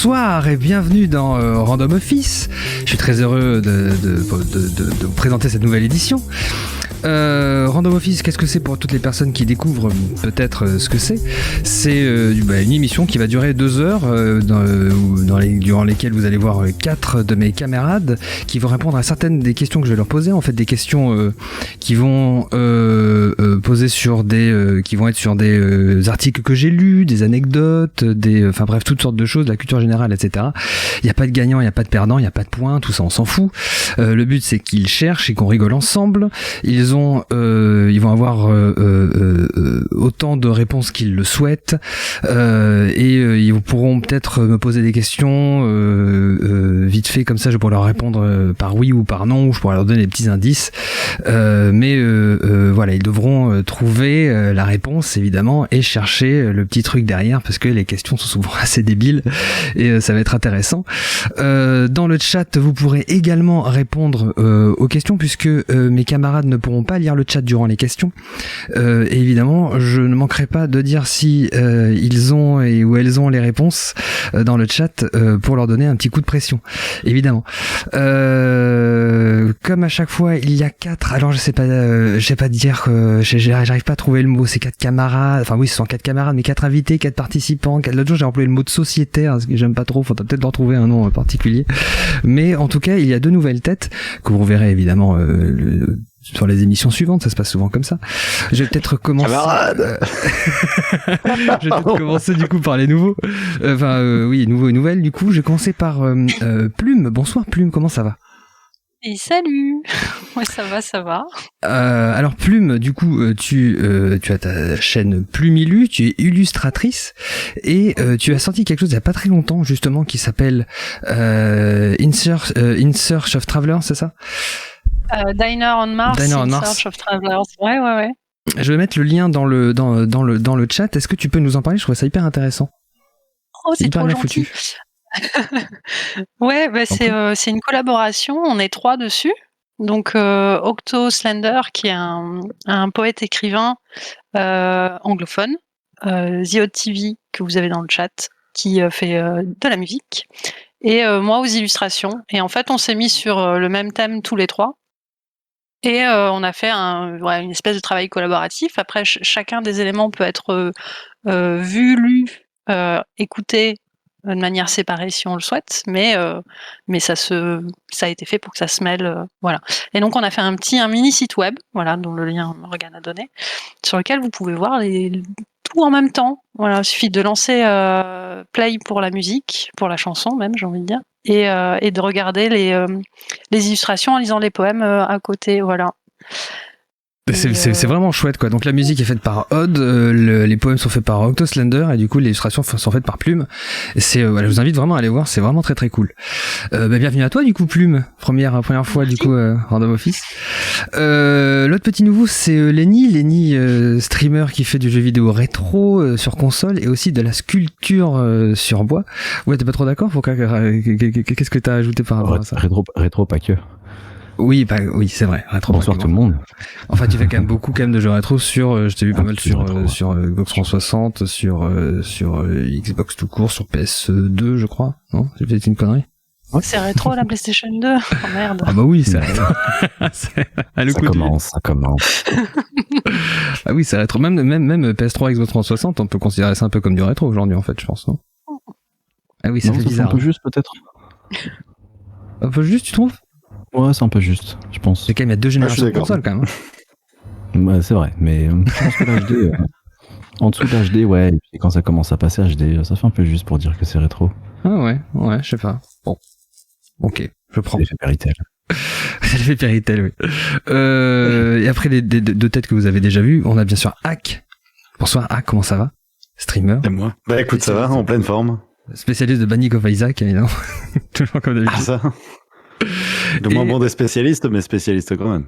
Bonsoir et bienvenue dans Random Office. Je suis très heureux de vous présenter cette nouvelle édition. Random Office, qu'est-ce que c'est pour toutes les personnes qui découvrent peut-être ce que c'est? C'est une émission qui va durer 2 heures durant lesquelles vous allez voir 4 de mes camarades qui vont répondre à certaines des questions que je vais leur poser, en fait des questions qui vont poser sur qui vont être sur des articles que j'ai lus, des anecdotes, enfin bref, toutes sortes de choses, de la culture générale, etc. Il n'y a pas de gagnant, il n'y a pas de perdant, il n'y a pas de points, tout ça on s'en fout. Le but c'est qu'ils cherchent et qu'on rigole ensemble. Ils vont avoir autant de réponses qu'ils le souhaitent ils pourront peut-être me poser des questions vite fait comme ça, je pourrais leur répondre par oui ou par non, ou je pourrais leur donner des petits indices, voilà, ils devront trouver la réponse évidemment et chercher le petit truc derrière parce que les questions sont souvent assez débiles et ça va être intéressant. Dans le chat vous pourrez également répondre aux questions puisque mes camarades ne pourront pas lire le chat durant les questions. Et évidemment, je ne manquerai pas de dire si ils ont et où elles ont les réponses dans le chat pour leur donner un petit coup de pression. Évidemment. Comme à chaque fois, il y a 4. Alors je sais pas dire que j'arrive pas à trouver le mot. C'est 4 camarades. Enfin oui, ce sont 4 camarades, mais 4 invités, 4 participants. L'autre jour, j'ai employé le mot de sociétaire, ce que j'aime pas trop. Faudra peut-être leur trouver un nom particulier. Mais en tout cas, il y a 2 nouvelles têtes que vous verrez évidemment sur les émissions suivantes, ça se passe souvent comme ça. Je vais peut-être commencer. Je vais peut-être commencer du coup par les nouveaux. Nouveaux et nouvelles. Du coup, je vais commencer par Plume. Bonsoir Plume, comment ça va? Et salut. Ouais, ça va. Alors Plume, du coup, tu as ta chaîne Plumilu, tu es illustratrice et tu as sorti quelque chose il y a pas très longtemps justement qui s'appelle In Search of Travelers, c'est ça? Diner on Mars, Search of Travelers. Ouais. Je vais mettre le lien dans le chat. Est-ce que tu peux nous en parler? Je trouve ça hyper intéressant. Oh, c'est trop gentil. Ouais, c'est une collaboration. On est 3 dessus. Donc Octo Slender, qui est un poète écrivain anglophone, The Odd TV que vous avez dans le chat, qui fait de la musique, et moi aux illustrations. Et en fait, on s'est mis sur le même thème tous les 3. Et on a fait une espèce de travail collaboratif. Après, chacun des éléments peut être vu, lu, écouté de manière séparée si on le souhaite, mais ça a été fait pour que ça se mêle, voilà. Et donc on a fait un mini site web, voilà, dont le lien Morgane a donné, sur lequel vous pouvez voir tout en même temps. Voilà, il suffit de lancer play pour la musique, pour la chanson même, j'ai envie de dire, et de regarder les illustrations en lisant les poèmes à côté, voilà. C'est vraiment chouette quoi. Donc la musique est faite par Odd, les poèmes sont faits par Octoslender et du coup les illustrations sont faites par Plume. Et je vous invite vraiment à aller voir, c'est vraiment très très cool. Bienvenue à toi du coup Plume, première fois. Merci. Du coup Random Office. L'autre petit nouveau c'est Lenny, streamer qui fait du jeu vidéo rétro sur console et aussi de la sculpture sur bois. Ouais, t'es pas trop d'accord? Qu'est-ce que t'as ajouté par rapport à ça? Rétro pas que. Oui, c'est vrai. Rétro, bonsoir tout le monde. Enfin, tu fais quand même beaucoup de jeux rétro sur, je t'ai vu pas mal sur Xbox 360, sur Xbox tout court, sur PS2, je crois. Non? J'ai fait une connerie? Ouais. C'est rétro la PlayStation 2. Oh merde. Ah bah oui, c'est rétro. Ça commence. Ah oui, c'est rétro. Même PS3, Xbox 360, on peut considérer ça un peu comme du rétro aujourd'hui, en fait, je pense, non? Ah oui, ça fait bizarre. C'est un peu juste, peut-être. Un peu juste, tu trouves? Ouais, c'est un peu juste, je pense. C'est quand même il y a 2 générations de consoles quand même. Ouais, c'est vrai, mais je pense que l'HD, en dessous de l'HD, ouais, et puis quand ça commence à passer HD, ça fait un peu juste pour dire que c'est rétro. Ah ouais, je sais pas. Bon, ok, je prends. L'effet Péritel. C'est l'effet Péritel, oui. Et après les 2 têtes que vous avez déjà vues, on a bien sûr Hack. Bonsoir Hack, comment ça va? Streamer. Et moi? Bah écoute, ça va, en pleine forme. Spécialiste de Banning of Isaac, évidemment. Toujours comme d'habitude. Ah ça. Le moins bon des spécialistes, mais spécialiste quand même.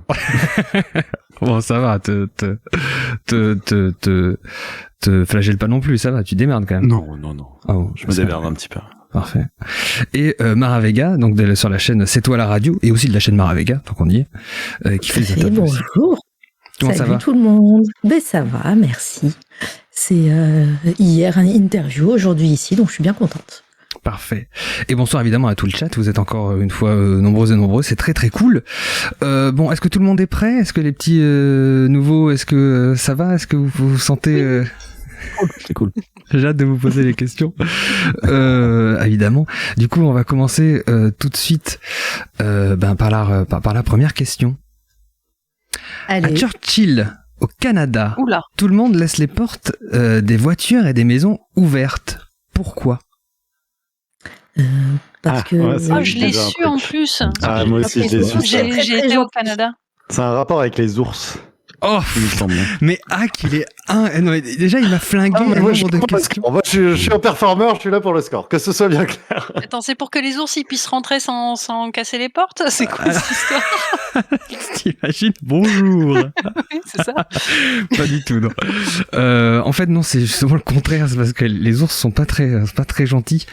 Bon, ça va, te flagelle pas non plus, ça va, tu démerdes quand même. Non. Ah bon, je me démerde un petit peu. Parfait. Et Maravega, donc sur la chaîne C'est toi la radio, et aussi de la chaîne Maravega, donc on y est, qui fait des interviews. Bonjour. Comment Salut ça va tout le monde. Ben ça va, merci. C'est hier une interview, aujourd'hui ici, donc je suis bien contente. Parfait. Et bonsoir évidemment à tout le chat, vous êtes encore une fois nombreux et nombreux, c'est très très cool. Bon, est-ce que tout le monde est prêt? Est-ce que les petits nouveaux, est-ce que ça va? Est-ce que vous vous sentez... C'est cool. J'ai hâte de vous poser les questions. Évidemment. Du coup, on va commencer tout de suite par la première question. À Allez. Churchill, au Canada, Oula. tout le monde laisse les portes des voitures et des maisons ouvertes. Pourquoi? Parce que ouais, c'est- Oh, je l'ai déjà un su truc. en plus. Ah, moi aussi, je l'ai su. J'ai ça. j'ai été au Canada. C'est un rapport avec les ours, Oh, il me semble. mais Hack, il est non, mais déjà, il m'a flingué Ah, mais un moi, nombre de pour le questions. score. Moi, je suis un performeur, je suis là pour le score. Que ce soit bien clair. Attends, c'est pour que les ours ils puissent rentrer sans casser les portes? C'est quoi cette histoire? T'imagines? Bonjour. Oui, c'est ça. Pas du tout, non. En fait, non, c'est justement le contraire. C'est parce que les ours sont pas très gentils.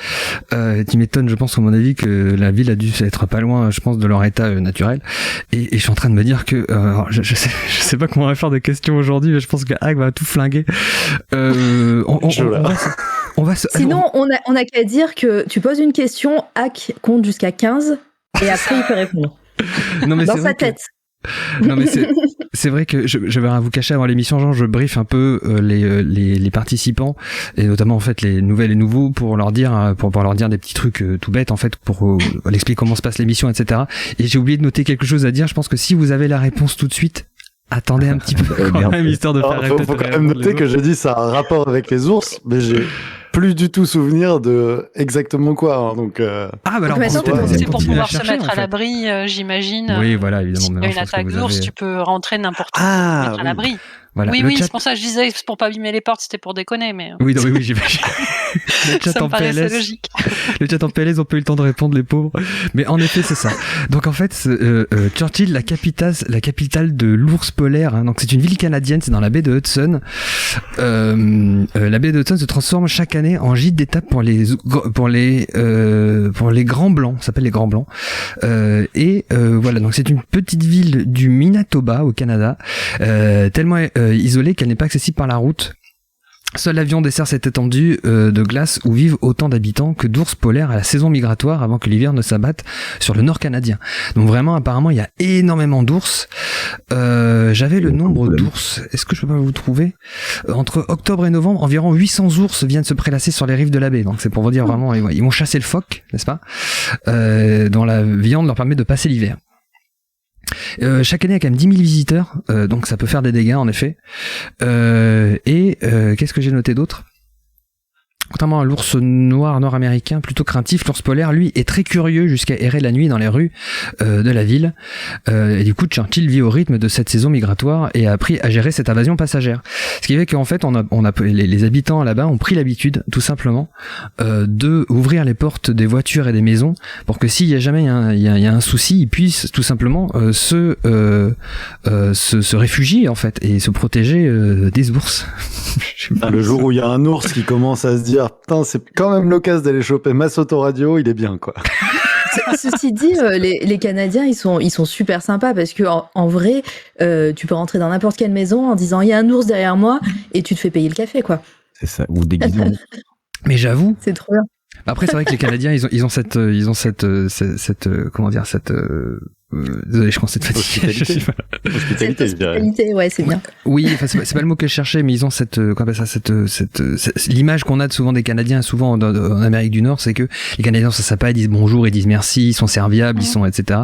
Tu m'étonnes, je pense, à mon avis, que la ville a dû être pas loin, je pense, de leur état naturel. Et je suis en train de me dire que, alors, je sais pas comment on va faire de questions aujourd'hui, mais je pense que Hack va tout flinguer. On va se... sinon, on a qu'à dire que tu poses une question, Hack compte jusqu'à 15 et après il peut répondre. non, mais Dans c'est sa vrai que- tête. Non mais c'est vrai que je vais rien vous cacher, avant l'émission, genre je brief un peu les participants et notamment en fait les nouvelles et nouveaux pour leur dire des petits trucs tout bêtes en fait pour leur expliquer comment se passe l'émission, etc. Et j'ai oublié de noter quelque chose à dire. Je pense que si vous avez la réponse tout de suite, attendez un petit peu quand même, histoire de faire Alors, faut répéter quand même noter que j'ai dit ça a un rapport avec les ours, mais j'ai plus du tout souvenir de exactement quoi. Hein, donc, Ah bah alors Mais vous attends, pouvez c'est C'est pour continuer pouvoir se chercher, mettre en à fait. l'abri, j'imagine. Oui, voilà, évidemment. S'il y maintenant, a je une pense que attaque vous d'ours, avez- tu peux rentrer n'importe où, Ah, te mettre à oui. l'abri. Voilà, Oui, le oui, chat- c'est pour ça que je disais, c'est pour pas abîmer les portes, c'était pour déconner, mais Oui, non, oui, j'imagine. Le chat ça en me paraissait PLS. logique. Le chat en PLS, ont pas eu le temps de répondre, les pauvres. Mais en effet, c'est ça. Donc en fait, Churchill, la capitale de l'ours polaire. Hein, donc c'est une ville canadienne, c'est dans la baie de Hudson. La baie de Hudson se transforme chaque année en gîte d'étape pour les grands blancs. Ça s'appelle les grands blancs. Voilà. Donc c'est une petite ville du Manitoba au Canada, tellement isolée qu'elle n'est pas accessible par la route. Seul l'avion dessert cette étendue de glace où vivent autant d'habitants que d'ours polaires à la saison migratoire avant que l'hiver ne s'abatte sur le nord canadien. Donc vraiment, apparemment, il y a énormément d'ours. J'avais le nombre d'ours. Est-ce que je peux pas vous trouver? Entre octobre et novembre, environ 800 ours viennent se prélasser sur les rives de la baie. Donc c'est pour vous dire vraiment, ils vont chasser le phoque, n'est-ce pas? Dont la viande leur permet de passer l'hiver. Chaque année, il y a quand même 10 000 visiteurs, donc ça peut faire des dégâts en effet. Qu'est-ce que j'ai noté d'autre? Contrairement à l'ours noir nord-américain, plutôt craintif, l'ours polaire, lui, est très curieux jusqu'à errer la nuit dans les rues de la ville. Et du coup, Churchill vit au rythme de cette saison migratoire et a appris à gérer cette invasion passagère. Ce qui fait qu'en fait, les habitants là-bas ont pris l'habitude, tout simplement, de ouvrir les portes des voitures et des maisons pour que s'il y a jamais il y a un souci, ils puissent tout simplement se réfugier en fait et se protéger des ours. le jour où il y a un ours qui commence à se dire putain, c'est quand même l'occasion d'aller choper Mass Autoradio, il est bien quoi. Ceci dit, les Canadiens, ils sont super sympas parce que en vrai, tu peux rentrer dans n'importe quelle maison en disant il y a un ours derrière moi et tu te fais payer le café, quoi. C'est ça, ou des guidons. Mais j'avoue. C'est trop bien. Après, c'est vrai que les Canadiens, ils ont cette comment dire, cette désolé, je commence à être fatigué. Hospitalité, je dirais. Ouais, c'est bien. Oui, enfin, c'est pas le mot que je cherchais, mais ils ont l'image qu'on a souvent des Canadiens, souvent en Amérique du Nord, c'est que les Canadiens sont sympas, ils disent bonjour, ils disent merci, ils sont serviables, ils sont, etc.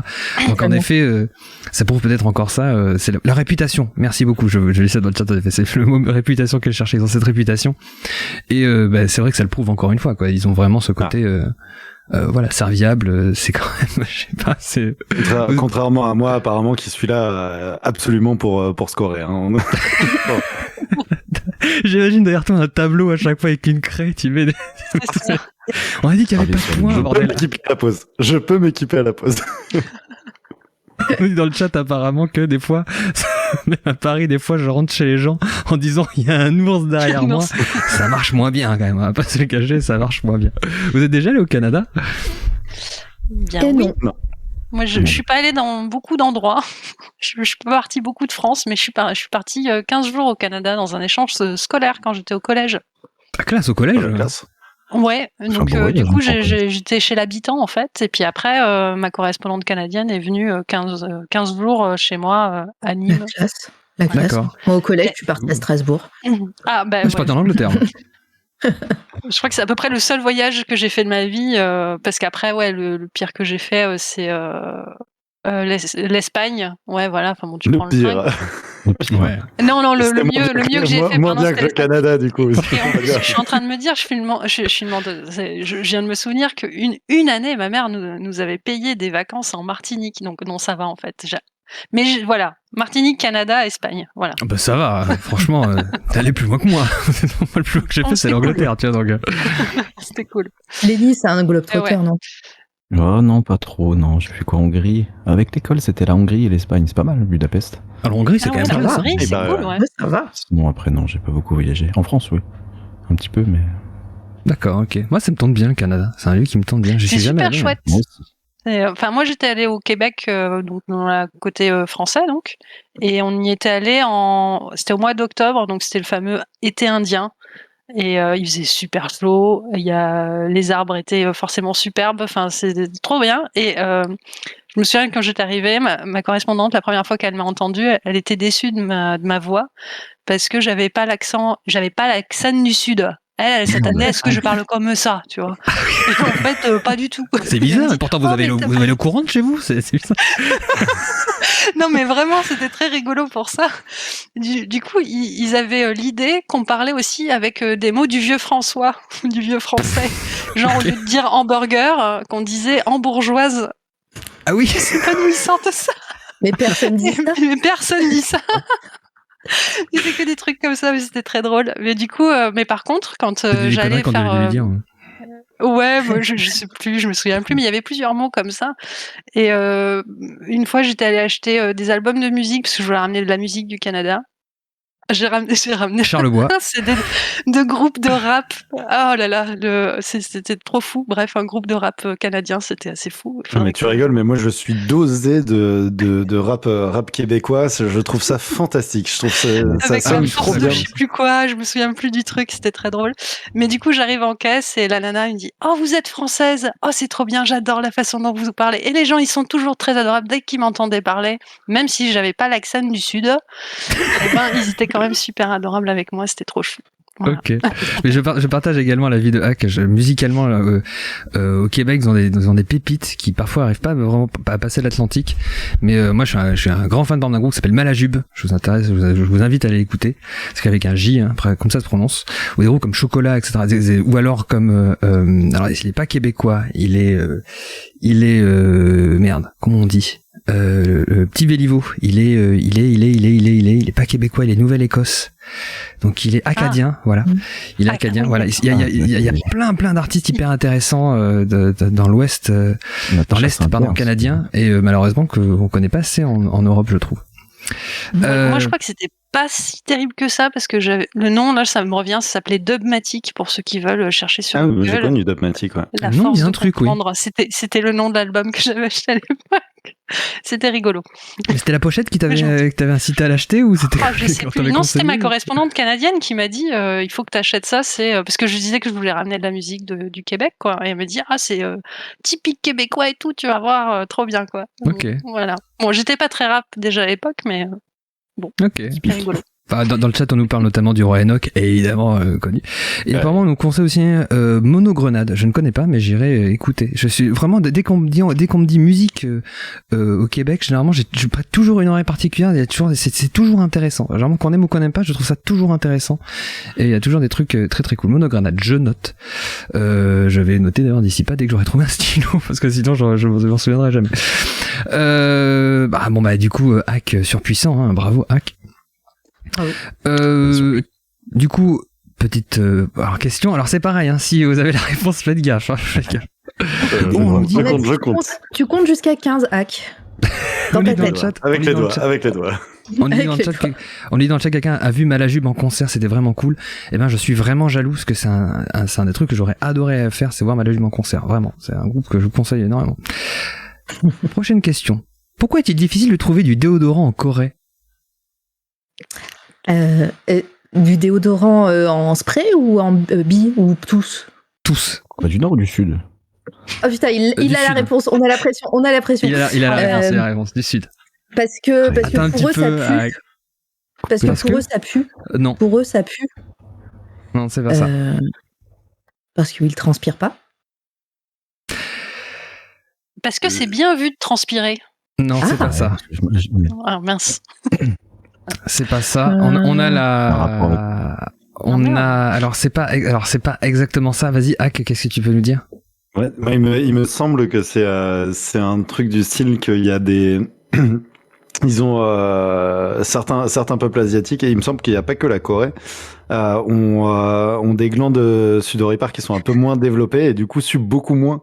Donc, en effet, ça prouve peut-être encore ça, c'est la réputation. Merci beaucoup, je lis ça dans le chat, en effet. C'est le mot réputation que je cherchais, ils ont cette réputation. Et, c'est vrai que ça le prouve encore une fois, quoi. Ils ont vraiment ce côté, voilà, serviable, c'est quand même, je sais pas, c'est... Contrairement à moi, apparemment, qui suis là absolument pour scorer. Hein. J'imagine derrière toi un tableau à chaque fois avec une craie, tu mets des... On a dit qu'il y avait pas de points, bordel. Je peux m'équiper à la pause. On dit dans le chat apparemment que des fois, même à Paris, des fois je rentre chez les gens en disant il y a un ours derrière moi. Ça marche moins bien quand même, on va pas se le cacher, ça marche moins bien. Vous êtes déjà allé au Canada? Bien, Et oui. non. Moi, je suis pas allée dans beaucoup d'endroits. Je suis pas partie beaucoup de France, mais je suis partie 15 jours au Canada dans un échange scolaire quand j'étais au collège. Ah, classe, au collège? Classe. Ouais, donc bon, du ouais, coup, j'entends. j'étais chez l'habitant en fait, et puis après, ma correspondante canadienne est venue 15 jours chez moi à La Nîmes. classe. La Voilà. classe. D'accord. Moi, au collège, Et- tu partais à Strasbourg. Ah ben Ah, je partais en Angleterre. moi. je crois que c'est à peu près le seul voyage que j'ai fait de ma vie, parce qu'après, ouais, le pire que j'ai fait, c'est l'Espagne. Ouais, voilà. Enfin bon, tu prends Le le train. pire. Et puis, Ouais. Non, le C'était moins bien mieux que j'ai fait, moins pardon, bien c'était que le l'Espagne. Canada, du coup. Et en C'est pas plus, je grave. suis en train de me dire, je suis une menteuse. Je viens de me souvenir qu'une année, ma mère nous avait payé des vacances en Martinique. Donc, non, ça va, en fait. Mais voilà. Martinique, Canada, Espagne. Voilà. Ah bah ça va, franchement, t'es allé plus loin que moi. Moi, le plus loin que j'ai fait, c'est C'était l'Angleterre, tu vois. Donc, C'était cool. Lenny, c'est un globetrotter, Ouais. non? oh non, pas trop, non. J'ai fait quoi, Hongrie? Avec l'école, c'était la Hongrie et l'Espagne. C'est pas mal, Budapest. alors, Hongrie, c'est Ah quand ouais, même ça cool, va. ça. l'Hongrie, Eh c'est bah, cool, ouais. Ouais, ça va. Sinon, après, non, j'ai pas beaucoup voyagé. En France, oui. Un petit peu, mais. D'accord, ok. Moi, ça me tente bien, le Canada. C'est un lieu qui me tente bien. J'y C'est suis jamais super allé. chouette. Moi aussi. Enfin, moi, j'étais allée au Québec, donc dans la côté français, donc, et on y était allé c'était au mois d'octobre, donc c'était le fameux été indien, et il faisait super chaud. Les arbres étaient forcément superbes. Enfin, c'était trop bien. Et je me souviens que quand j'étais arrivée, ma correspondante, la première fois qu'elle m'a entendue, elle était déçue de ma voix parce que j'avais pas l'accent du sud. Elle s'attendait à ce que je parle comme ça, tu vois. Et en fait, pas du tout. C'est Elle me bizarre, dit, mais pourtant, vous oh, avez mais vous avez le courant de chez vous. C'est bizarre. non, mais vraiment, c'était très rigolo pour ça. Du coup, ils avaient l'idée qu'on parlait aussi avec des mots du vieux François, du vieux français. Genre, au lieu de dire hamburger, qu'on disait hambourgeoise. Ah oui. C'est pas d'où ils sortent ça. Mais personne dit ça. Mais personne dit ça. C'était que des trucs comme ça, mais c'était très drôle. Mais du coup, mais par contre, quand C'est des conneries j'allais qu'on devait faire. lui dire. Ouais, moi, je sais plus, je me souviens plus, mais il y avait plusieurs mots comme ça. Et une fois, j'étais allée acheter des albums de musique parce que je voulais ramener de la musique du Canada. J'ai ramené Charlebois. un CD de groupe de rap. Oh là là, c'était trop fou. Bref, un groupe de rap canadien, c'était assez fou. Non, mais tu rigoles, mais moi je suis dosé de rap québécois. Je trouve ça fantastique. Je trouve ça Avec sonne une trop force de bien. je sais plus quoi, je me souviens plus du truc, c'était très drôle. Mais du coup, j'arrive en caisse et la nana elle me dit « Oh, vous êtes française? Oh, c'est trop bien, j'adore la façon dont vous parlez. » Et les gens, ils sont toujours très adorables dès qu'ils m'entendaient parler, même si j'avais pas l'accent du Sud. Eh ben, ils étaient quand même super adorables avec moi, c'était trop chou. Voilà. Ok. Mais je partage également l'avis de Hack. Musicalement, au Québec, ils ont des pépites qui parfois arrivent pas vraiment à passer l'Atlantique. Mais moi, je suis un grand fan d'un groupe qui s'appelle Malajube. Je vous invite à aller écouter. C'est qu'avec un J, hein, comme ça se prononce. Ou des groupes comme Chocolat, etc. Ou alors comme, alors il est pas québécois. Il est merde. Comment on dit? Le petit Béliveau, il est pas québécois, il est Nouvelle-Écosse. Donc il est acadien, voilà. Il est acadien, voilà. Il y a plein d'artistes hyper intéressants dans l'Ouest, dans l'Est, pardon, canadien, et malheureusement qu'on connaît pas assez en Europe, je trouve. Moi, je crois que c'était pas si terrible que ça parce que le nom là, ça me revient, ça s'appelait Dubmatic pour ceux qui veulent chercher sur Ah oui, Google. j'ai connu Dubmatic, ouais. La Non, force il y a un de truc, oui. comprendre. C'était le nom de l'album que j'avais acheté à l'époque. C'était rigolo. Mais c'était la pochette que gentil. t'avais incité à l'acheter ou c'était Je sais quand plus. t'avais Non, c'était ma conseillé correspondante canadienne qui m'a dit il faut que tu achètes ça. C'est parce que je disais que je voulais ramener de la musique du Québec, quoi. Et elle me dit c'est typique québécois et tout. Tu vas voir, trop bien, quoi. Ok. Voilà. Bon, j'étais pas très rap déjà à l'époque, mais bon, Ok. c'était rigolo. Enfin, dans le chat, on nous parle notamment du roi Enoch, évidemment connu. Et apparemment, on nous conseille aussi Monogrenade. Je ne connais pas, mais j'irai écouter. Je suis vraiment dès qu'on me dit musique au Québec, généralement, je prête toujours une oreille particulière. Il y a toujours, c'est toujours intéressant. Généralement, qu'on aime ou qu'on n'aime pas, je trouve ça toujours intéressant. Et il y a toujours des trucs très très cool. Monogrenade, je note. Je vais noter d'ailleurs d'ici pas dès que j'aurai trouvé un stylo, parce que sinon, je m'en souviendrai jamais. Du coup, Hack surpuissant, hein, bravo Hack. Du coup, petite question. Alors c'est pareil, hein, si vous avez la réponse, faites gaffe. Je compte. Tu comptes jusqu'à 15 hacks. Dans ta tête. Avec les doigts. On dit dans le chat que quelqu'un a vu Malajube en concert, c'était vraiment cool. Eh ben, je suis vraiment jaloux parce que c'est un des trucs que j'aurais adoré faire, c'est voir Malajube en concert. Vraiment, c'est un groupe que je vous conseille énormément. Prochaine question. Pourquoi est-il difficile de trouver du déodorant en Corée? Du déodorant en spray ou en bille ou tous? tous. Du nord ou du sud? Oh putain, il Du a la sud. réponse. On a la pression. Il a la réponse, il a la réponse du sud. Parce que Attends un pour eux petit ça peu. pue. Parce Parce que pour que eux ça pue. Non, Pour eux ça pue. non, c'est pas ça. Parce qu'ils transpirent pas. Parce que c'est bien vu de transpirer. Non, c'est pas ça. Ah mince. C'est pas ça. On a Par rapport la. On a. Alors c'est pas exactement ça. Vas-y, Hack, qu'est-ce que tu peux nous dire? Ouais, moi, il me semble que c'est un truc du style qu'il y a des ils ont certains peuples asiatiques, et il me semble qu'il n'y a pas que la Corée ont des glandes sudoripares qui sont un peu moins développées et du coup suent beaucoup moins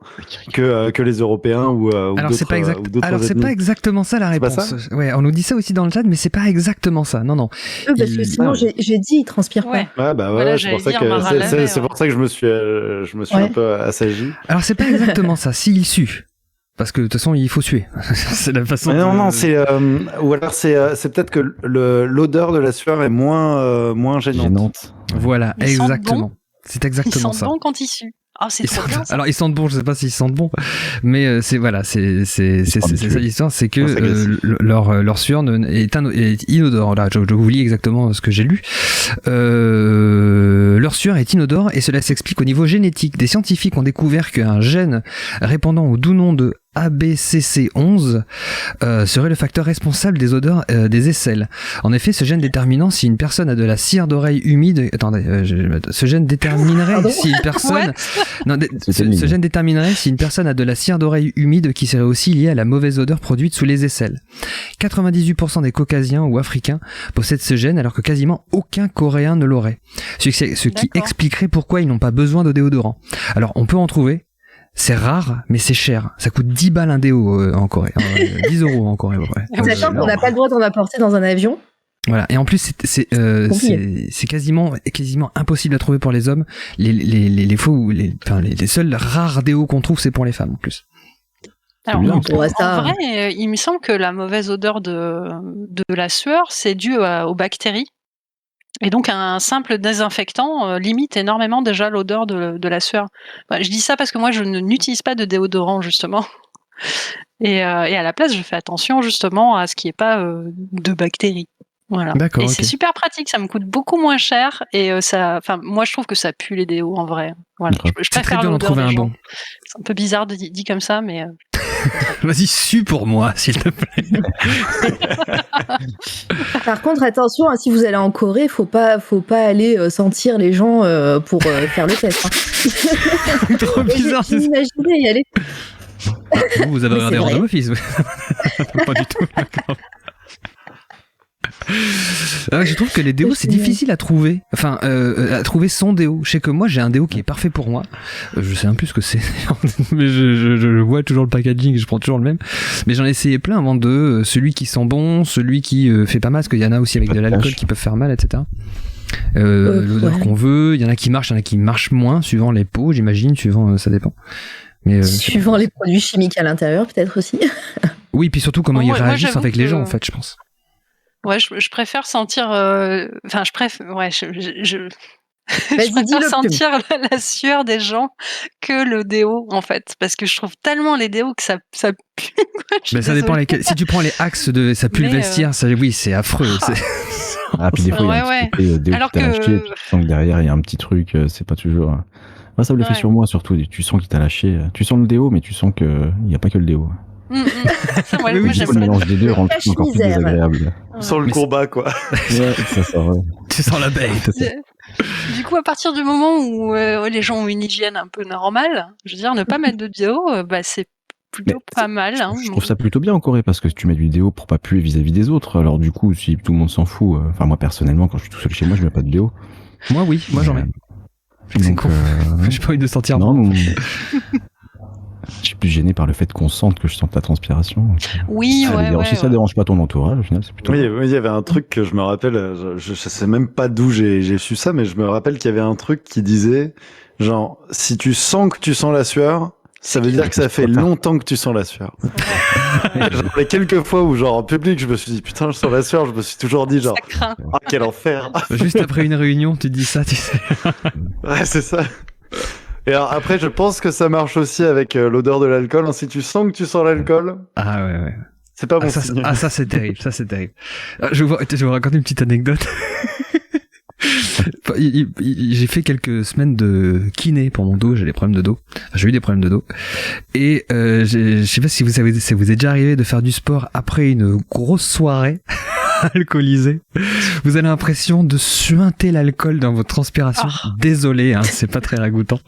que les Européens ou Alors d'autres. c'est pas exact. ou d'autres Alors c'est ethnies. pas exactement ça la C'est pas réponse. Ouais, on nous dit ça aussi dans le chat, mais c'est pas exactement ça. Non, non. Parce que sinon j'ai dit ils transpirent Ouais. Ouais, bah Voilà, ouais, c'est pour ça j'allais dire, Marin que l'avait, c'est ouais. pour ça que je me suis Ouais. un peu assagi. Alors c'est pas exactement ça. S'il sue, parce que de toute façon il faut suer. C'est la façon. Mais non, de- non, ou alors c'est peut-être que l'odeur de la sueur est moins gênante. Gênante. Voilà, Ils sentent exactement. C'est Ils exactement sentent ça. bon quand ils suent. Ah, c'est Ils trop sentent- bien ça. Alors ils sentent bon, je sais pas s'ils sentent bon, mais c'est voilà, c'est ça l'histoire, c'est que Non, c'est agressif. leur sueur est inodore. Là, je vous lis exactement ce que j'ai lu. Leur sueur est inodore et cela s'explique au niveau génétique. Des scientifiques ont découvert qu'un gène répondant au doux nom de ABCC11 serait le facteur responsable des odeurs des aisselles. En effet, ce gène déterminant si une personne a de la cire d'oreille humide. Attendez, ce gène déterminerait Pardon si une personne. Non, C'était mignon. ce gène déterminerait si une personne a de la cire d'oreille humide qui serait aussi liée à la mauvaise odeur produite sous les aisselles. 98% des Caucasiens ou Africains possèdent ce gène alors que quasiment aucun Coréen ne l'aurait. Ce qui D'accord. expliquerait pourquoi ils n'ont pas besoin de déodorant. Alors on peut en trouver. C'est rare, mais c'est cher. Ça coûte 10 balles un déo en Corée. 10 euros en Corée, ouais. Sachant qu'on n'a pas le droit d'en apporter dans un avion. Voilà. Et en plus, c'est quasiment impossible à trouver pour les hommes. Les fois où les seuls rares déos qu'on trouve, c'est pour les femmes en plus. Alors, bien. en Ouais, ça- vrai, il me semble que la mauvaise odeur de la sueur, c'est dû aux bactéries. Et donc, un simple désinfectant limite énormément déjà l'odeur de la sueur. Bah, je dis ça parce que moi, je n'utilise pas de déodorant, justement. Et à la place, je fais attention, justement, à ce qu'il n'y ait pas de bactéries. Voilà. D'accord, Et ok. c'est super pratique, ça me coûte beaucoup moins cher. Et moi, je trouve que ça pue les déos, en vrai. Voilà. D'accord. Je C'est très préfère dur d'en l'odeur trouver des un gens. bon. C'est un peu bizarre dit comme ça, mais... Vas-y, sue pour moi, s'il te plaît. Par contre, attention, hein, si vous allez en Corée, faut pas aller sentir les gens pour faire le test. Hein. Trop bizarre. J'ai imaginé y aller. Vous avez Mais regardé c'est vrai. Random Office. Pas du tout. D'accord. Je trouve que les déos c'est difficile à trouver. Enfin, à trouver son déo. Je sais que moi j'ai un déo qui est parfait pour moi. Je sais un peu ce que c'est, mais je vois toujours le packaging et je prends toujours le même. Mais j'en ai essayé plein avant de celui qui sent bon, celui qui fait pas mal, parce qu'il y en a aussi avec de l'alcool qui peuvent faire mal, etc. L'odeur ouais. qu'on veut. Il y en a qui marchent moins suivant les peaux, j'imagine, suivant ça dépend. Mais Suivant les produits chimiques à l'intérieur, peut-être aussi. oui, puis surtout comment ils Moi, réagissent j'avoue avec les que- gens en fait, je pense. Ouais, je préfère sentir. Enfin, je préfère. Ouais, je Vas-y, préfère dis-le, sentir la sueur des gens que le déo, en fait. Parce que je trouve tellement les déos que ça pue. quoi. Je suis Mais ça dépend désolée. lesquels. Si tu prends les axes de ça pue le Mais, vestiaire, ça, oui, c'est affreux. Ah. Ah, puis des fois, il y a un Ouais, petit côté déo Alors qui t'a que- lâché, puis tu sens que derrière, il y a un petit truc, c'est pas toujours... Moi, ça me le fait Ouais. sur moi, surtout. Tu sens qu'il t'a lâché. Tu sens le déo, mais tu sens qu'il n'y a pas que le déo. Ça, moi, Oui, moi, oui, j'aime Le pas. mélange des deux rend le Cache truc encore plus misère. désagréable. Sans le Mais combat, quoi. Ouais, ça sort, ouais. Tu sens la baie. C'est ça. Du coup, à partir du moment où les gens ont une hygiène un peu normale, je veux dire, ne pas mettre de déo, c'est plutôt Mais pas mal. Hein. Je trouve ça plutôt bien en Corée parce que tu mets du déo pour pas puer vis-à-vis des autres. Alors du coup, si tout le monde s'en fout, enfin moi personnellement, quand je suis tout seul chez moi, je mets pas de déo. Moi, oui, moi j'en ai. C'est Donc, con. J'ai pas envie de sortir. non, non. Je suis plus gêné par le fait qu'on sente que je sente la transpiration. Oui, Ça ouais, dérange. ouais. Si ça dérange pas ton entourage, au final, c'est plutôt. Oui, il y avait un truc que je me rappelle, je sais même pas d'où j'ai su ça, mais je me rappelle qu'il y avait un truc qui disait, genre, si tu sens que tu sens la sueur, ça veut dire que ça fait longtemps que tu sens la sueur. Genre, les quelques fois où, genre, en public, je me suis dit, putain, je sens la sueur, je me suis toujours dit, genre, Ça craint. ah, quel enfer. Juste après une réunion, tu te dis ça, tu sais. Ouais, c'est ça. Et alors, après, je pense que ça marche aussi avec l'odeur de l'alcool. Hein. Si tu sens que tu sens l'alcool, Ah ouais. c'est pas bon ça, signe. ça c'est terrible, ça c'est terrible. Je vais vous raconter une petite anecdote. J'ai fait quelques semaines de kiné pour mon dos, j'ai des problèmes de dos. Enfin, j'ai eu des problèmes de dos. Et je sais pas si vous savez, ça vous est déjà arrivé de faire du sport après une grosse soirée alcoolisée. Vous avez l'impression de suinter l'alcool dans votre transpiration. Désolé, hein, c'est pas très ragoûtant.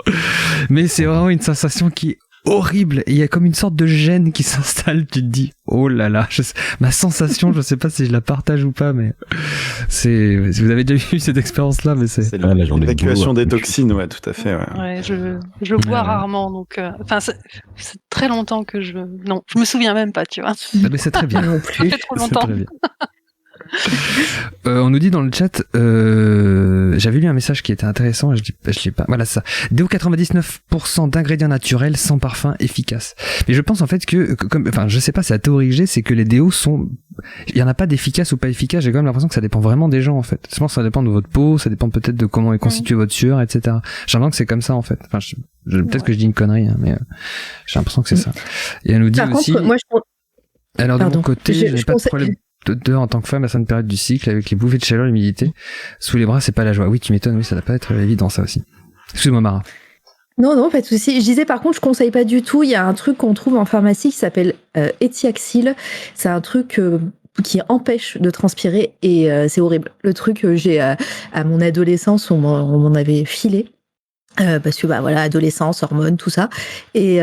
Mais c'est vraiment une sensation qui est horrible. Et il y a comme une sorte de gêne qui s'installe. Tu te dis, oh là là, ma sensation, je sais pas si je la partage ou pas, mais vous avez déjà eu cette expérience-là, mais c'est la journée de l'évacuation boulot, des toxines, ouais, tout à fait. Ouais. Ouais, je bois rarement, donc c'est très longtemps que je me souviens même pas, tu vois. Mais c'est très bien. Non Ça plus. fait trop longtemps. Très bien. On nous dit dans le chat, j'avais lu un message qui était intéressant, je l'ai pas. Voilà ça. Déo 99% d'ingrédients naturels sans parfum efficace. Mais je pense en fait que, je sais pas, c'est la théorie que j'ai, c'est que les déos il y en a pas d'efficace ou pas efficace. J'ai quand même l'impression que ça dépend vraiment des gens en fait. Je pense que ça dépend de votre peau, ça dépend peut-être de comment est constituée votre sueur, etc. J'ai l'impression que c'est comme ça en fait. Enfin, peut-être que je dis une connerie, hein, mais j'ai l'impression que c'est ça. Et elle nous dit Par aussi. contre, moi, Alors de mon côté, je n'ai pas de conseille- problème d'odeur en tant que femme à certaines périodes du cycle avec les bouffées de chaleur et l'humidité. Sous les bras, c'est pas la joie. Oui, tu m'étonnes, oui, ça doit pas être évident ça aussi. Excuse-moi Mara. Non, pas de souci. Je disais par contre, je conseille pas du tout. Il y a un truc qu'on trouve en pharmacie qui s'appelle Etiaxil. C'est un truc qui empêche de transpirer et c'est horrible. Le truc, j'ai à mon adolescence, on m'en avait filé. Parce que voilà, adolescence, hormones, tout ça, et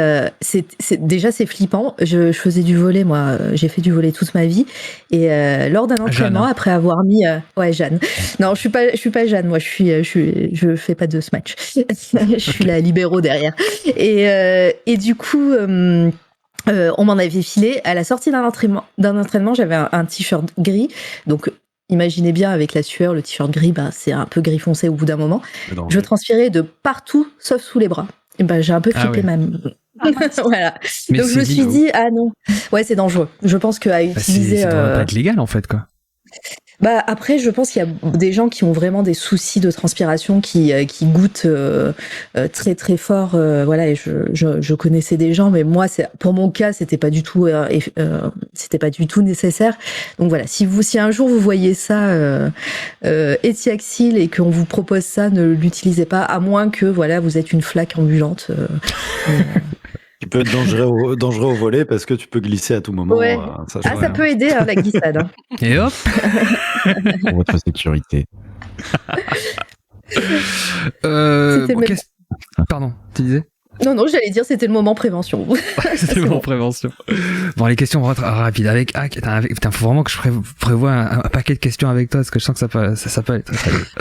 déjà c'est flippant. Je faisais du volley, moi, j'ai fait du volley toute ma vie, et lors d'un entraînement, Jeanne. après avoir mis, Jeanne. Non, je suis pas Jeanne, moi, je fais pas de smash. Je suis la libéraux derrière, et du coup. On m'en avait filé à la sortie d'un entraînement, j'avais un t-shirt gris, donc imaginez bien avec la sueur, le t-shirt gris, c'est un peu gris foncé au bout d'un moment. Je transpirais de partout, sauf sous les bras. Et j'ai un peu flippé même. Voilà. Mais donc je me suis dit, ah non. Ouais, c'est dangereux. Je pense qu'à utiliser. Ça devrait pas être légal en fait, quoi. Après, je pense qu'il y a des gens qui ont vraiment des soucis de transpiration, qui goûtent très très fort. Voilà, et je connaissais des gens, mais moi, pour mon cas, c'était pas du tout nécessaire. Donc voilà, si un jour vous voyez ça, Etiaxil, et qu'on vous propose ça, ne l'utilisez pas, à moins que voilà, vous êtes une flaque ambulante. Qui peut être dangereux au volet parce que tu peux glisser à tout moment. Ouais. Ça peut aider la glissade. Hein. Et hop. Pour votre sécurité. Pardon, tu disais? Non, j'allais dire c'était le moment prévention. C'était le moment prévention. Bon, les questions vont être rapides. Avec Hack, putain, faut vraiment que je prévoie un paquet de questions avec toi parce que je sens que ça peut aller très très vite.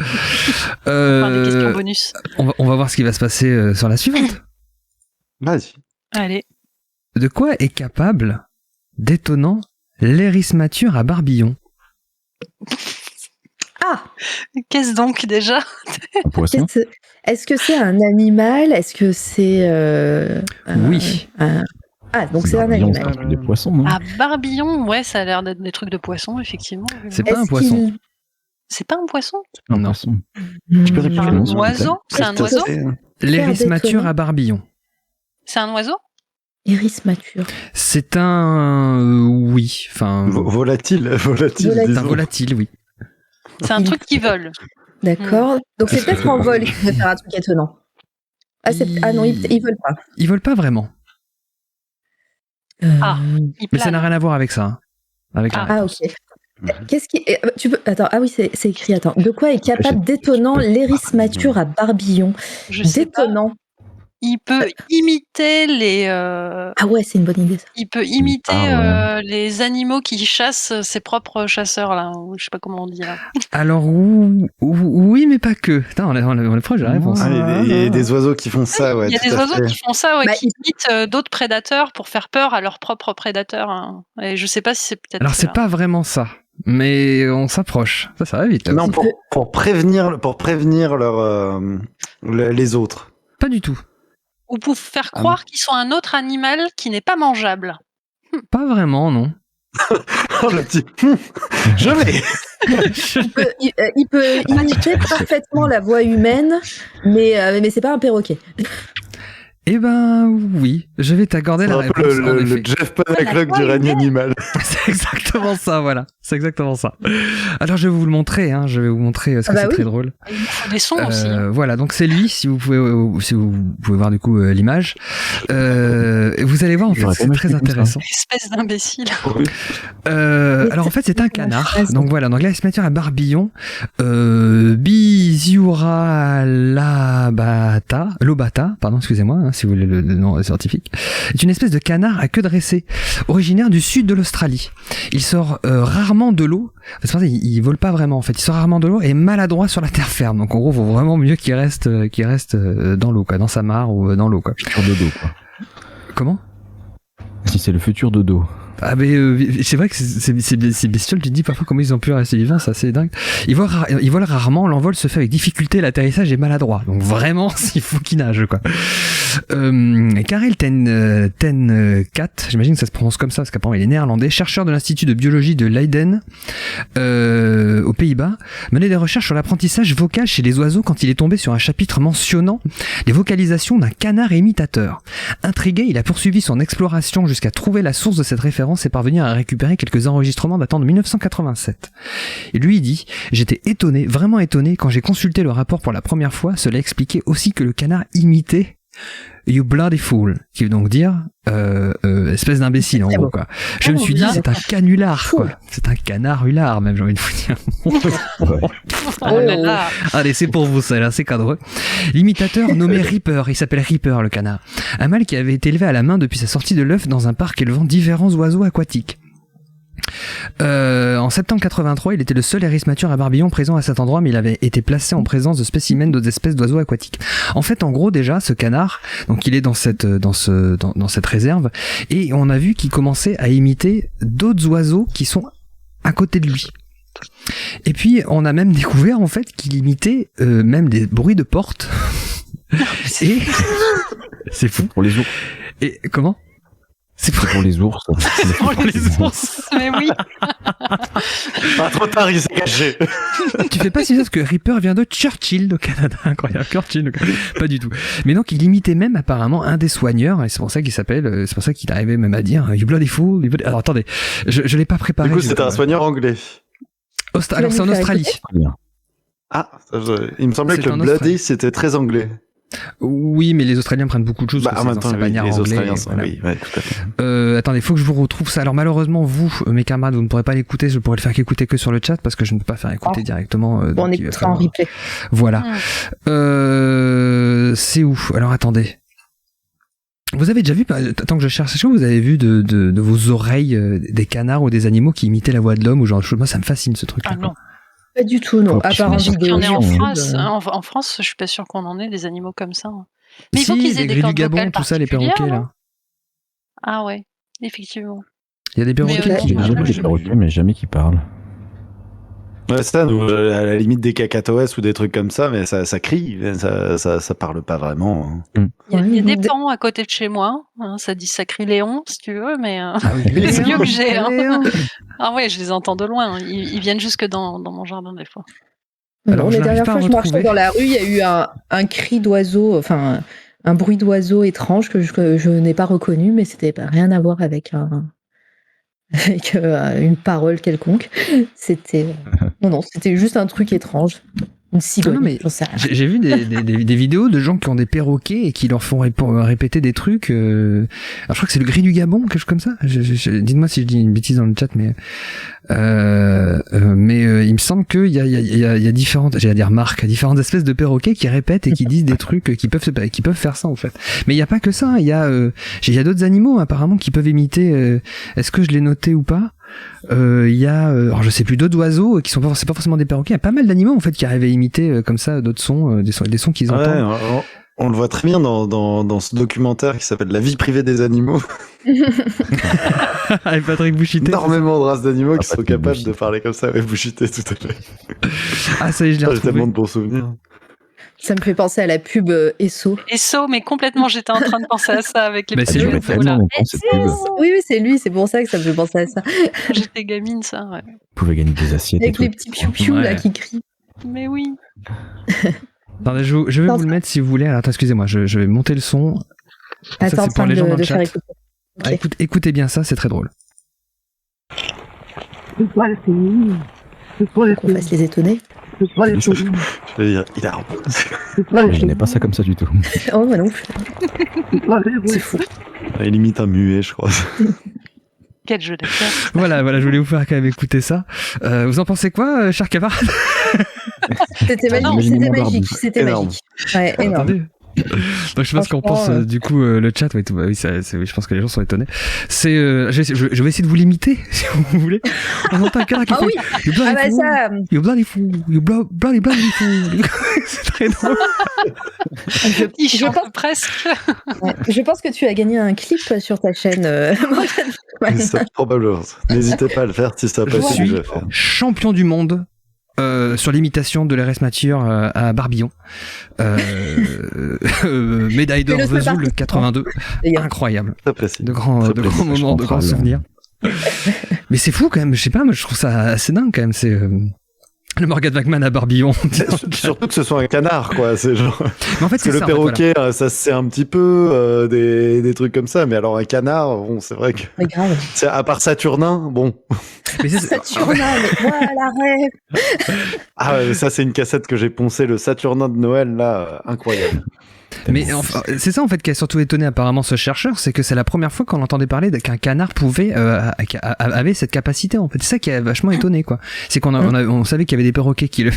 Des questions bonus. On va voir ce qui va se passer sur la suivante. Vas-y. Allez. De quoi est capable, d'étonnant, l'iris mature à barbillon? Ah, qu'est-ce donc déjà? Un poisson. Est-ce que c'est un animal? Est-ce que c'est Oui. Donc c'est un animal. C'est des poissons, non? Ah, barbillon, ouais, ça a l'air d'être des trucs de poisson, effectivement. C'est pas un poisson. C'est pas un poisson? Un Non. poisson. Je peux répéter le nom, Un s'il vous plaît? oiseau? C'est un oiseau? L'iris mature à barbillon. C'est un oiseau? Iris mature. C'est un oui, enfin Volatile. c'est un disons. volatile, oui. C'est un truc qui vole. D'accord. Donc c'est peut-être en vol qu'il peut faire un truc étonnant. Ah non, ils veulent pas. Ils volent pas vraiment. Il Mais ça plane. n'a rien à voir avec ça. Hein. Avec la réponse. Ok. Qu'est-ce qui tu peux attends, ah oui, c'est écrit, attends. De quoi est capable d'étonnant l'iris mature à barbillon? Je sais pas. D'étonnant. Il peut imiter les. Ah ouais, c'est une bonne idée ça. Il peut imiter Ah les animaux qui chassent ses propres chasseurs là. Ou je sais pas comment on dit là. Alors oui, mais pas que. Putain, on est proche de la réponse. Ah, il y a des oiseaux qui font ça, ouais. Il y a tout des à oiseaux fait. qui font ça, ouais, Bah, qui imitent d'autres prédateurs pour faire peur à leurs propres prédateurs. Hein. Et je sais pas si c'est peut-être. Alors c'est pas vraiment ça, mais on s'approche. Ça va vite. Là, Non, aussi. pour prévenir les autres. Pas du tout. Ou pour faire croire qu'ils sont un autre animal qui n'est pas mangeable. Pas vraiment, non. Oh, le petit. Je l'ai. Il peut imiter parfaitement la voix humaine, mais c'est pas un perroquet. Eh ben oui, je vais t'accorder la réponse. en Le effet. Jeff Panaclock du règne animal. C'est exactement ça, voilà. C'est exactement ça. Alors je vais vous le montrer, hein. Je vais vous montrer parce que Ah bah c'est oui. très drôle. Il nous faut des sons aussi. Hein. Voilà, donc c'est lui. Si vous pouvez voir du coup l'image, vous allez voir en fait J'aurais c'est pas très imaginé comme ça. intéressant. Espèce d'imbécile. Alors en fait c'est un canard. frère. Donc voilà, donc là il se matière à barbillon. Biziura lobata, pardon, excusez-moi, hein, si vous voulez le nom scientifique, est une espèce de canard à queue dressée, originaire du sud de l'Australie. Il sort rarement de l'eau. C'est pour ça il vole pas vraiment en fait. Il sort rarement de l'eau et est maladroit sur la terre ferme. Donc en gros, vaut vraiment mieux qu'il reste dans l'eau, quoi, dans sa mare ou dans l'eau, quoi. Futur dodo, quoi. Comment? Si c'est le futur dodo. Ah mais c'est vrai que c'est bestial, tu te dis parfois comment ils ont pu rester vivants, ça c'est dingue. Ils volent rarement, l'envol se fait avec difficulté, l'atterrissage est maladroit. Donc vraiment, il faut qu'ils nagent, quoi. Karel ten Kat, j'imagine que ça se prononce comme ça parce qu'apparemment il est néerlandais, chercheur de l'Institut de biologie de Leiden aux Pays-Bas, menait des recherches sur l'apprentissage vocal chez les oiseaux quand il est tombé sur un chapitre mentionnant les vocalisations d'un canard imitateur. Intrigué, il a poursuivi son exploration jusqu'à trouver la source de cette référence et parvenir à récupérer quelques enregistrements datant de 1987. Et lui il dit: j'étais étonné, vraiment étonné, quand j'ai consulté le rapport pour la première fois, cela expliquait aussi que le canard imitait You bloody fool, qui veut donc dire espèce d'imbécile en gros, quoi. Je me suis dit c'est un canular, quoi. C'est un canard-hulard même, j'ai envie de vous dire. Oh là là. Allez, c'est pour vous ça là, c'est cadreux. L'imitateur nommé Reaper, il s'appelle Reaper le canard. Un mâle qui avait été élevé à la main depuis sa sortie de l'œuf dans un parc élevant différents oiseaux aquatiques. En septembre 83, il était le seul hérisse mature à barbillon présent à cet endroit, mais il avait été placé en présence de spécimens d'autres espèces d'oiseaux aquatiques. En fait, en gros, déjà, ce canard, donc il est dans cette réserve, et on a vu qu'il commençait à imiter d'autres oiseaux qui sont à côté de lui. Et puis, on a même découvert, en fait, qu'il imitait même des bruits de porte. Et c'est fou. Pour les ours. Et comment? C'est pour les ours. pour les ours. Mais oui. Pas trop tard, il s'est caché. Tu fais pas si bien parce que Reaper vient de Churchill au Canada, incroyable. Churchill, pas du tout. Mais donc il imitait même apparemment un des soigneurs et c'est pour ça qu'il s'appelle, c'est pour ça qu'il arrivait même à dire You bloody fool. You bloody... Alors attendez, je l'ai pas préparé. Du coup, c'était un soigneur anglais. Alors c'est en Australie. Ah, il me semblait que le bloody c'était très anglais. Oui, mais les Australiens prennent beaucoup de choses. En même temps, les anglais, Australiens sont... voilà. Oui, ouais, tout à fait. Attendez, faut que je vous retrouve ça. Alors malheureusement, vous, mes camarades, vous ne pourrez pas l'écouter. Je pourrais le faire qu'écouter que sur le chat parce que je ne peux pas faire écouter directement. Bon, on écoutera en replay. Voilà. C'est où? Alors attendez. Vous avez déjà vu, tant que je cherche, est-ce que vous avez vu de vos oreilles des canards ou des animaux qui imitaient la voix de l'homme ou genre de choses? Moi, ça me fascine ce truc-là. Ah non. Pas du tout, non. À part en vidéo. En France, en France, je suis pas sûr qu'on en ait des animaux comme ça. Mais il faut Si, qu'ils aient les des grilles cordes du Gabon, vocales tout ça, les perroquets particulières, là. Ah ouais, effectivement. Il y a des perroquets qui. J'ai jamais des perroquets, mais jamais qui parlent. Ouais, c'est ça, nous, à la limite des cacatoès ou des trucs comme ça, mais ça crie, ça parle pas vraiment. Il y a des pans à côté de chez moi, hein, ça dit Sacré-Léon, si tu veux, mais c'est mieux que j'ai. Hein. Ah ouais, je les entends de loin, ils viennent jusque dans mon jardin des fois. Alors, la dernière pas fois, à je marchais retrouver. dans la rue, il y a eu un cri d'oiseau, enfin un bruit d'oiseau étrange que je n'ai pas reconnu, mais c'était rien à voir avec une parole quelconque. C'était non, c'était juste un truc étrange. Une cigogne, Non, mais j'en sais rien. j'ai vu des vidéos de gens qui ont des perroquets et qui leur font répéter des trucs. Alors je crois que c'est le gris du Gabon, quelque chose comme ça. Dites-moi si je dis une bêtise dans le chat, mais il me semble qu'il y a différentes, j'allais dire marques, différentes espèces de perroquets qui répètent et qui disent des trucs qui peuvent faire ça en fait. Mais il y a pas que ça. Il y a d'autres animaux apparemment qui peuvent imiter. Est-ce que je l'ai noté ou pas? Il y a alors je sais plus, d'autres oiseaux qui sont pas, c'est pas forcément des perroquets. Il y a pas mal d'animaux en fait qui arrivent à imiter comme ça d'autres sons, des sons qu'ils entendent. Ouais, on le voit très bien dans ce documentaire qui s'appelle La vie privée des animaux. Avec Patrick Bouchité. Énormément de races d'animaux qui sont Patrick capables Bouchité. de parler comme ça. Ouais, Bouchité, tout à fait. Ah ça y est, je l'ai J'ai retrouvé. tellement de bons souvenirs. Ça me fait penser à la pub Esso. Esso, mais complètement, j'étais en train de penser à ça avec les Mais petits c'est Ça lui, jeux durait de mots, tellement là. longtemps, cette pub. Vous Oui, c'est lui, c'est pour ça que ça me fait penser à ça. J'étais gamine, ça, ouais. pouvez gagner des assiettes Avec et les tout. petits piou-piou Ouais. là qui crient. Mais oui. Attendez, je vais vous le mettre si vous voulez. Alors attends, excusez-moi, je vais monter le son. Attends, c'est en pour train les gens dans le de faire chat. écouter. Ah, écoutez bien ça, c'est très drôle. Qu'on fasse les étonner. Je vais dire, il a Je n'ai pas ça comme ça du tout. Oh, moi non plus. C'est fou. il imite un muet, je crois. Quel jeu d'acteur. Voilà, je voulais vous faire quand même écouter ça. Vous en pensez quoi, chers camarades? C'était magique, non, c'était imaginez-moi magique, Barbie. c'était Énorme. magique. Ouais, énorme. Attendez. Donc je pense qu'on pense Franchement, du coup le chat, oui, oui, oui, je pense que les gens sont étonnés. C'est, je vais essayer de vous l'imiter si vous voulez. On entend un canard qui Ah fait oui. You bloody Ah bah fool, ça, you bloody fool, you bloody fool. C'est très drôle. Il je chante pense, presque. ouais, je pense que tu as gagné un clip sur ta chaîne. Morgane. Ouais. C'est probablement. N'hésitez pas à le faire si ça n'a pas Je été suis déjà fait. champion du monde sur l'imitation de l'RS Mature à Barbillon. Médaille d'or Fais-le Vesoul partie. 82. D'ailleurs. Incroyable. Très précis. De grands Très moments, je de grands comprends, souvenirs. Mais c'est fou quand même, je sais pas, moi je trouve ça assez dingue quand même. C'est le Morgan Wagman à Barbillon. Surtout que ce soit un canard, quoi. C'est genre. Mais en fait, Parce que c'est le ça, en fait, perroquet, ça c'est un petit peu des trucs comme ça, mais alors un canard, bon, c'est vrai que. Mais grave. À part Saturnin, bon. Mais c'est- Saturnin, mais voilà, rêve. Ah, ça c'est une cassette que j'ai poncée, le Saturnin de Noël, là, incroyable. Mais enfin, c'est ça en fait qui a surtout étonné apparemment ce chercheur, c'est que c'est la première fois qu'on entendait parler qu'un canard pouvait avait cette capacité en fait. C'est ça qui a vachement étonné quoi. C'est on savait qu'il y avait des perroquets qui le.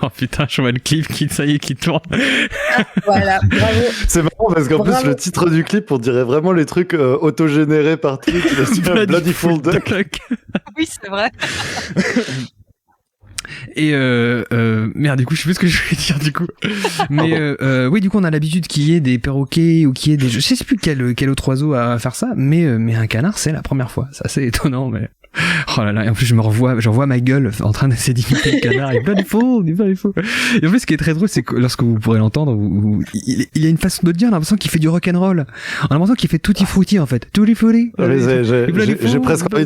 Oh putain, je vois le clip qui ça y est qui tourne. Voilà, bravo. C'est marrant parce qu'en plus Bravo. le titre du clip, on dirait vraiment les trucs autogénérés par truc. Bloody Full Duck. Oui, c'est vrai. Et merde, du coup, je sais plus ce que je voulais dire du coup. Mais oui, du coup, on a l'habitude qu'il y ait des perroquets ou qu'il y ait des, je sais plus quel autre oiseau à faire ça, mais un canard, c'est la première fois. C'est assez étonnant, mais oh là là. Et en plus, j'en vois ma gueule en train d'essayer d'imiter le canard. Il est faux. Et en plus, ce qui est très drôle, c'est que lorsque vous pourrez l'entendre, il y a une façon de dire, on a l'impression qu'il fait du rock'n'roll. On a l'impression qu'il fait tutti frutti en fait. Tutti frutti. J'ai presque envie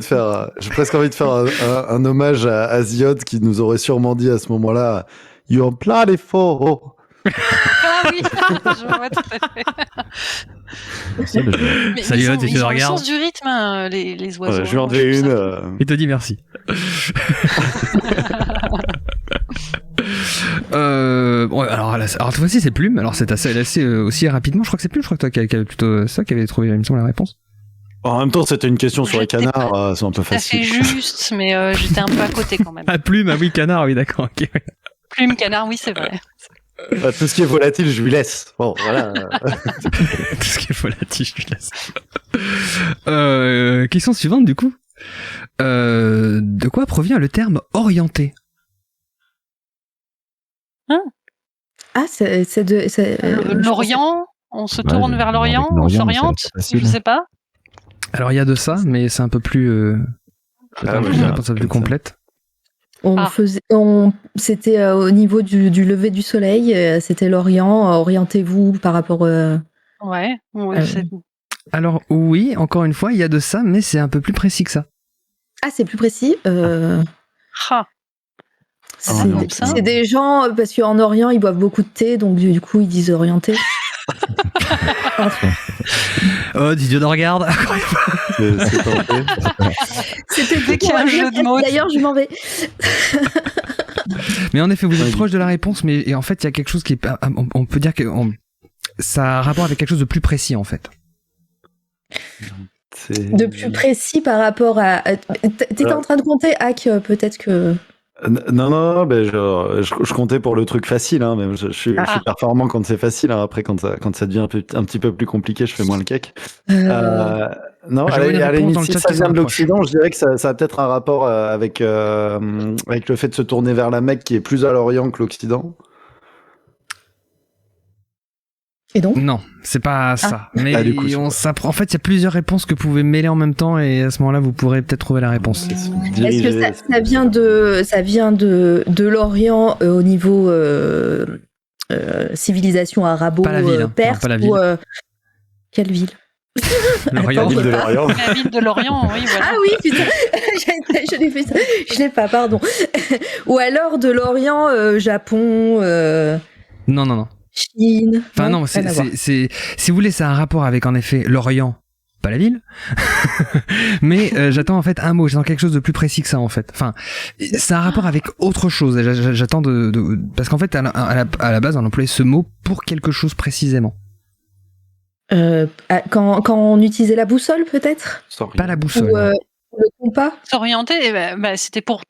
de faire un hommage à Ziod qui nous aurait sûrement dit à ce moment-là, You're bloody fool. Ah oui, je vois tout à fait. C'est le jeu. Mais Salut, ils ont, tu ils ont le regardes. sens du rythme, hein, les oiseaux. Ouais, je lui en hein, devais je trouve une. ça- Il te dit merci. Bon, alors cette fois-ci c'est Plume. Alors c'est assez aussi rapidement. Je crois que c'est Plume. Je crois que toi qui avait plutôt ça qui avait trouvé il me semble la réponse. En même temps, c'était une question sur les J'étais canards, c'est un peu Tout à fait facile. juste, mais j'étais un peu à côté quand même. Ah Plume, ah oui canard, oui d'accord. Ok. Plume, canard, oui, c'est vrai. Tout ce qui est volatile, je lui laisse. Bon, voilà. Tout ce qui est volatile, je lui laisse. Question suivante du coup. De quoi provient le terme orienté? Ah, c'est de. L'Orient, on se Ouais, tourne vers l'Orient, avec on l'Orient, s'oriente, c'est facile. je sais pas. Alors il y a de ça, mais c'est un peu plus. Ah, oui, une réponse un peu plus complète. C'était au niveau du lever du soleil, c'était l'Orient. Orientez-vous par rapport. Ouais, c'est... Alors oui, encore une fois, il y a de ça, mais c'est un peu plus précis que ça. Ah, c'est plus précis. Ah, C'est ça. c'est des gens, parce qu'en Orient, ils boivent beaucoup de thé, donc du coup, ils disent orienté. Oh, Didier de regarde. C'est tenté. C'était Dès qu'il y a un jeu de mots. D'ailleurs, je m'en vais. Mais en effet, vous êtes proche de la réponse, mais et en fait, il y a quelque chose qui est, on peut dire que ça a rapport avec quelque chose de plus précis en fait. De plus précis par rapport à. T'étais en train de compter, Hack, peut-être que. Non, ben je comptais pour le truc facile, hein, mais je suis performant quand c'est facile, hein. Après, quand ça devient un petit peu plus compliqué, je fais moins le cake. Non, Je vois une à la réponse limite, dans le si chat ça qui vient de s'approche. l'Occident, je dirais que ça a peut-être un rapport avec le fait de se tourner vers la Mecque qui est plus à l'Orient que l'Occident. Et donc Non, c'est pas ça. Mais du coup, en fait, il y a plusieurs réponses que vous pouvez mêler en même temps, et à ce moment-là, vous pourrez peut-être trouver la réponse. Est-ce que ça vient de l'Orient au niveau civilisation Pas la ville, hein. perse Non, pas la ville. ou quelle ville? L'Orient. Attends, Ville de l'Orient. La ville de l'Orient, oui, voilà. Ah oui, putain, je l'ai pas, pardon. Ou alors de l'Orient, Japon. Non. Chine. Enfin non, rien à voir. si vous voulez, ça a un rapport avec en effet l'Orient, pas la ville. Mais j'attends en fait un mot, j'attends quelque chose de plus précis que ça en fait. Enfin, ça a un rapport avec autre chose. J'attends parce qu'en fait à la base on employait ce mot pour quelque chose précisément. Quand on utilisait la boussole peut-être, Pas la boussole. ou le compas. S'orienter, c'était pour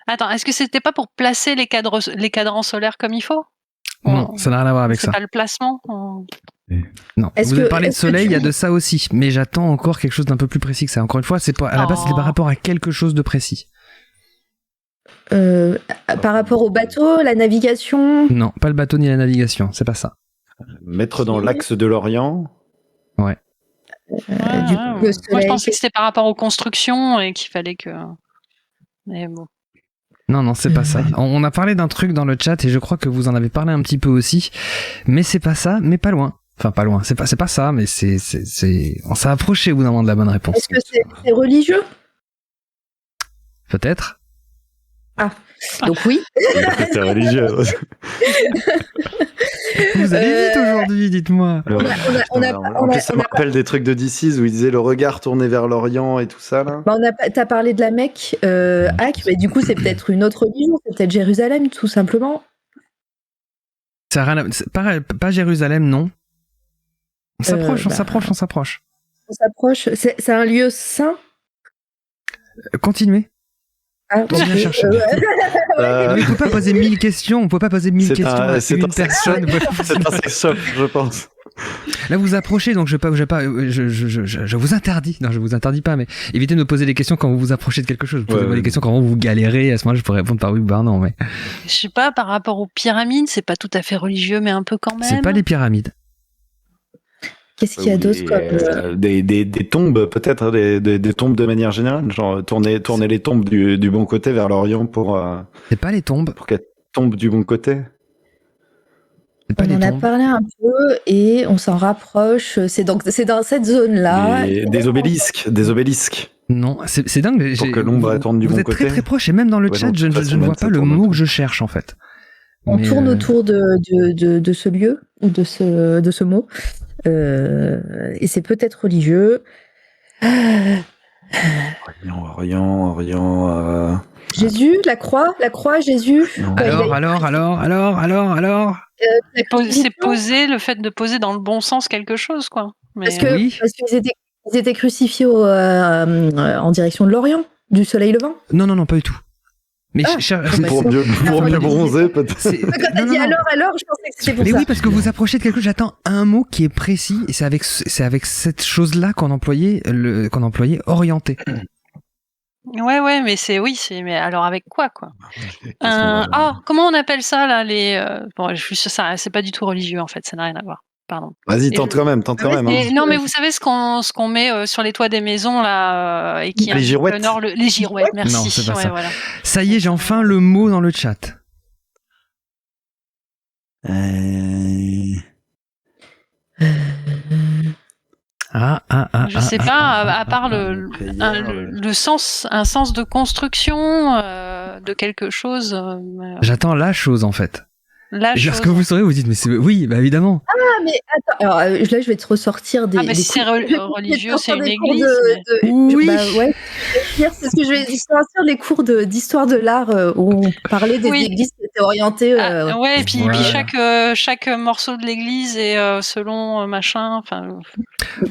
Attends, est-ce que c'était pas pour placer les cadrans solaires comme il faut? Non, ça n'a rien à voir avec c'est ça. pas le placement. Non. Vous avez parlé de soleil, il y a de ça aussi, mais j'attends encore quelque chose d'un peu plus précis que ça. Encore une fois, c'est pas à la base, c'était par rapport à quelque chose de précis. Par rapport au bateau, la navigation. Non, pas le bateau ni la navigation, c'est pas ça. Mettre dans l'axe de l'Orient. Ouais. Du coup, le Moi, je soleil. pensais que c'était par rapport aux constructions et qu'il fallait que. Mais bon. Non, c'est pas ça. On a parlé d'un truc dans le chat et je crois que vous en avez parlé un petit peu aussi, mais c'est pas ça, mais pas loin. Enfin, pas loin. C'est pas ça, mais on s'est approché au bout d'un moment de la bonne réponse. Est-ce que c'est religieux? Peut-être. Donc oui. C'est religieux. Vous allez vite aujourd'hui, dites-moi. En plus, ça me rappelle des trucs de DC's où ils disaient le regard tourné vers l'Orient et tout ça là. T'as parlé de la Mecque, mais du coup c'est peut-être une autre religion, c'est peut-être Jérusalem tout simplement. Ça a rien pas Jérusalem, non. On s'approche. On s'approche. C'est un lieu saint. Continuez. Pour bien chercher. Non, il faut pas poser 1000 questions. On peut pas poser 1000 questions à une personne. C'est un sex shop, je pense. Là, vous approchez, donc je vous interdis. Non, je vous interdis pas, mais évitez de me poser des questions quand vous vous approchez de quelque chose. Vous posez des questions quand vous galérez. À ce moment-là, je pourrais répondre par oui ou par non, mais. Je sais pas, par rapport aux pyramides, c'est pas tout à fait religieux, mais un peu quand même. C'est pas les pyramides. Qu'est-ce qu'il y a d'autre comme des tombes, peut-être, des tombes de manière générale, genre tourner les tombes du bon côté vers l'Orient pour. C'est pas les tombes. Pour qu'elles tombent du bon côté. On en a parlé un peu et on s'en rapproche. C'est dans cette zone-là. Des obélisques. Non, c'est dingue. Pour que l'ombre tourne du bon côté. Vous êtes très très proche et même dans le chat, je ne vois pas le mot que je cherche en fait. On tourne autour de ce lieu ou de ce mot. Et c'est peut-être religieux. Orient. Jésus, la croix, Jésus. Alors. C'est poser, le fait de poser dans le bon sens quelque chose, quoi. Mais parce qu'ils étaient crucifiés en direction de l'Orient, du soleil levant. Non, pas du tout. Mais pour mieux bronzer, peut-être. Quand t'as dit alors, je pensais que c'était pour ça. Mais oui, parce que vous approchez de quelque chose, j'attends un mot qui est précis, et c'est avec cette chose-là qu'on employait orienté. Ouais, mais mais alors avec quoi comment on appelle ça, là, bon, ça, c'est pas du tout religieux, en fait, ça n'a rien à voir. Pardon. Vas-y, tente quand même. Non, mais vous savez ce qu'on met sur les toits des maisons, là, et qui les girouettes. Les girouettes, merci. Non, c'est pas ça. Voilà. Ça y est, j'ai enfin le mot dans le chat. Je sais pas, à part le sens, un sens de construction de quelque chose. J'attends la chose, en fait. Lorsque vous saurez, vous dites, mais oui, bah évidemment. Ah, mais attends, alors là, je vais te ressortir des. Ah, mais si c'est religieux, c'est une église. Oui. Ouais. C'est ce que je vais sortir les cours d'histoire de l'art où on parlait des églises qui étaient orientées. Et puis chaque morceau de l'église est selon machin.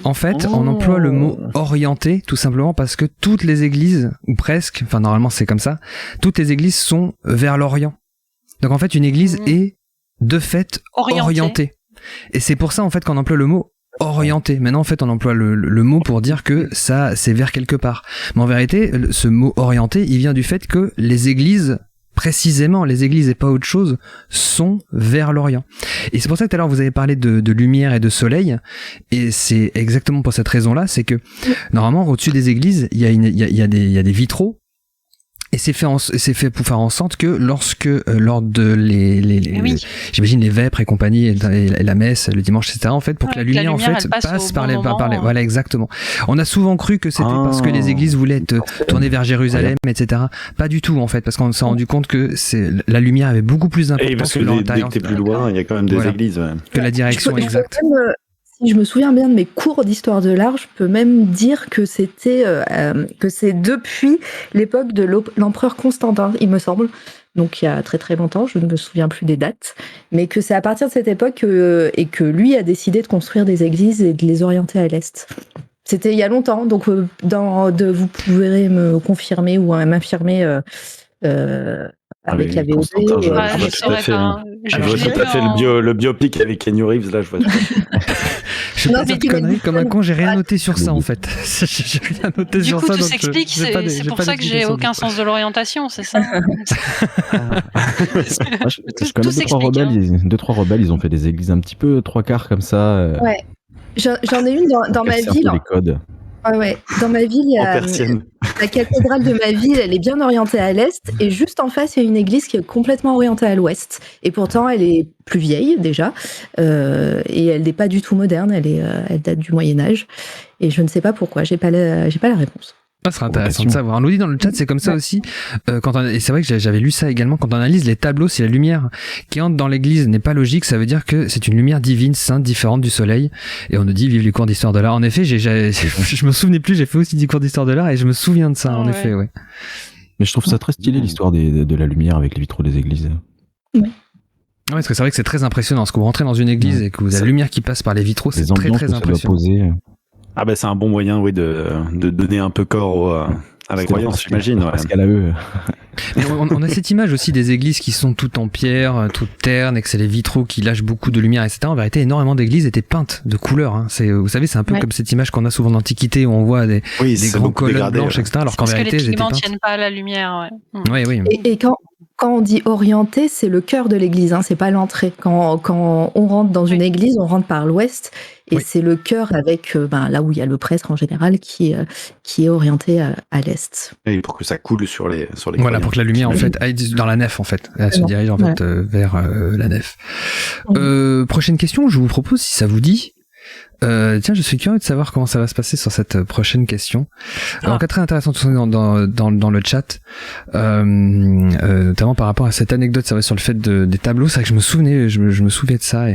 En fait, on emploie le mot orienté tout simplement parce que toutes les églises, ou presque, enfin normalement c'est comme ça, toutes les églises sont vers l'Orient. Donc en fait, une église est de fait orientée. Et c'est pour ça en fait qu'on emploie le mot orienté. Maintenant en fait, on emploie le mot pour dire que ça c'est vers quelque part. Mais en vérité, ce mot orienté, il vient du fait que les églises, précisément les églises et pas autre chose, sont vers l'Orient. Et c'est pour ça que tout à l'heure vous avez parlé de lumière et de soleil. Et c'est exactement pour cette raison-là, c'est que normalement au-dessus des églises, il y a des vitraux. Et c'est fait pour faire en sorte que lorsque lors de j'imagine les vêpres et compagnie et la messe le dimanche, etc. En fait, pour que la lumière en fait passe par les voilà, exactement. On a souvent cru que c'était parce que les églises voulaient être tournées vers Jérusalem, etc. Pas du tout en fait, parce qu'on s'est rendu compte que la lumière avait beaucoup plus d'importance que dès que t'es plus loin, il y a quand même des églises. Ouais. Que la direction exacte. Si je me souviens bien de mes cours d'histoire de l'art, je peux même dire que c'est depuis l'époque de l'empereur Constantin, il me semble. Donc il y a très très longtemps, je ne me souviens plus des dates, mais que c'est à partir de cette époque et que lui a décidé de construire des églises et de les orienter à l'est. C'était il y a longtemps, donc vous pourrez me confirmer ou m'infirmer avec la VOD. Je vois tout à fait le biopic avec Keanu Reeves, là, je vois. Je vais pas dire de conneries, comme un con, j'ai rien noté sur ça en fait. J'ai rien noté sur ça. Du coup, tu s'expliques, c'est pour ça que j'ai aucun sens de l'orientation, c'est ça? Je connais deux, trois rebelles, ils ont fait des églises un petit peu trois quarts comme ça. Ouais, j'en ai une dans ma ville. Les codes. Ouais. Dans ma ville, il y a la cathédrale de ma ville, elle est bien orientée à l'est, et juste en face, il y a une église qui est complètement orientée à l'ouest. Et pourtant, elle est plus vieille déjà, et elle n'est pas du tout moderne. Elle date du Moyen Âge, et je ne sais pas pourquoi. J'ai pas la réponse. Ça sera intéressant de savoir. On nous dit dans le chat, c'est comme ça aussi. Et c'est vrai que j'avais lu ça également. Quand on analyse les tableaux, si la lumière qui entre dans l'église n'est pas logique, ça veut dire que c'est une lumière divine, sainte, différente du soleil. Et on nous dit, vive les cours d'histoire de l'art. En effet, je me souvenais plus, j'ai fait aussi des cours d'histoire de l'art et je me souviens de ça, effet, ouais. Mais je trouve ça très stylé, l'histoire de la lumière avec les vitraux des églises. Ouais. Ouais, parce que c'est vrai que c'est très impressionnant. Parce que vous rentrez dans une église et que vous avez la lumière qui passe par les vitraux, c'est très très impressionnant. Ah ben c'est un bon moyen, oui, de donner un peu corps à la croyance, j'imagine. Ouais. Parce qu'elle a eux. On a cette image aussi des églises qui sont toutes en pierre, toutes ternes, et que c'est les vitraux qui lâchent beaucoup de lumière, etc. En vérité, énormément d'églises étaient peintes de couleurs. Hein. Vous savez, c'est un peu comme cette image qu'on a souvent dans l'Antiquité où on voit des gros colonnes blanches, etc. Alors qu'en vérité, les pigments ne tiennent pas à la lumière. Ouais. Oui. Et quand on dit orienté, c'est le cœur de l'église, hein, c'est pas l'entrée. Quand on rentre dans une église, on rentre par l'ouest, et c'est le cœur avec là où il y a le prêtre en général qui est orienté à l'est. Et pour que ça coule sur les Voilà, croyants. pour que la lumière en fait aille dans la nef en fait, elle se dirige en fait vers la nef. Prochaine question, je vous propose si ça vous dit. Tiens, je suis curieux de savoir comment ça va se passer sur cette prochaine question. En cas très intéressant dans le chat, notamment par rapport à cette anecdote, ça va sur le fait des tableaux. C'est vrai que je me souvenais de ça.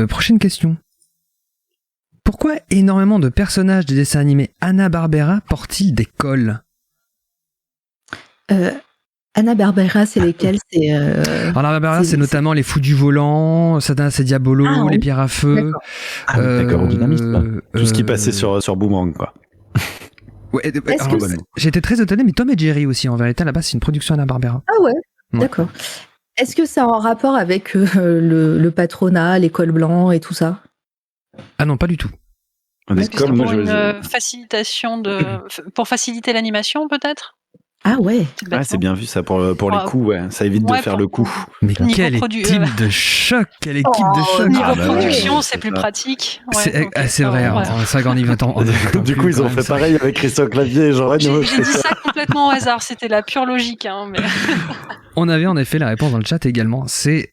Prochaine question. Pourquoi énormément de personnages des dessins animés Hanna-Barbera portent-ils des cols? Hanna-Barbera, c'est lesquels? Hanna-Barbera, c'est notamment les Fous du Volant, Satan, c'est Diabolo, les Pierres à Feu. D'accord, dynamiste. Tout ce qui passait sur Boomerang, quoi. Ouais, j'étais très étonné, mais Tom et Jerry aussi, en vérité, là-bas, c'est une production Hanna-Barbera. Ah ouais. D'accord. Est-ce que ça a un rapport avec le patronat, les cols blancs et tout ça? Ah non, pas du tout. Est-ce que c'est pour une facilitation pour faciliter l'animation, peut-être? Ah ouais. C'est bien vu ça pour les coups, ça évite de faire le coup. Mais quelle équipe de choc, Niveau production, c'est plus pratique. C'est vrai, c'est vrai qu'en y va Du coup, ils ont fait pareil avec Christophe Clavier et Jean Reno. J'ai dit ça complètement au hasard, c'était la pure logique. Mais... On avait en effet la réponse dans le chat également. C'est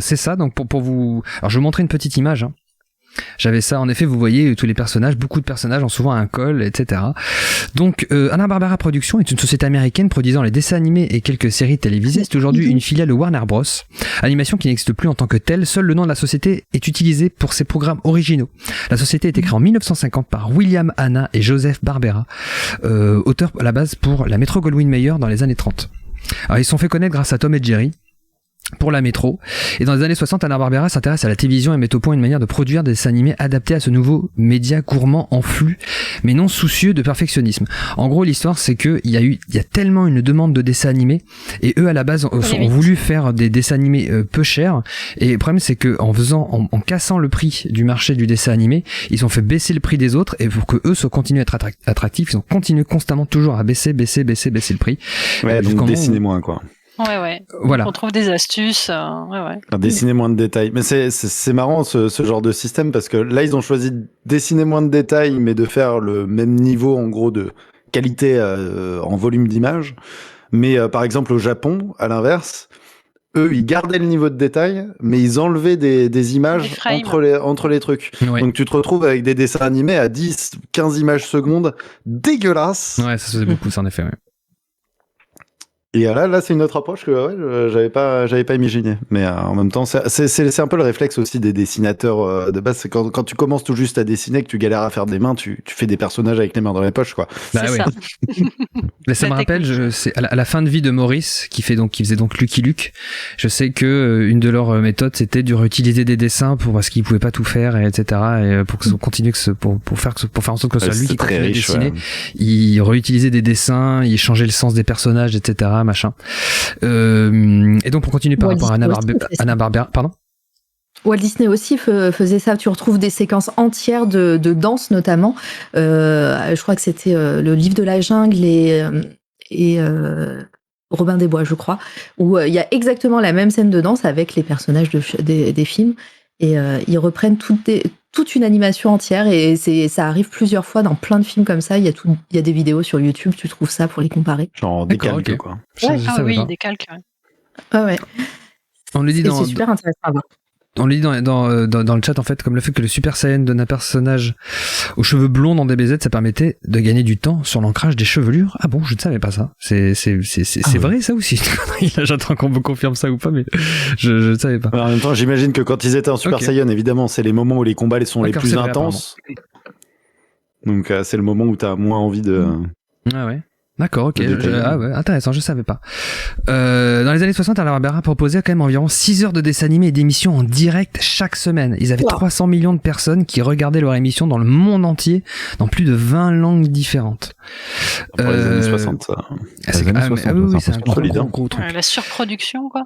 ça, donc pour vous... Alors je vais vous montrer une petite image. J'avais ça, en effet, vous voyez, tous les personnages, beaucoup de personnages ont souvent un col, etc. Donc, Hanna-Barbera Productions est une société américaine produisant les dessins animés et quelques séries télévisées. C'est aujourd'hui une filiale de Warner Bros. Animation qui n'existe plus en tant que telle. Seul le nom de la société est utilisé pour ses programmes originaux. La société a été créée en 1950 par William Hanna et Joseph Barbera, auteurs à la base pour la Metro-Goldwyn-Mayer dans les années 30. Alors, ils se sont fait connaître grâce à Tom et Jerry pour la métro. Et dans les années 60, Hanna-Barbera s'intéresse à la télévision et met au point une manière de produire des dessins animés adaptés à ce nouveau média gourmand en flux, mais non soucieux de perfectionnisme. En gros, l'histoire, c'est que il y a tellement une demande de dessins animés, et eux, à la base, ont voulu faire des dessins animés peu chers, et le problème, c'est que en cassant le prix du marché du dessin animé, ils ont fait baisser le prix des autres, et pour que eux continuent à être attractifs, ils ont continué constamment toujours à baisser le prix. Ouais, donc dessiner moins, quoi. Ouais. Voilà. On trouve des astuces. Dessiner moins de détails. Mais c'est marrant ce genre de système parce que là, ils ont choisi de dessiner moins de détails, mais de faire le même niveau, en gros, de qualité en volume d'image. Mais par exemple au Japon, à l'inverse, eux ils gardaient le niveau de détail, mais ils enlevaient des images entre les trucs. Ouais. Donc tu te retrouves avec des dessins animés à 10-15 images secondes, dégueulasses. Ouais, ça se faisait beaucoup, ça en effet. Ouais. Et là, c'est une autre approche que j'avais pas imaginé. Mais en même temps, c'est un peu le réflexe aussi des dessinateurs de base. C'est quand tu commences tout juste à dessiner, que tu galères à faire des mains, tu fais des personnages avec les mains dans les poches, quoi. Bah, C'est oui. ça. Mais ça me rappelle, c'est à la fin de vie de Maurice, qui faisait donc Lucky Luke. Je sais que une de leurs méthodes, c'était de réutiliser des dessins parce qu'il pouvait pas tout faire, et etc. Et pour que ça continue pour faire en sorte que ce soit lui qui continue à dessiner. Ouais. Il réutilisait des dessins, il changeait le sens des personnages, etc. Machin. Et donc pour continuer par rapport à Hanna Barbera, pardon. Walt Disney aussi faisait ça. Tu retrouves des séquences entières de danse, notamment. Je crois que c'était le livre de la jungle et Robin des Bois, je crois, où il y a exactement la même scène de danse avec les personnages des films. Et ils reprennent toute une animation entière. Et ça arrive plusieurs fois dans plein de films comme ça. Il y a des vidéos sur YouTube, tu trouves ça pour les comparer. Genre des calques, okay. quoi. Oui, des calques. Ouais. On le dit c'est super intéressant à voir. On le dit dans le chat, en fait, comme le fait que le Super Saiyan donne un personnage aux cheveux blonds dans DBZ, ça permettait de gagner du temps sur l'ancrage des chevelures. Ah bon, je ne savais pas ça. C'est vrai, ça aussi. J'attends qu'on me confirme ça ou pas, mais je ne savais pas. Alors, en même temps, j'imagine que quand ils étaient en Super Saiyan, évidemment, c'est les moments où les combats sont les plus intenses. Donc, c'est le moment où tu as moins envie de... Ah ouais. D'accord, ok. Intéressant, je savais pas. Dans les années 60, Hanna Barbera proposait quand même environ 6 heures de dessins animés et d'émissions en direct chaque semaine. Ils avaient 300 millions de personnes qui regardaient leur émission dans le monde entier, dans plus de 20 langues différentes. Pour les années 60, ça. C'est un gros truc. La surproduction, quoi.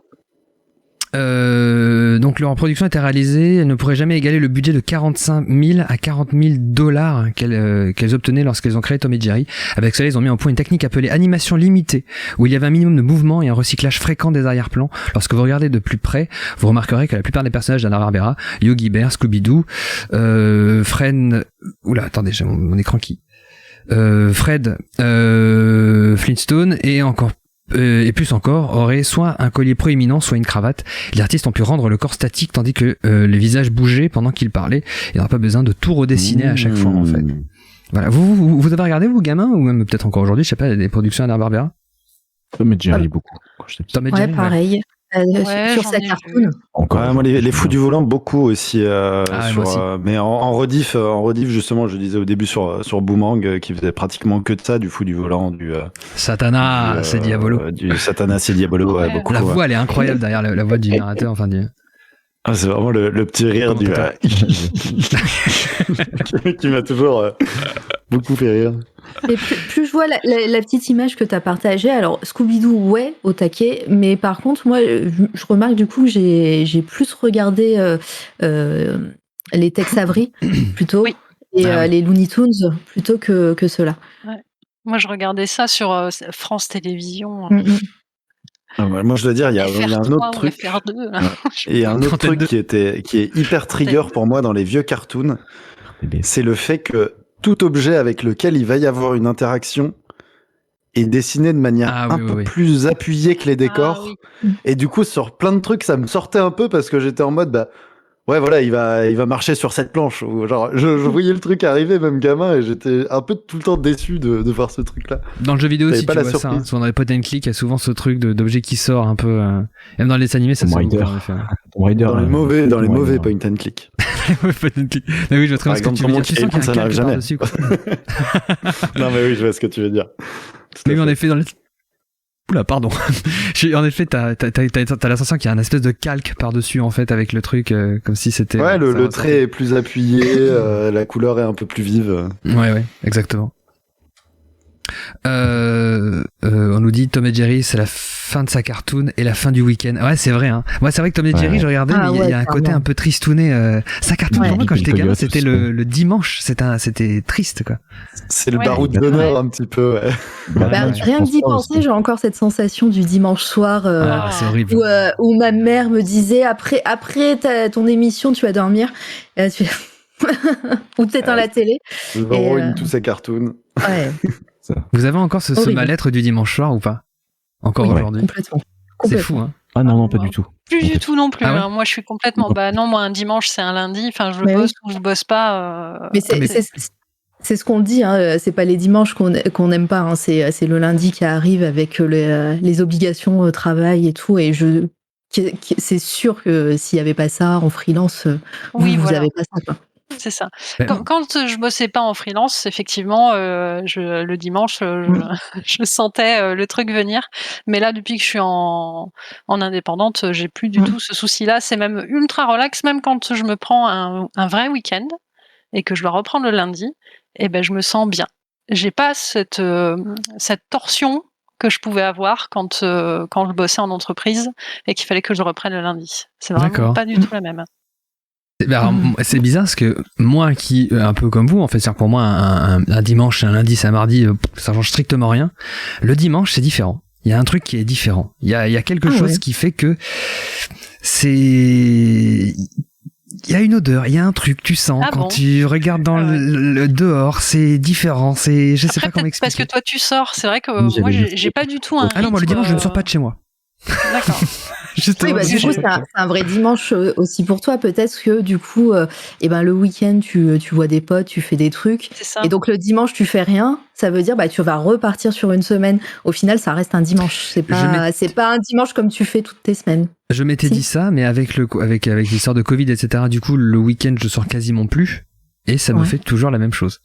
Donc leur production était réalisée, elle ne pourrait jamais égaler le budget de 45 000 à 40 000 $ qu'elles obtenaient lorsqu'elles ont créé Tom et Jerry. Avec cela, ils ont mis en point une technique appelée animation limitée, où il y avait un minimum de mouvement et un recyclage fréquent des arrière-plans. Lorsque vous regardez de plus près, vous remarquerez que la plupart des personnages d'Hanna Barbera, Yogi Bear, Scooby-Doo, Fred, attendez, j'ai mon écran qui... Fred, Flintstone et plus encore, auraient soit un collier proéminent, soit une cravate. Les artistes ont pu rendre le corps statique tandis que les visages bougeaient pendant qu'ils parlaient. Il n'y aura pas besoin de tout redessiner à chaque fois, en fait. Voilà. Vous avez regardé, vous, gamin, ou même peut-être encore aujourd'hui, je sais pas, des productions Hanna Barbera? Tom et Jerry, beaucoup. Tom et Jerry, pareil. Sur sa cartoon. Encore. Moi, les fous du volant, beaucoup aussi. Mais en rediff, justement, je disais au début sur Boomerang, qui faisait pratiquement que de ça, du fou du volant, du Satana, c'est Diabolo. Du Satana, c'est Diabolo, ouais, beaucoup. La voix, elle est incroyable derrière la voix du narrateur, enfin du... c'est vraiment le petit rire du qui m'a toujours beaucoup fait rire. Et plus je vois la petite image que tu as partagée, alors Scooby-Doo, ouais, au taquet, mais par contre, moi, je remarque du coup que j'ai plus regardé les Tex Avery, plutôt, et les Looney Tunes, plutôt que ceux-là. Ouais. Moi, je regardais ça sur France Télévisions. Moi, je dois dire, il y a un autre truc. Et un autre truc qui est hyper trigger pour moi dans les vieux cartoons, c'est le fait que tout objet avec lequel il va y avoir une interaction est dessiné de manière un peu plus appuyée que les décors. Et du coup, sur plein de trucs, ça me sortait un peu parce que j'étais en mode, ouais, voilà, il va marcher sur cette planche. Genre, je voyais le truc arriver, même gamin, et j'étais un peu tout le temps déçu de voir ce truc-là. Dans le jeu vidéo aussi, tu vois ça. Hein. Souvent dans les point and click, il y a souvent ce truc d'objet qui sort un peu. Même dans les dessins animés, ça sort. Dans les mauvais point and click. Oui, je vois très bien ce que tu veux dire. Tu sens qu'il y a un calque par-dessus, quoi. Non, mais oui, je vois ce que tu veux dire. Mais oui, en effet, dans les... Oula, pardon. En effet, t'as la sensation qu'il y a un espèce de calque par-dessus, en fait, avec le truc, comme si c'était... Ouais, le trait est plus appuyé, la couleur est un peu plus vive. Ouais, exactement. On nous dit Tom et Jerry, c'est la fin de sa cartoon et la fin du week-end. Ouais, c'est vrai. Hein. Moi, c'est vrai que Tom et Jerry, je regardais, mais il y a un côté un peu tristouné. Sa cartoon, pour moi, quand j'étais gamin, c'était le dimanche. C'était triste, quoi. C'est le baroud de bonheur, un petit peu. Ouais. Rien que d'y penser, j'ai encore cette sensation du dimanche soir c'est horrible. Où ma mère me disait après ton émission, tu vas dormir. Ou peut-être la télé. Ruine tous ces cartoons. Ouais. Ça. Vous avez encore ce Horrible. mal-être du dimanche soir ou pas? Encore Oui, aujourd'hui? Complètement. C'est Complètement. fou, hein. Ah non, pas du tout. Plus En du fait. tout non plus. Ah ouais Hein. Moi, je suis complètement. Bah non, moi un dimanche c'est un lundi. Enfin, je Mais bosse oui. ou je bosse pas. Mais c'est ce qu'on dit, hein. C'est pas les dimanches qu'on n'aime pas, hein. C'est le lundi qui arrive avec les obligations au travail et tout. Et c'est sûr que s'il y avait pas ça en freelance, Oui, vous voilà. avez pas ça, quoi. C'est ça. Ben, Quand je bossais pas en freelance, effectivement, le dimanche, je sentais le truc venir. Mais là, depuis que je suis en indépendante, j'ai plus du tout ce souci-là. C'est même ultra relax, même quand je me prends un vrai week-end et que je dois reprendre le lundi, et ben je me sens bien. J'ai pas cette torsion que je pouvais avoir quand je bossais en entreprise et qu'il fallait que je reprenne le lundi. C'est vraiment D'accord. pas du tout la même. alors, c'est bizarre parce que moi qui, un peu comme vous, en fait, c'est-à-dire pour moi, un dimanche, un lundi, c'est un mardi, ça change strictement rien. Le dimanche, c'est différent. Il y a un truc qui est différent. Il y a quelque chose qui fait que il y a une odeur, il y a un truc, tu sens quand tu regardes dans le dehors, c'est différent, je sais Après, pas comment peut-être expliquer. parce que toi tu sors, c'est vrai que Oui, moi j'avais j'ai pas du tout un Ah non, moi le rythme, dimanche, je ne sors pas de chez moi. D'accord. Justement, Oui, bah, du coup, c'est un vrai dimanche aussi pour toi. Peut-être que du coup, le week-end, tu vois des potes, tu fais des trucs. C'est ça. Et donc, le dimanche, tu fais rien. Ça veut dire, tu vas repartir sur une semaine. Au final, ça reste un dimanche. C'est pas un dimanche comme tu fais toutes tes semaines. Je m'étais dit ça, mais avec l'histoire de Covid, etc., du coup, le week-end, je sors quasiment plus. Et ça me fait toujours la même chose.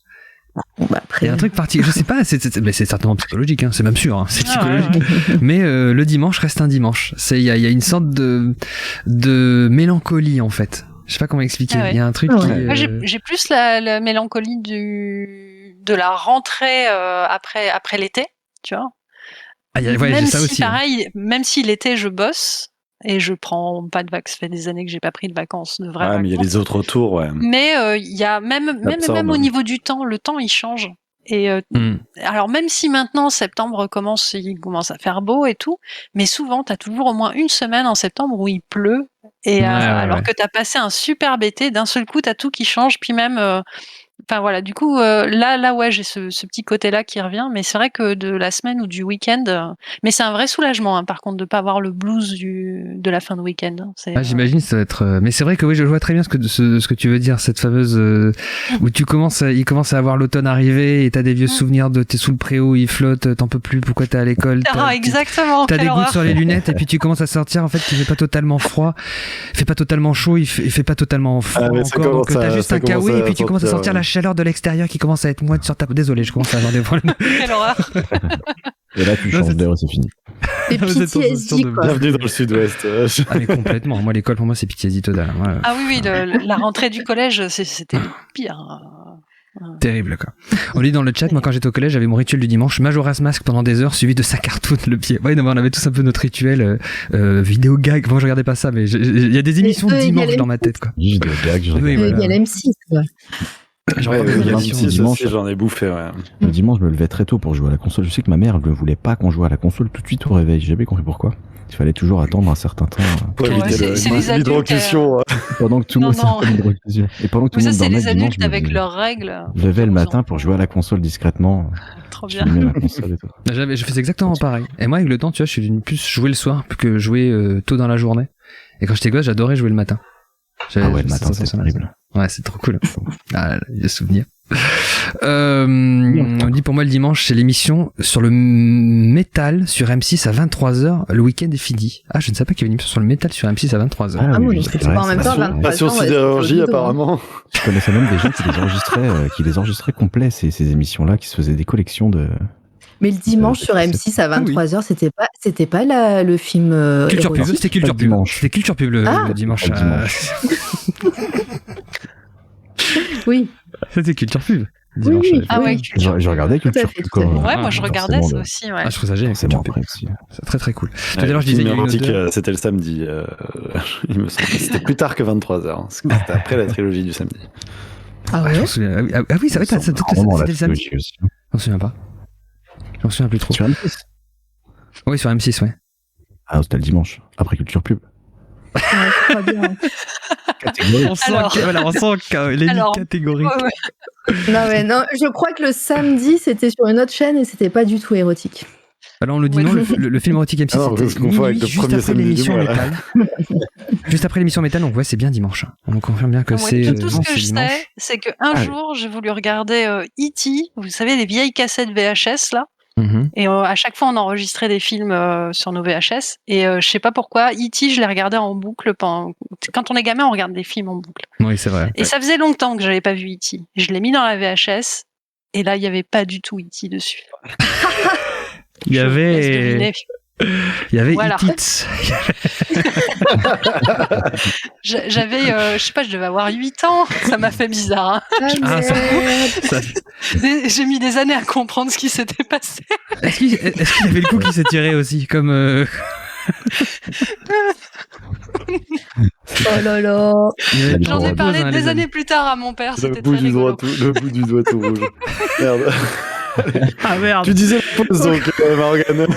Bon, après... Il y a un truc particulier, je sais pas, mais c'est certainement psychologique, hein, c'est même sûr, hein, c'est psychologique. Mais le dimanche reste un dimanche. Il y a une sorte de mélancolie en fait. Je sais pas comment expliquer. Il y a un truc qui. Moi, j'ai plus la mélancolie de la rentrée après l'été, tu vois. J'ai ça aussi. Pareil, même si l'été je bosse. Et je prends pas de vacances. Ça fait des années que j'ai pas pris de vacances, de vraies vacances. Mais il y a les autres retours, ouais. Mais il y a même au niveau du temps, le temps il change. Et alors même si maintenant septembre il commence à faire beau et tout, mais souvent t'as toujours au moins une semaine en septembre où il pleut. Et alors que t'as passé un superbe été, d'un seul coup t'as tout qui change, puis même. Enfin voilà, du coup là ouais, j'ai ce petit côté-là qui revient, mais c'est vrai que de la semaine ou du week-end, mais c'est un vrai soulagement par contre de pas avoir le blues de la fin de week-end. J'imagine ça va être. Mais c'est vrai que oui, je vois très bien ce que tu veux dire, cette fameuse où il commence à avoir l'automne arrivé et t'as des vieux souvenirs de t'es sous le préau, il flotte, t'en peux plus, pourquoi t'es à l'école. Exactement. T'as des gouttes sur les lunettes et puis tu commences à sortir en fait, il fait pas totalement froid, il fait pas totalement chaud, il fait pas totalement froid encore, donc t'as juste un kawaii et puis tu commences à sortir la chaleur de l'extérieur qui commence à être moite sur ta peau. Désolé, je commence à avoir des problèmes. Quelle horreur. Et là, tu changes d'air et c'est fini. C'est PTSD, quoi. Bienvenue dans le sud-ouest. Ah, mais complètement. Moi, l'école, pour moi, c'est PTSD total. Ouais. Ah oui, la rentrée du collège, c'était le pire. Terrible, quoi. On dit dans le chat, moi, quand j'étais au collège, j'avais mon rituel du dimanche, Majora's Mask pendant des heures, suivi de sa cartoon, le pied. Ouais, non, on avait tous un peu notre rituel, vidéo gag. Moi, je regardais pas ça, mais il y a des émissions de dimanche dans ma tête, quoi. Vidéo gag, Il y a l'M6, quoi. Dimanche, j'en ai bouffé, ouais. Le dimanche, je me levais très tôt pour jouer à la console. Je sais que ma mère ne voulait pas qu'on joue à la console tout de suite au réveil. J'ai jamais compris pourquoi. Il fallait toujours attendre un certain temps. Pour éviter l'hydrocution. Pendant que tout le monde l'hydrocution. Et pendant que tout le monde dormait, c'est les adultes avec leurs règles. Je levais le matin pour jouer à la console discrètement. Trop bien. Je console et tout. Je faisais exactement pareil. Et moi, avec le temps, tu vois, je suis devenu plus jouer le soir que jouer tôt dans la journée. Et quand j'étais gosse, j'adorais jouer le matin. Ah ouais, le matin, c'est terrible. Ouais, c'est trop cool. Ah, les souvenirs. On dit pour moi le dimanche, c'est l'émission sur le métal sur M6 à 23h. Le week-end est fini. Ah, je ne savais pas qu'il y avait une émission sur le métal sur M6 à 23h. Ah oui, c'est pas en même temps 23h. Passion sidérurgie, apparemment. Je connaissais même des gens qui les enregistraient complets, ces émissions-là, qui se faisaient des collections de... Mais le dimanche sur M6 à 23h, c'était pas le film Culture Pub, c'était Culture Pub. C'était Culture Pub le dimanche. Oui. C'était Culture Pub. Dimanche, oui. Ah ouais. Je regardais Culture Pub. Ouais, moi je regardais ça aussi. Ouais. Ah, je trouve ça génial. C'est bon après aussi. C'est très très cool. Tout à l'heure, je disais c'était le samedi. Il me semble. C'était plus tard que 23h. C'était après la trilogie du samedi. Ah ouais. Ah oui, c'est vrai que c'était le samedi. Je m'en souviens pas. Je m'en souviens plus trop. Sur M6. Oui, sur M6, ouais. Ah, c'était le dimanche, après Culture Pub. Ouais, c'est pas bien. Catégorie. On sent, Alors- on sent qu'elle est Alors, catégorique. ouais. Non, je crois que le samedi, c'était sur une autre chaîne et c'était pas du tout érotique. Alors on le dit Ouais. non, le film érotique M6 Ah non, c'était parce qu'on voit avec minuit, le juste premier après samedi du l'émission mois, là. métal. Juste après l'émission métal, donc ouais, c'est bien dimanche. On confirme bien que Moi, c'est tout ce que c'est je dimanche. sais, c'est qu'un Ah, jour, j'ai voulu regarder E.T., vous savez, les vieilles cassettes VHS, là. Mhm. Et à chaque fois, on enregistrait des films sur nos VHS. Et je sais pas pourquoi, E.T., je l'ai regardé en boucle. Quand on est gamin, on regarde des films en boucle. Oui, c'est vrai. Et ça faisait longtemps que j'avais pas vu E.T. Je l'ai mis dans la VHS. Et là, il y avait pas du tout E.T. dessus. Il y Je vous laisse avait deviner. Voilà. It. J'avais, je sais pas, je devais avoir 8 ans. Ça m'a fait bizarre. Hein. Ah, ça- J'ai mis des années à comprendre ce qui s'était passé. Est-ce qu'il y avait le coup qui s'est tiré aussi comme Oh là là. il y avait J'en ai une parlé pause, hein, des les années amis. plus tard à mon père. Le C'était bout très du doigt rigolo. tout, le bout du doigt tout rouge. Merde. Ah merde. Tu disais la pause donc, Morgane.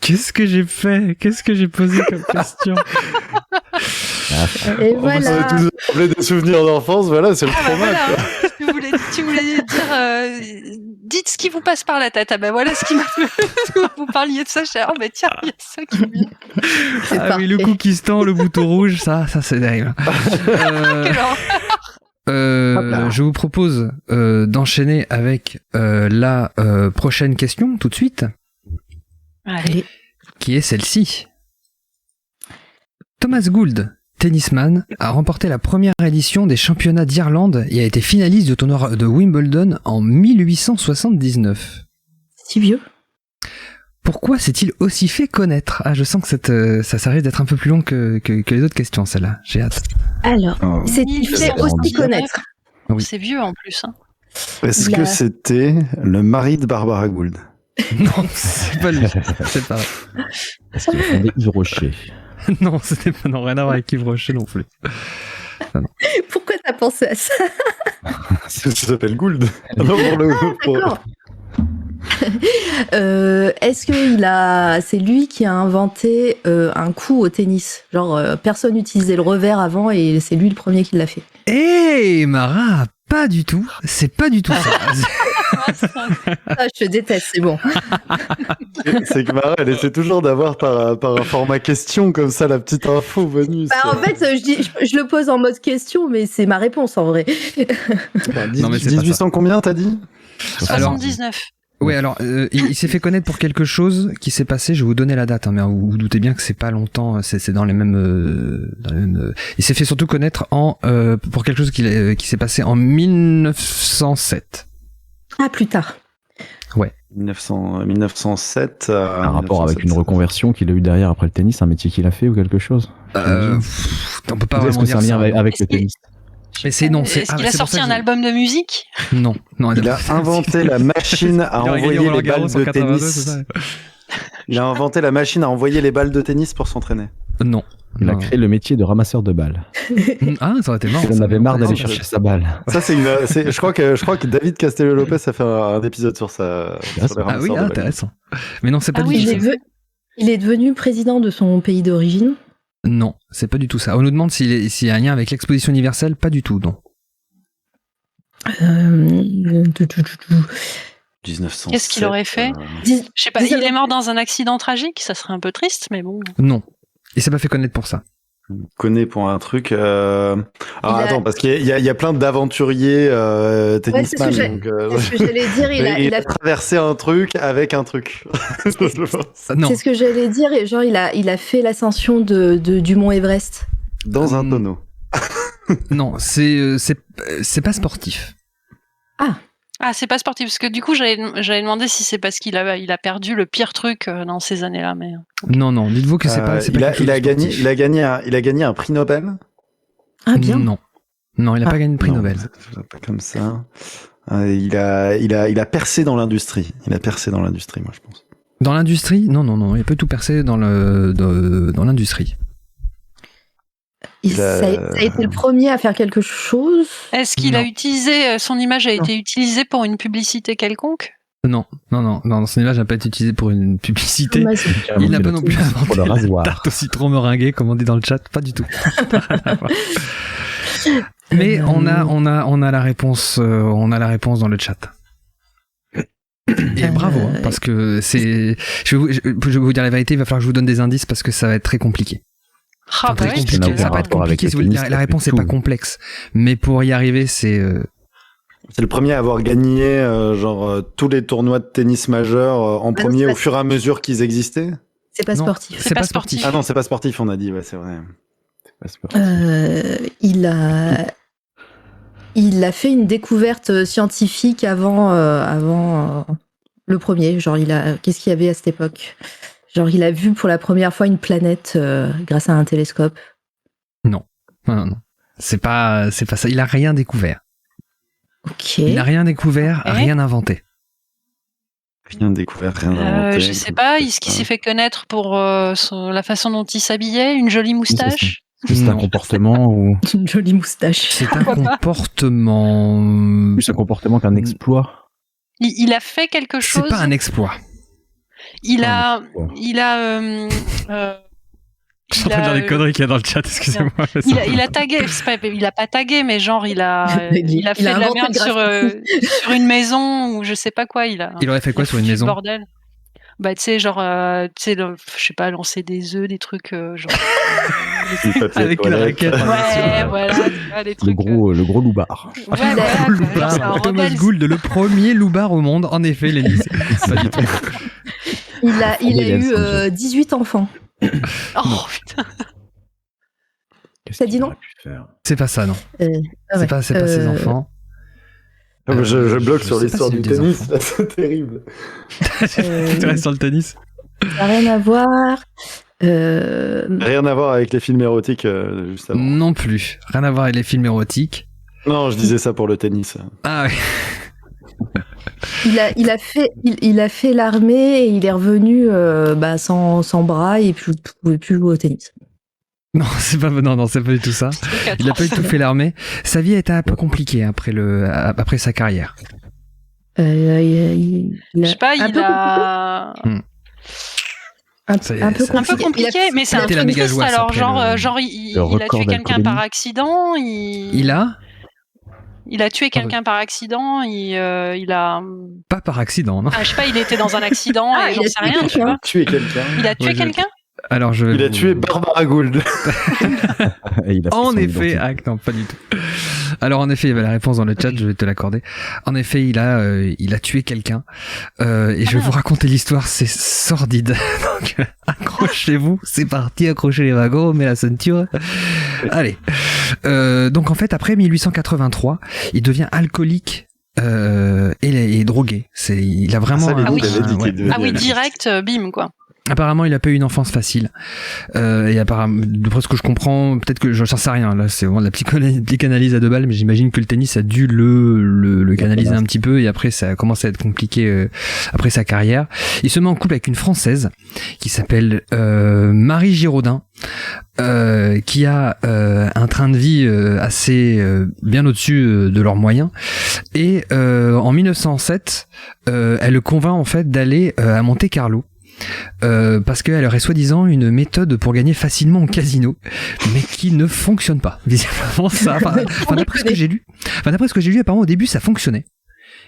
Qu'est-ce que j'ai fait? Qu'est-ce que j'ai posé comme question? Et On voilà. tous rappelé des souvenirs d'enfance, voilà, c'est le Ah bah fromage. voilà, tu voulais dire, dites ce qui vous passe par la tête. Ah bah voilà ce qui m'a fait. Vous parliez de ça, je suis oh bah tiens, il y a ça qui vient. C'est Ah oui, le parfait. coup qui se tend, le bouton rouge, ça c'est terrible. Quelle horreur. Hop là. Je vous propose d'enchaîner avec la prochaine question tout de suite, Allez. qui est celle-ci. Thomas Gould, tennisman, a remporté la première édition des championnats d'Irlande et a été finaliste du tournoi de Wimbledon en 1879. Si vieux. Pourquoi s'est-il aussi fait connaître? Ah, je sens que ça risque d'être un peu plus long que les autres questions, celle-là. J'ai hâte. Alors, Oh. c'est-il fait aussi connaître. Oui. C'est vieux en plus. Hein. Est-ce Il que a- c'était le mari de Barbara Gould? Non, c'est pas lui. C'est pas. Est-ce qu'il a fondé Yves Rocher? Non, c'était pas. Non, rien à voir avec Yves Rocher non plus. Pourquoi t'as pensé à ça? Ça s'appelle Gould. Ah non, D'accord. Est-ce que c'est lui qui a inventé un coup au tennis? Genre, personne n'utilisait le revers avant et c'est lui le premier qui l'a fait. Eh, Mara, pas du tout. C'est pas du tout ça. Ah, je te déteste, c'est bon. C'est que Mara, elle essaie toujours d'avoir par un format question comme ça la petite info bonus. Bah, en fait, je le pose en mode question, mais c'est ma réponse en vrai. Non, mais c'est pas 1800 combien t'as dit? Alors- 79. Ouais, alors, il s'est fait connaître pour quelque chose qui s'est passé, je vais vous donner la date, hein, mais vous vous doutez bien que c'est pas longtemps, c'est dans les mêmes... Il s'est fait surtout connaître pour quelque chose qui s'est passé en 1907. Ah, plus tard. 1907. Un rapport avec une reconversion qu'il a eu derrière après le tennis, un métier qu'il a fait ou quelque chose? On peut pas Ou est-ce vraiment que c'est dire un lien ça. avec le Est-ce qu'il- tennis? Mais c'est non, Est-ce qu'il a c'est pour sorti ça un que album de musique? Non, Il a inventé la machine à Il aurait gagné envoyer Roland les Garros balles en de 82, c'est tennis. ça Il a inventé la machine à envoyer les balles de tennis pour s'entraîner. Non. Il a Non. créé le métier de ramasseur de balles. Ah, ça aurait été marrant. Il en ça. avait marre d'aller Non, chercher sa balle. Ça, je crois que David Castello-Lopez a fait un épisode sur ça. Sur les Ah oui, ramasseurs de balles. intéressant. Mais non, c'est pas Ah du oui, tout j'ai ça. vu. Il est devenu président de son pays d'origine. Non, c'est pas du tout ça. On nous demande s'il y a un lien avec l'exposition universelle. Pas du tout, non. 1907. Qu'est-ce qu'il aurait fait Je sais pas, il est mort dans un accident tragique, ça serait un peu triste, mais bon. Non. Il s'est pas fait connaître pour ça. Connaît pour un truc. Il a- Attends, parce qu'il y a plein d'aventuriers tennisman. c'est ce que j'ai- donc, C'est ce que j'allais dire. il a traversé un truc avec un truc. Non. C'est ce que j'allais dire. Et genre, il a fait l'ascension du mont Everest. Dans un tonneau. Non, c'est pas sportif. Ah, c'est pas sportif, parce que du coup, j'avais demandé si c'est parce qu'il a perdu le pire truc dans ces années-là, mais. Non, dites-vous que c'est pas quelque chose Il de a sportif. gagné un prix Nobel. Ah, bien. Non, il a pas gagné de prix Non, Nobel. c'est pas comme ça. Il a percé dans l'industrie. Il a percé dans l'industrie, moi, je pense. Dans l'industrie? Non, il peut tout percer dans l'industrie. Ça a été le premier à faire quelque chose. Est-ce qu'il a Non. utilisé, son image a Non. été utilisée pour une publicité quelconque? Non, son image n'a pas été utilisée pour une publicité. Il n'a pas non plus inventé pour le rasoir. tarte au citron meringuée, comme on dit dans le chat, pas du tout. Mais on a la réponse, dans le chat. Et bravo, hein, parce que c'est. Je vais vous dire la vérité, il va falloir que je vous donne des indices parce que ça va être très compliqué. Ah, bah oui, compliqué. Ça va pas être compliqué. La réponse n'est pas complexe, mais pour y arriver, c'est. C'est le premier à avoir gagné tous les tournois de tennis majeurs en premier au fur et à mesure qu'ils existaient. C'est pas Non, sportif. c'est pas sportif. Ah non, c'est pas sportif, on a dit, ouais, c'est vrai. C'est pas sportif. Il a fait une découverte scientifique avant le premier. Genre, qu'est-ce qu'il y avait à cette époque? Genre, il a vu pour la première fois une planète grâce à un télescope. Non. C'est pas ça. Il a rien découvert. Ok. Il n'a rien découvert, rien inventé. Rien découvert, rien inventé. Je sais pas, est-ce qu'il s'est fait connaître pour la façon dont il s'habillait, une jolie moustache? C'est un comportement ou Une jolie moustache. C'est un comportement. plus un comportement qu'un exploit? Il a fait quelque chose. C'est pas un exploit. Il a. Je suis en train de dire des conneries qu'il y a dans le chat, excusez-moi. Il a tagué, il a pas tagué, mais genre il a fait de la merde sur une maison ou je sais pas quoi. Il aurait fait quoi sur une maison? Bordel. Bah tu sais je sais pas, lancer des œufs, des trucs genre. Avec une raquette. Ouais, voilà, des trucs. Le gros loupard. Ouais, voilà, loupard. Thomas Gould, le premier loupard au monde, en effet, Lélie. Pas du tout. Il a eu 18 enfants. Oh putain. T'as dit non? C'est pas ça, non. C'est pas ses enfants. Je bloque sur l'histoire du tennis, là, c'est terrible. Tu restes sur le tennis? Ça n'a rien à voir. Rien à voir avec les films érotiques, juste avant. Non plus. Rien à voir avec les films érotiques. Non, je disais ça pour le tennis. Ah oui. Il a fait l'armée et il est revenu sans bras et puis il pouvait plus jouer au tennis. Non, c'est pas du tout ça. Il a pas du tout fait l'armée. Sa vie a été un peu compliquée après sa carrière. Je sais pas, il a. Un peu compliqué, mais c'est un truc triste alors. Genre, il a tué quelqu'un par accident. Il a tué quelqu'un par accident. Il a. Pas par accident, non. Je sais pas, il était dans un accident et j'en sais rien, tu vois. Tué quelqu'un. Il a tué quelqu'un. Alors il a tué Barbara Gould. En effet, non, pas du tout. Alors en effet, il y avait la réponse dans le chat, je vais te l'accorder. En effet, il a tué quelqu'un. Et je vais vous raconter l'histoire, c'est sordide. Donc accrochez-vous, c'est parti, accrochez les wagons, mets la ceinture. Allez. Donc en fait, après 1883, il devient alcoolique. Et drogué. Il a vraiment. Direct, bim quoi. Apparemment, il a pas eu une enfance facile. Et apparemment, d'après ce que je comprends, peut-être que j'en sais rien. Là, c'est vraiment de la psychanalyse à 2 balles, mais j'imagine que le tennis a dû le canaliser un petit peu. Et après, ça a commencé à être compliqué après sa carrière. Il se met en couple avec une Française qui s'appelle Marie Giraudin, qui a un train de vie assez bien au-dessus de leurs moyens. Et en 1907, elle le convainc en fait d'aller à Monte-Carlo. Parce qu'elle aurait soi-disant une méthode pour gagner facilement au casino, mais qui ne fonctionne pas. Visiblement, ça. D'après ce que j'ai lu, apparemment au début ça fonctionnait.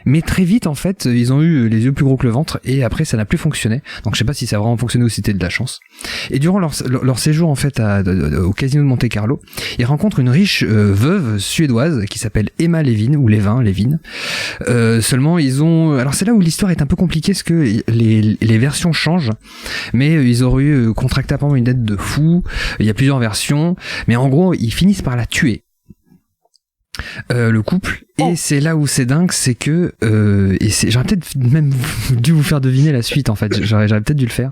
Mais très vite, en fait, ils ont eu les yeux plus gros que le ventre, et après, ça n'a plus fonctionné. Donc, je sais pas si ça a vraiment fonctionné ou si c'était de la chance. Et durant leur séjour, en fait, au casino de Monte-Carlo, ils rencontrent une riche veuve suédoise qui s'appelle Emma Levin, ou Levin. Seulement, alors c'est là où l'histoire est un peu compliquée, parce que les versions changent, mais ils auraient eu contracté apparemment une dette de fou. Il y a plusieurs versions, mais en gros, ils finissent par la tuer. Le couple, et c'est là où c'est dingue, c'est que j'aurais peut-être même dû vous faire deviner la suite en fait. J'aurais peut-être dû le faire.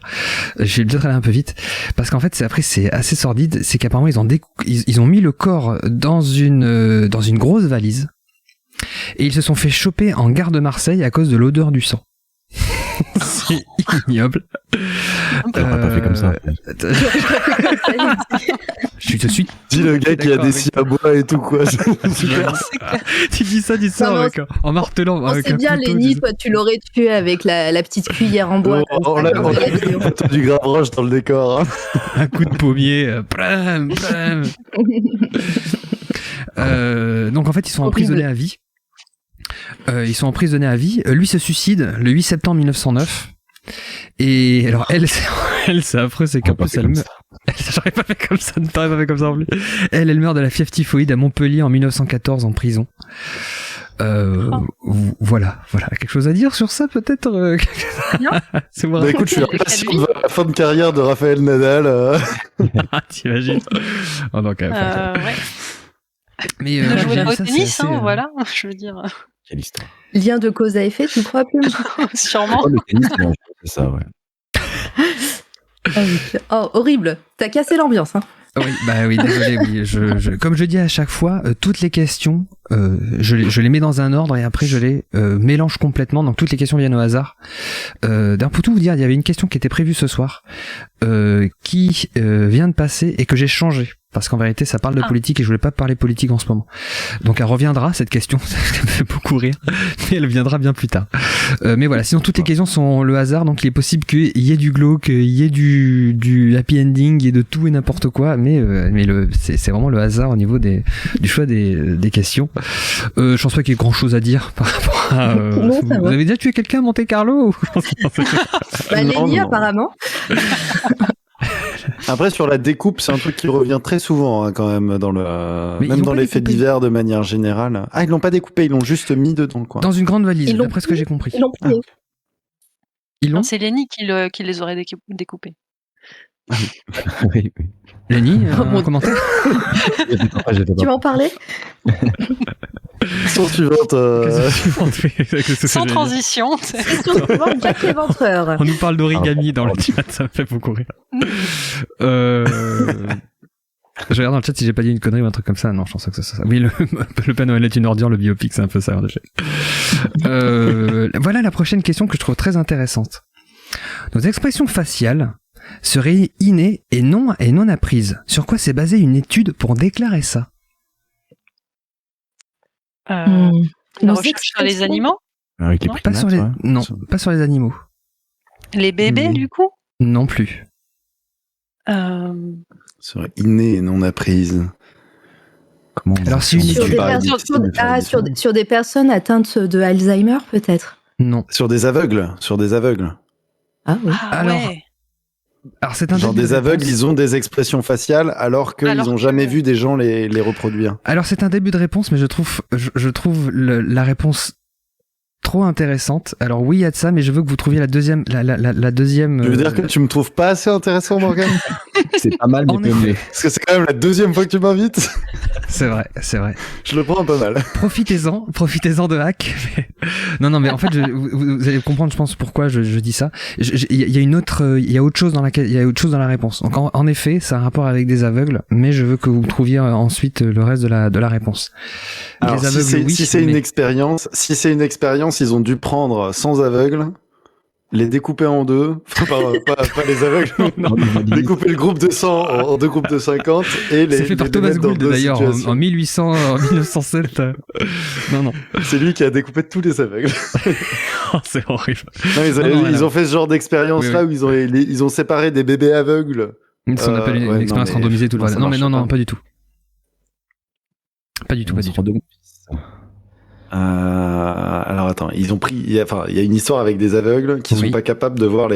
Je vais peut-être aller un peu vite parce qu'en fait c'est assez sordide. C'est qu'apparemment ils ont mis le corps dans une grosse valise et ils se sont fait choper en gare de Marseille à cause de l'odeur du sang. C'est ignoble. T'aurais pas fait comme ça. Je te suis. Dis le gars qui a des scies à bois et tout, quoi. Super. Tu dis ça Non, avec en martelant. On avec sait un bien, couteau, Lenny, dis- toi, tu l'aurais tué avec la petite cuillère en bois. On comme a ça, comme dans la vidéo. du Gavroche dans le décor. Hein. Un coup de pommier. Plam, plam. Donc en fait, ils sont Horrible. emprisonnés à vie. Lui se suicide le 8 septembre 1909. Et alors elle, c'est affreux, c'est qu'en Pas plus fait elle comme meurt. J'aurais pas fait comme ça, t'aurais pas fait comme ça en plus. Elle meurt de la fièvre typhoïde à Montpellier en 1914 en prison. Voilà, quelque chose à dire sur ça peut-être. Non. C'est Bah vrai. écoute, je suis Avec impatient la de voir la fin de carrière de Raphaël Nadal. T'imagines. Oh, donc, Ouais. mais De ouais, jouer j'aime au ça, c'est tennis, assez, hein, voilà. Je veux dire, Quelle histoire. Lien de cause à effet, tu crois, Plume? sûrement. Oh, le tennis, c'est dangereux, c'est ça, ouais. Oh, horrible. T'as cassé l'ambiance, hein. Oui, désolé, oui. Comme je dis à chaque fois, toutes les questions, je les mets dans un ordre et après je les mélange complètement. Donc toutes les questions viennent au hasard. D'ailleurs, pour tout vous dire, il y avait une question qui était prévue ce soir, qui vient de passer et que j'ai changée. Parce qu'en vérité, ça parle de politique et je voulais pas parler politique en ce moment. Donc elle reviendra, cette question, ça me fait beaucoup rire, mais elle viendra bien plus tard. Mais voilà, sinon toutes les questions sont le hasard, donc il est possible qu'il y ait du glauque, il y ait du happy ending, il y ait de tout et n'importe quoi, mais c'est vraiment le hasard au niveau du choix des questions. Je pense pas qu'il y ait grand chose à dire par rapport à... Non, ça vous va. avez déjà tué quelqu'un à Monte Carlo ou... Bah, Non, Lenny, non. apparemment. Après, sur la découpe, c'est un truc qui revient très souvent, hein, quand même, dans le, Mais ils même l'ont dans pas les faits découpé. divers de manière générale. Ah, ils l'ont pas découpé, ils l'ont juste mis dedans, quoi. Dans une grande valise, Ils l'ont d'après ce que j'ai compris. Ils l'ont plié. Ils l'ont Non, c'est Lenny qui les aurait découpés. Oui. Lenny, Oh, un mon- commentaire J'étais Tu pas. vas en parler? Question suivante. Sans transition. Question suivante, Jack l'Éventreur. On nous parle d'origami dans le chat, ça me fait beaucoup rire. Je regarde dans le chat si j'ai pas dit une connerie ou un truc comme ça. Non, je pense que c'est ça. Oui, le Père Noël est une ordure, le biopic, c'est un peu ça. Voilà la prochaine question que je trouve très intéressante. Nos expressions faciales seraient innées et non apprises. Sur quoi s'est basée une étude pour déclarer ça? Une Nos recherche sur les expressions. animaux. Avec les Non, Pas primates, sur les, ouais. non, pas sur les animaux. Les bébés, Mais- du coup. Non plus. Serait innée et non apprise. Comment on Alors, dit c'est une ça? Sur étude. des, Pareil, per- sur- difficile de faire sur- une sur des personnes atteintes de Alzheimer, peut-être? Non. Sur des aveugles. Ah oui. Ah Alors, ouais. Alors c'est un Genre début des de aveugles, réponse. ils ont des expressions faciales alors qu'ils Alors ont que- jamais vu des gens les reproduire. Alors c'est un début de réponse, mais je trouve la réponse trop intéressante. Alors oui, il y a de ça, mais je veux que vous trouviez la deuxième. La deuxième. Tu veux dire que tu me trouves pas assez intéressant, Morgan? C'est pas mal, mais En peu effet. mieux. Parce que c'est quand même la deuxième fois que tu m'invites. C'est vrai. Je le prends pas mal. Profitez-en de hack. non, mais en fait, vous allez comprendre, je pense, pourquoi je dis ça. Il y a autre chose dans la réponse. Donc en effet, ça a un rapport avec des aveugles, mais je veux que vous trouviez ensuite le reste de la réponse. Alors, les aveugles, si c'est une mais- expérience, ils ont dû prendre sans aveugles, les découper en deux, enfin, pas les aveugles, non, découper le groupe de 100 en deux groupes de 50 et les C'est fait par les Thomas mettre dans Gould deux d'ailleurs situations. en 1907. Non, C'est lui qui a découpé tous les aveugles. c'est horrible. Non, Non, ils voilà. ont fait ce genre d'expérience là Oui, où ils ont séparé des bébés aveugles. Ce qu'on appelle une ouais, expérience non, mais- randomisée tout le non, reste. ça Non, mais marche non, pas. pas du tout. Pas du tout. Alors attends, ils ont pris, il y a une histoire avec des aveugles qui Oui. sont pas capables de voir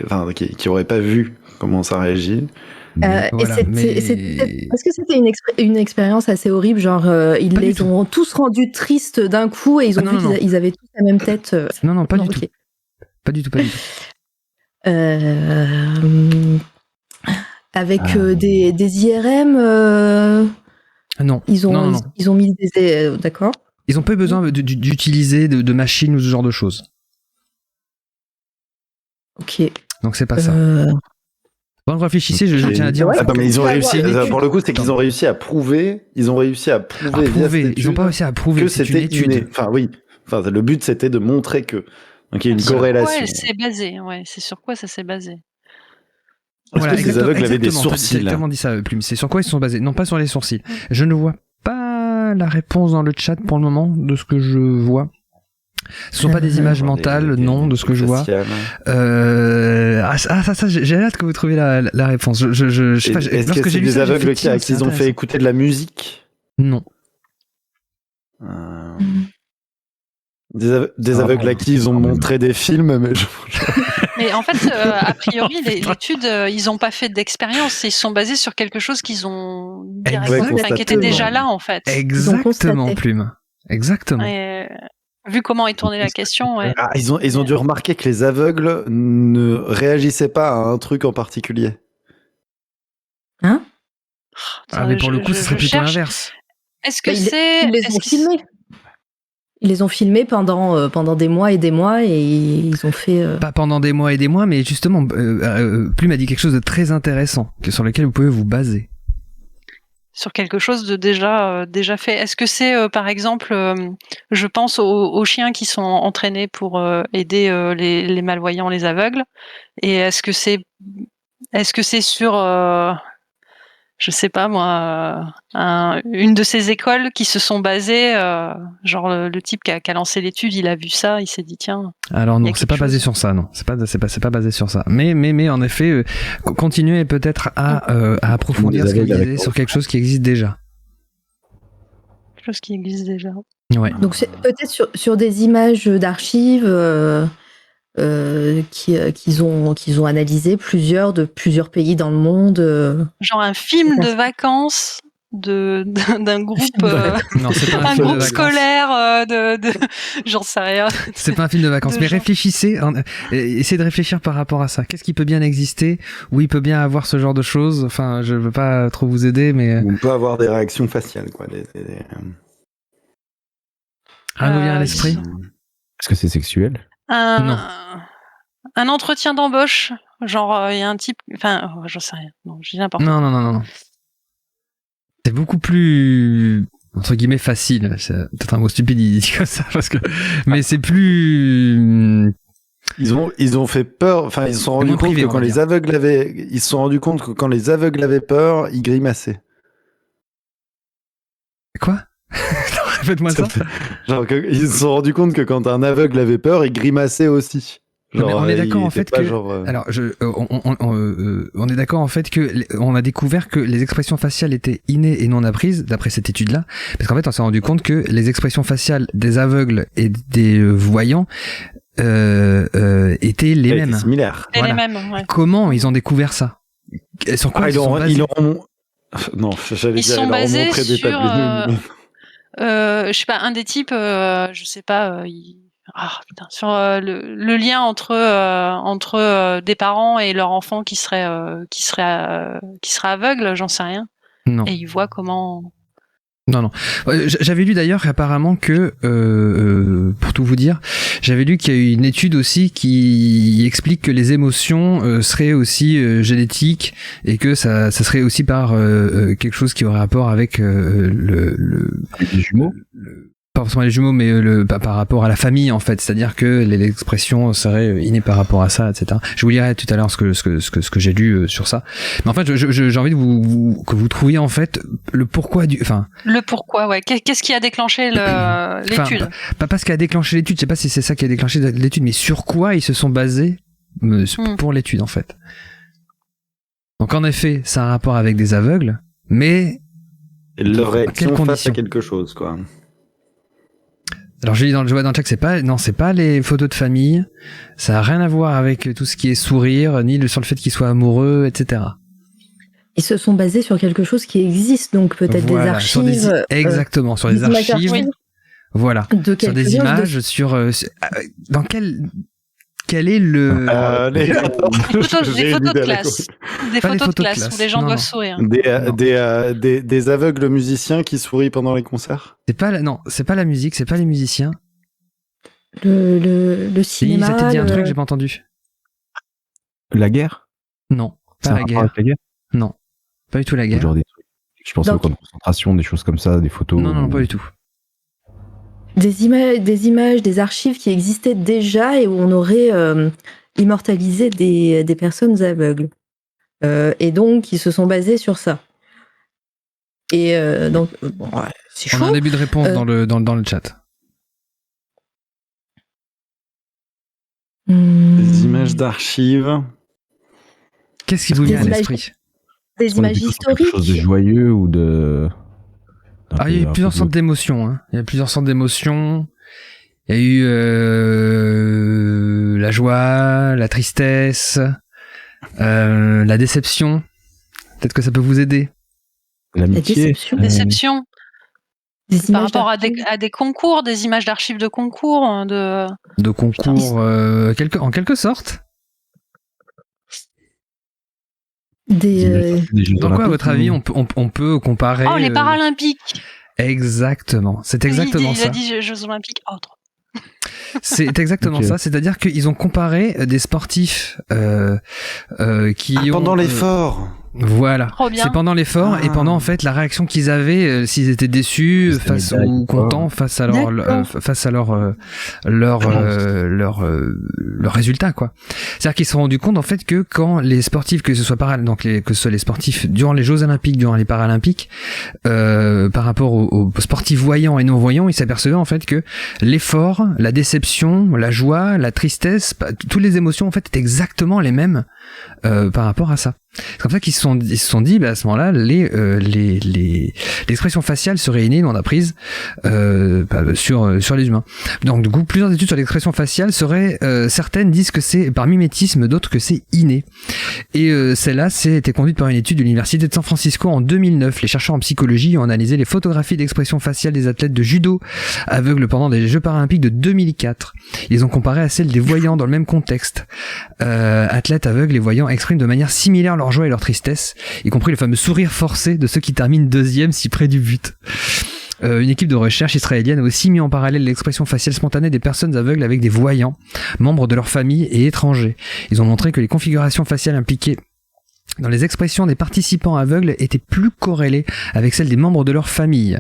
enfin, qui auraient pas vu comment ça réagit. Voilà, Est-ce que c'était une expérience assez horrible, genre ils Pas du les tout. ont tous rendus tristes d'un coup et ils ont Ah, vu non, qu'ils avaient tous la même tête. Non, pas Non, du ok. tout. Pas du tout. Avec des IRM, Non. ils ont Non. ils ont mis des d'accord. Ils ont pas eu besoin d'utiliser de machines ou ce genre de choses. Ok. Donc c'est pas ça. Bon, réfléchissez, je tiens à dire. Ouais, Attends, mais ils ont Ouais, réussi. ouais. Pour le coup, c'est qu'ils ont réussi à prouver. Ils ont réussi à prouver. via cette Ils ont étude pas réussi à prouver que que c'est une c'était étude. inné. Enfin oui. Enfin, le but c'était de montrer que Donc il y a une Sur quoi corrélation. elle s'est basée, ouais, c'est sur quoi ça s'est basé. Est-ce que les aveugles avaient des sourcils? T'as exactement dit ça, Plume. C'est sur quoi ils se sont basés? Non, pas sur les sourcils. Je ne vois pas la réponse dans le chat pour le moment de ce que je vois. Ce sont pas des images mentales, non, de ce que je vois. Ça, j'ai hâte que vous trouviez la réponse. Je sais pas, Est-ce lorsque que j'ai c'est lu des ça, j'ai aveugles fait, qui ont fait écouter de la musique? Non. Des aveugles à qui ils ont montré des films, mais Mais en fait, a priori, l'étude, ils n'ont pas fait d'expérience. Ils se sont basés sur quelque chose qu'ils ont qui était déjà là, en fait. Exactement, Plume. Exactement. Et, vu comment est tournée la question, ouais. Ah, ils ont dû remarquer que les aveugles ne réagissaient pas à un truc en particulier. Hein? Mais pour le coup, ce serait plutôt l'inverse. Est-ce que ils les ont filmés. Ils les ont filmés pendant des mois et ils ont fait... Pas pendant des mois et des mois, mais justement, Plume a dit quelque chose de très intéressant, sur lequel vous pouvez vous baser. Sur quelque chose de déjà fait. Est-ce que c'est, par exemple, je pense aux chiens qui sont entraînés pour aider les malvoyants, les aveugles, et est-ce que c'est sur... je sais pas moi, une de ces écoles qui se sont basées, genre le type qui a lancé l'étude, il a vu ça, il s'est dit tiens. Alors non, c'est pas basé sur ça, non. C'est pas basé sur ça. Mais en effet, continuez peut-être à approfondir ce qu'il disait sur quelque chose qui existe déjà. Quelque chose qui existe déjà. Ouais. Donc c'est peut-être sur des images d'archives. Qu'ils ont analysé de plusieurs pays dans le monde. Genre un film de vacances d'un groupe, non, c'est pas un groupe scolaire j'en sais rien. C'est pas un film de vacances, mais réfléchissez, essayez de réfléchir par rapport à ça. Qu'est-ce qui peut bien exister? Où il peut bien avoir ce genre de choses? Enfin, je veux pas trop vous aider, mais on peut avoir des réactions faciales, quoi. Rien vous vient à l'esprit? Est-ce que c'est sexuel? Non. Un entretien d'embauche, genre il y a un type, enfin j'en sais rien, non, je dis n'importe quoi. Non. C'est beaucoup plus entre guillemets facile. C'est peut-être un mot stupide dit comme ça parce que, mais c'est plus. Ils ont fait peur. Enfin, ils se sont rendus compte que quand les aveugles avaient peur, ils grimaçaient. Quoi? Répète-moi ça. Genre, ils se sont rendus compte que quand un aveugle avait peur, il grimaçait aussi. Genre, on est d'accord en fait que. Alors, on est d'accord en fait que on a découvert que les expressions faciales étaient innées et non apprises d'après cette étude-là, parce qu'en fait, on s'est rendu compte que les expressions faciales des aveugles et des voyants étaient les mêmes. Similaires. Voilà. Les mêmes. Ouais. Comment ils ont découvert ça? Sur quoi ils sont basés? Non, j'allais dire, ils basés ont montré des sur. tableaux. Je sais pas, un des types, je sais pas. Sur le lien entre des parents et leur enfant qui serait aveugle, j'en sais rien. Non. Et ils voient comment. Non. J'avais lu d'ailleurs apparemment que, pour tout vous dire, j'avais lu qu'il y a eu une étude aussi qui explique que les émotions seraient aussi génétiques et que ça serait aussi par quelque chose qui aurait rapport avec les jumeaux. Pas forcément les jumeaux, mais par rapport à la famille en fait, c'est-à-dire que l'expression serait innée par rapport à ça, etc. Je vous lirai tout à l'heure ce que j'ai lu sur ça. Mais en fait, j'ai envie de que vous trouviez en fait le pourquoi le pourquoi, ouais. Qu'est-ce qui a déclenché l'étude? Pas ce qui a déclenché l'étude. Je sais pas si c'est ça qui a déclenché l'étude, mais sur quoi ils se sont basés pour l'étude en fait. Donc en effet, ça a un rapport avec des aveugles, mais leur réaction face à quelque chose, quoi. Alors je vois dans le chat que c'est pas les photos de famille, ça a rien à voir avec tout ce qui est sourire, ni sur le fait qu'ils soient amoureux, etc. Ils se sont basés sur quelque chose qui existe, donc peut-être des archives. Exactement, sur des archives. Oui. Voilà. Sur des images, dans quel est le... des photos de classe. Des photos de classe où les gens doivent sourire. Des aveugles musiciens qui sourient pendant les concerts. C'est pas la musique, c'est pas les musiciens. Le cinéma. Ça t'a dit un truc que j'ai pas entendu. La guerre? Non, pas la guerre. Avec la guerre. Non, pas du tout la guerre. Genre des trucs. Je pense aux camps de concentration, des choses comme ça, des photos. Non, pas du tout. des images, des archives qui existaient déjà et où on aurait immortalisé des personnes aveugles. Et donc, ils se sont basés sur ça. Et donc, bon, ouais, c'est chaud. On a un début de réponse dans le chat. Des images d'archives. Qu'est-ce qui vous vient à Des l'esprit? Des images historiques. Quelque chose de joyeux ou de. Ah, il y a eu plusieurs sortes d'émotions. Hein. Il y a plusieurs sortes d'émotions. Il y a eu la joie, la tristesse, la déception. Peut-être que ça peut vous aider. L'amitié. Déception. Des Par images rapport d'archives. à des concours, des images d'archives de concours, De concours, en quelque sorte. Des Donc quoi, à votre avis, on peut comparer... Oh, les Paralympiques. Exactement. C'est exactement il ça. a dit Jeux Olympiques. Oh, trop. C'est exactement Ok. ça. C'est-à-dire qu'ils ont comparé des sportifs qui ont... Pendant l'effort. Voilà. Trop bien. C'est pendant l'effort et pendant en fait la réaction qu'ils avaient, s'ils étaient déçus C'était face médaille, ou quoi. contents face à leur résultat quoi. C'est-à-dire qu'ils se sont rendus compte en fait que quand les sportifs, que ce soit que ce soit les sportifs durant les Jeux Olympiques, durant les Paralympiques, par rapport aux sportifs voyants et non voyants, ils s'apercevaient en fait que l'effort, la déception, la joie, la tristesse, toutes les émotions en fait étaient exactement les mêmes par rapport à ça. C'est comme ça qu'ils se sont dit, à ce moment-là, l'expression faciale serait innée, on a prise sur les humains. Donc du coup, plusieurs études sur l'expression faciale seraient certaines disent que c'est par mimétisme, d'autres que c'est inné. Et celle-là, été conduite par une étude de l'université de San Francisco en 2009. Les chercheurs en psychologie ont analysé les photographies d'expression faciale des athlètes de judo aveugles pendant les Jeux paralympiques de 2004. Ils ont comparé à celles des voyants dans le même contexte. Athlètes aveugles et voyants expriment de manière similaire leur joie et leur tristesse, y compris le fameux sourire forcé de ceux qui terminent deuxième si près du but. Une équipe de recherche israélienne a aussi mis en parallèle l'expression faciale spontanée des personnes aveugles avec des voyants, membres de leur famille et étrangers. Ils ont montré que les configurations faciales impliquées dans les expressions des participants aveugles étaient plus corrélées avec celles des membres de leur famille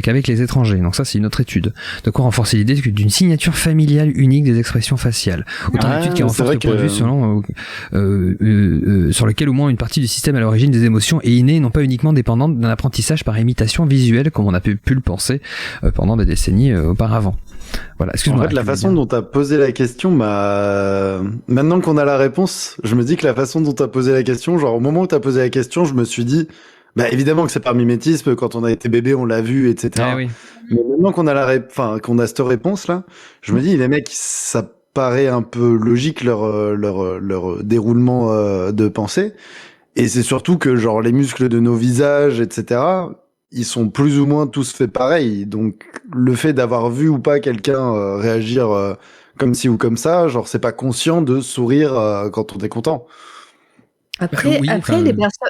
qu'avec les étrangers. Donc ça, c'est une autre étude. De quoi renforcer l'idée d'une signature familiale unique des expressions faciales. Autant d'études qui renforcent le point de vue sur lequel au moins une partie du système à l'origine des émotions est innée et non pas uniquement dépendante d'un apprentissage par imitation visuelle comme on a pu le penser pendant des décennies auparavant. Voilà, excuse-moi. En fait, la façon dont tu as posé la question, maintenant qu'on a la réponse, je me dis que la façon dont tu as posé la question, genre au moment où tu as posé la question, je me suis dit, évidemment que c'est par mimétisme, quand on a été bébé, on l'a vu, etc. Oui. Mais maintenant qu'on a qu'on a cette réponse-là, je me dis, les mecs, ça paraît un peu logique leur déroulement de pensée. Et c'est surtout que, genre, les muscles de nos visages, etc., ils sont plus ou moins tous faits pareil. Donc, le fait d'avoir vu ou pas quelqu'un réagir comme ci ou comme ça, genre, c'est pas conscient de sourire quand on est content. Après, Oui, les personnes.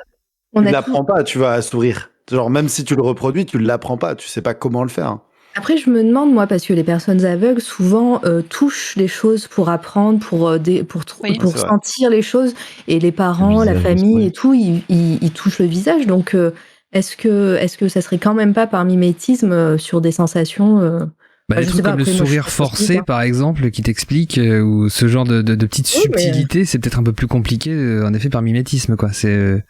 Tu l'apprends pas, tu vas à sourire. Genre, même si tu le reproduis, tu l'apprends pas. Tu sais pas comment le faire. Après, je me demande, moi, parce que les personnes aveugles, souvent, touchent les choses pour apprendre, pour sentir les choses. Et les parents, la famille et tout, ils touchent le visage. Donc, est-ce que ça serait quand même pas par mimétisme sur des sensations des trucs comme le sourire forcé, par exemple, qui t'explique, ou ce genre de petites subtilités, c'est peut-être un peu plus compliqué, en effet, par mimétisme, quoi. Après,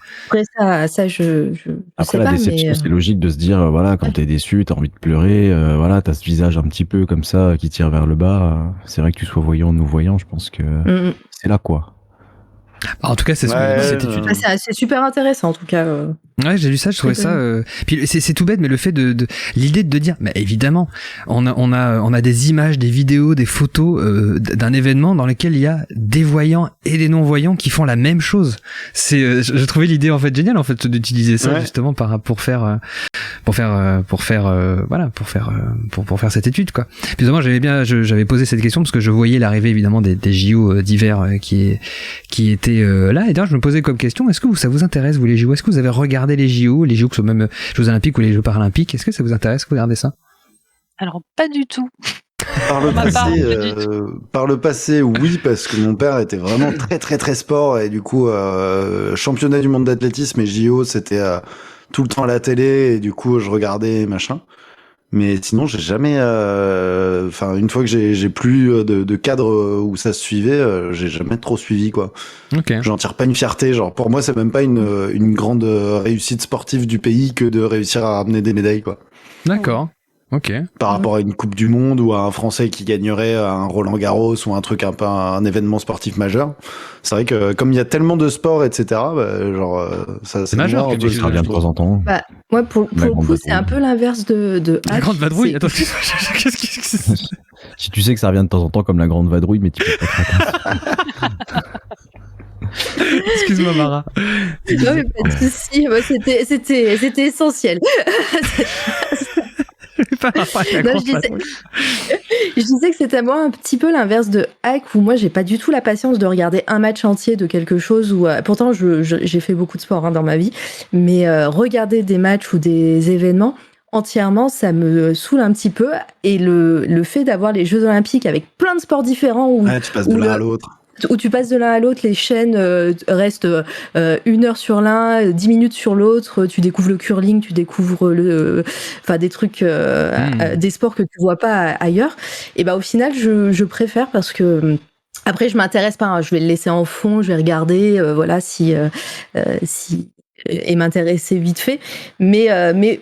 ça, je Après, sais la pas, déception, mais... c'est logique de se dire, voilà, quand t'es déçu, t'as envie de pleurer, voilà, t'as ce visage un petit peu comme ça, qui tire vers le bas. C'est vrai que tu sois voyant ou non-voyant, je pense que c'est là, quoi. En tout cas, c'est cette étude. C'est super intéressant, en tout cas. Ouais, j'ai lu ça, je trouvais ça. Puis c'est tout bête, mais le fait l'idée de dire, mais évidemment, on a des images, des vidéos, des photos d'un événement dans lequel il y a des voyants et des non-voyants qui font la même chose. Je trouvais l'idée en fait géniale en fait d'utiliser ça justement pour faire cette étude quoi. Puis moi j'avais posé cette question parce que je voyais l'arrivée évidemment des JO d'hiver qui étaient là et d'ailleurs je me posais comme question, est-ce que ça vous intéresse vous les JO, est-ce que vous avez regardé les JO que ce soit même Jeux Olympiques ou les Jeux Paralympiques, est-ce que ça vous intéresse de regarder ça? Alors pas du tout. Par le passé, oui, parce que mon père était vraiment très très très sport et du coup championnat du monde d'athlétisme et JO c'était tout le temps à la télé et du coup je regardais machin. Mais sinon, j'ai jamais. Enfin, une fois que j'ai plus de cadre où ça se suivait, j'ai jamais trop suivi, quoi. Ok. J'en tire pas une fierté. Genre, pour moi, c'est même pas une grande réussite sportive du pays que de réussir à ramener des médailles, quoi. D'accord. Ok. Par rapport à une Coupe du Monde ou à un Français qui gagnerait un Roland-Garros ou un truc un événement sportif majeur. C'est vrai que comme il y a tellement de sports, etc., genre, ça c'est majeur moins que un peu tu Ça revient de temps en temps. Bah, moi, pour La le grande coup, c'est un peu l'inverse de La Hack. grande vadrouille. C'est- Attends, qu'est-ce que c'est Si tu sais que ça revient de temps en temps comme la grande vadrouille, mais tu peux pas te raconter. Excuse-moi, Mara. Non, mais pas de souci. Moi, c'était essentiel. Non, je disais que c'était moi un petit peu l'inverse de Hack, où moi j'ai pas du tout la patience de regarder un match entier de quelque chose où pourtant j'ai fait beaucoup de sport dans ma vie, mais regarder des matchs ou des événements entièrement, ça me saoule un petit peu. Et le fait d'avoir les Jeux Olympiques avec plein de sports différents où, Ouais, tu passes de l'un à l'autre. où tu passes de l'un à l'autre, les chaînes restent 1 heure sur l'un, 10 minutes sur l'autre, tu découvres le curling, tu découvres des trucs, des sports que tu vois pas ailleurs. Et bah au final, je préfère parce que après je m'intéresse pas, hein, je vais le laisser en fond, je vais regarder, voilà si et m'intéresser vite fait, mais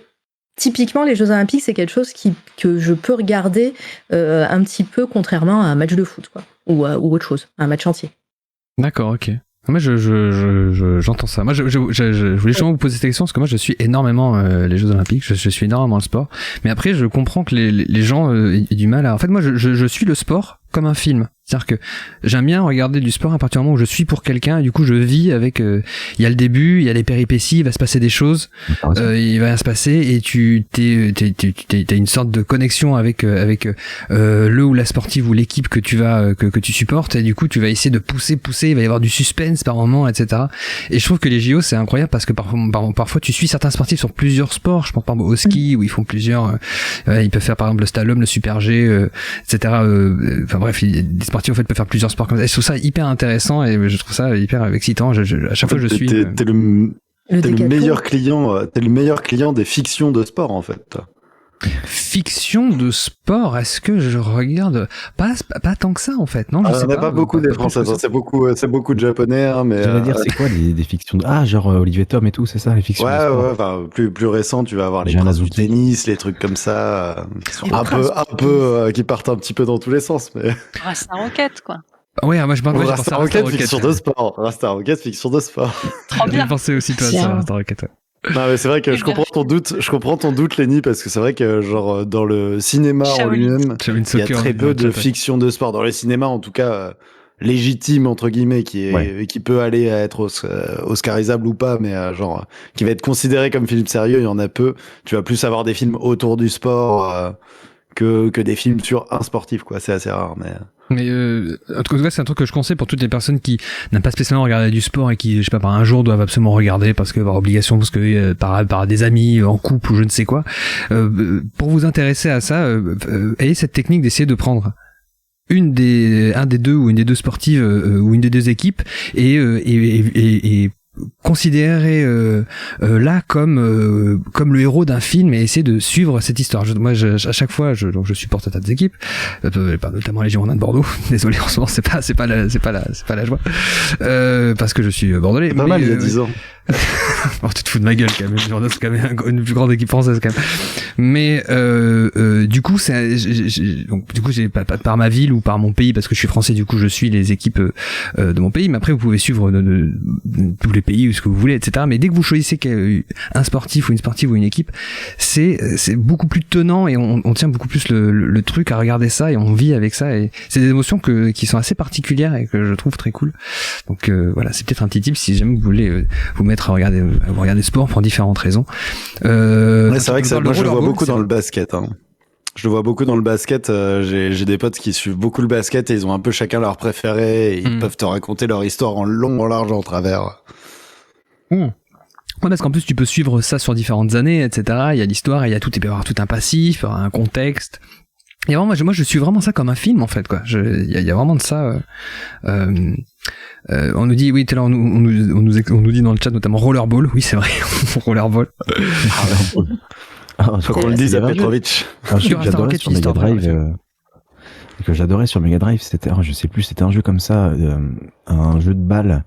typiquement, les Jeux Olympiques, c'est quelque chose que je peux regarder un petit peu, contrairement à un match de foot, quoi, ou autre chose, un match entier. D'accord, ok. Moi, j'entends ça. Moi, je voulais justement vous poser cette question parce que moi, je suis énormément les Jeux Olympiques. Je suis énormément le sport. Mais après, je comprends que les gens aient du mal à. En fait, moi, je suis le sport comme un film. C'est-à-dire que j'aime bien regarder du sport à partir du moment où je suis pour quelqu'un, et du coup je vis avec, il y a le début, il y a les péripéties, il va se passer des choses, il va rien se passer, et t'as une sorte de connexion avec le ou la sportive ou l'équipe que tu vas que tu supportes, et du coup tu vas essayer de pousser, il va y avoir du suspense par moment, etc. Et je trouve que les JO c'est incroyable parce que parfois tu suis certains sportifs sur plusieurs sports. Je pense par exemple au ski où ils font plusieurs, ils peuvent faire par exemple le slalom, le super G, etc. Enfin bref, des sportifs en fait peuvent faire plusieurs sports comme ça. Et je trouve ça hyper intéressant et je trouve ça hyper excitant. À chaque fois je suis. T'es le meilleur client. T'es le meilleur client des fictions de sport en fait. Fiction de sport, est-ce que je regarde pas tant que ça en fait, non? Il n'y en a pas beaucoup des Français, c'est beaucoup de Japonais, hein, mais. J'allais dire, c'est quoi des fictions genre Olivier Tom et tout, c'est ça, les fictions de sport. Ouais, enfin, plus récent, tu vas avoir les princes du tennis, les trucs comme ça, qui sont qui partent un petit peu dans tous les sens, mais. Rasta Rocket, quoi. Ouais, moi je pense Rasta Rocket, fiction de sport. Rasta Rocket, fiction de sport. Trop bien. J'ai pensé aussi toi ça, Rasta Rocket. Ouais. Non mais c'est vrai que je comprends ton doute Lenny, parce que c'est vrai que genre dans le cinéma en lui-même, il y a très peu de fiction de sport dans le cinéma, en tout cas légitime entre guillemets, qui peut aller à être oscarisable ou pas, mais genre qui va être considéré comme film sérieux, il y en a peu. Tu vas plus avoir des films autour du sport que des films sur un sportif, quoi. C'est assez rare, mais. Mais en tout cas, c'est un truc que je conseille pour toutes les personnes qui n'aiment pas spécialement regarder du sport et qui, je sais pas, par un jour doivent absolument regarder parce que par obligation, parce que par des amis en couple ou je ne sais quoi. Pour vous intéresser à ça, ayez cette technique d'essayer de prendre un des deux ou une des deux sportives ou une des deux équipes et considérer là comme le héros d'un film et essayer de suivre cette histoire. À chaque fois je supporte tas d'équipes, notamment les Girondins de Bordeaux. Désolé, en ce moment c'est pas la joie parce que je suis bordelais. Pas mal il y a 10 ans. Bon, tu te fous de ma gueule quand même. Les Girondins c'est quand même une plus grande équipe française quand même. Mais du coup j'ai par ma ville ou par mon pays, parce que je suis français, du coup je suis les équipes de mon pays. Mais après vous pouvez suivre tous les pays ou ce que vous voulez, etc. Mais dès que vous choisissez un sportif ou une sportive ou une équipe, c'est beaucoup plus tenant et on tient beaucoup plus le truc à regarder ça et on vit avec ça, et c'est des émotions qui sont assez particulières et que je trouve très cool. Donc voilà, c'est peut-être un petit tip si jamais vous voulez vous mettre à regarder sport pour différentes raisons. Ouais, c'est vrai que moi je le vois beaucoup dans le basket. Hein. Je le vois beaucoup dans le basket. J'ai des potes qui suivent beaucoup le basket et ils ont un peu chacun leur préféré. Et ils peuvent te raconter leur histoire en long, en large, en travers. Ouais, parce qu'en plus tu peux suivre ça sur différentes années, etc. Il y a l'histoire, il y a tout, il peut y avoir tout un passif, un contexte. Et vraiment, moi je suis vraiment ça comme un film en fait, quoi. Il y a vraiment de ça. On nous dit, oui, tout à l'heure on nous dit dans le chat notamment Rollerball. Oui, c'est vrai, Rollerball. Faut qu'on le dise à Petrovic. Un jeu que j'adorais sur Mega Drive, c'était, je sais plus, c'était un jeu comme ça, un jeu de balles.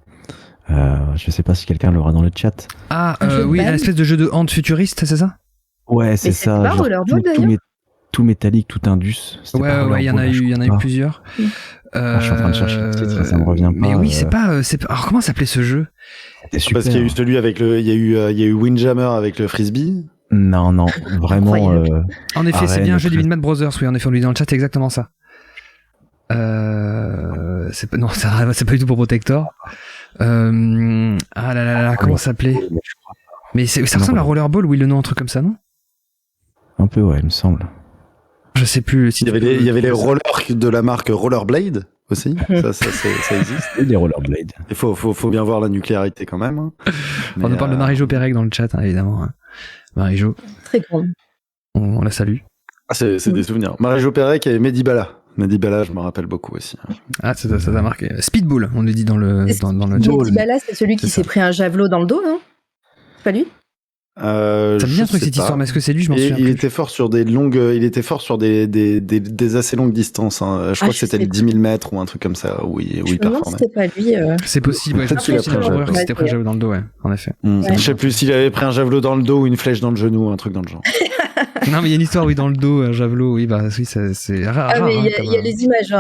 Je sais pas si quelqu'un l'aura dans le chat. Ah, oui, une espèce de jeu de hand futuriste, c'est ça? Ouais, c'est ça. Pas Rollerball, d'ailleurs. Tout métallique, tout indus. Ouais, il y en a eu plusieurs. Je suis en train de chercher le titre, ça me revient pas. Mais oui, c'est pas. Alors comment s'appelait ce jeu? C'était super. Parce qu'il y a eu celui avec il y a eu Windjammer avec le frisbee. Non, vraiment. En effet, c'est bien un jeu des Midman Brothers. Oui, en effet, on lui dit dans le chat, c'est exactement ça. C'est pas du tout pour Protector. Ah là, comment ça s'appelait? Mais ça ressemble à Rollerball, oui, le nom, un truc comme ça, non? Un peu, ouais, il me semble. Je sais plus. Il y avait les rollers de la marque Rollerblade aussi. ça existe. Et des Rollerblades. Il faut bien voir la nucléarité quand même. Hein. On nous parle de Marie-Jo Pérec dans le chat, hein, évidemment. Marie-Jo. Très grande. On la salue. Ah, c'est des souvenirs. Marie-Jo Pérec et Mehdi Bala. Mehdi Bala, je me rappelle beaucoup aussi. Ah, ça t'a marqué. Speedball, on nous dit dans le chat. Mehdi Bala, c'est celui qui s'est pris un javelot dans le dos, non? C'est pas lui? Ça me vient un truc cette histoire, mais est-ce que c'est lui? Je m'en souviens. Il était fort sur des longues, des assez longues distances. Hein. Je crois que c'était le 10 000 mètres ou un truc comme ça où il performait. C'était pas lui. C'est possible. Ouais, peut-être qu'il a pris un javelot. C'était pris un javelot dans le dos, ouais, en effet. Je sais plus s'il avait pris un javelot dans le dos ou une flèche dans le genou, un truc dans le genre. Non, mais il y a une histoire, oui, dans le dos, un javelot, oui, bah oui, c'est rare. Ah, mais il y a les images.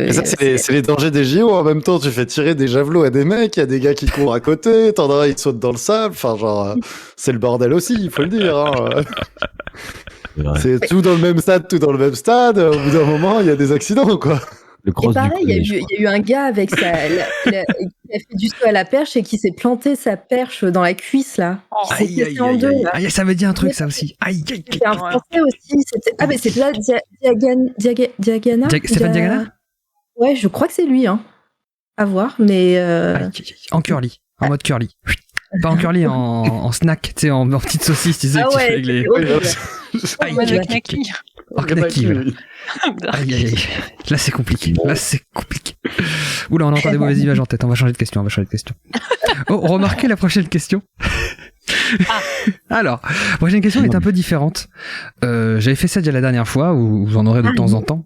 Et ça, c'est les dangers des JO. En même temps, tu fais tirer des javelots à des mecs, il y a des gars qui courent à côté, t'en as un, ils sautent dans le sable. Enfin, genre, c'est le bordel aussi, il faut le dire. Hein. C'est tout dans le même stade, tout dans le même stade. Au bout d'un moment, il y a des accidents, quoi. Et pareil, il y a eu un gars avec qui a fait du saut à la perche et qui s'est planté sa perche dans la cuisse, là. Aïe, ça veut dire un truc, ça aussi. Aïe. C'était un français aussi. Ah, mais c'est là, Diagana. Stéphane Diagana? Ouais, je crois que c'est lui, hein. À voir, mais. En curly, en mode curly. Pas en curly, en snack, tu sais, en petite saucisse, tu sais. Ah ouais, avec les... En mode knacky. En knacky, ouais. Aïe. Là, c'est compliqué. Oula, on entend des mauvaises images en tête. On va changer de question. Oh, remarquez la prochaine question. Alors, la prochaine question est un peu différente. J'avais fait ça déjà la dernière fois, ou vous en aurez de temps en temps.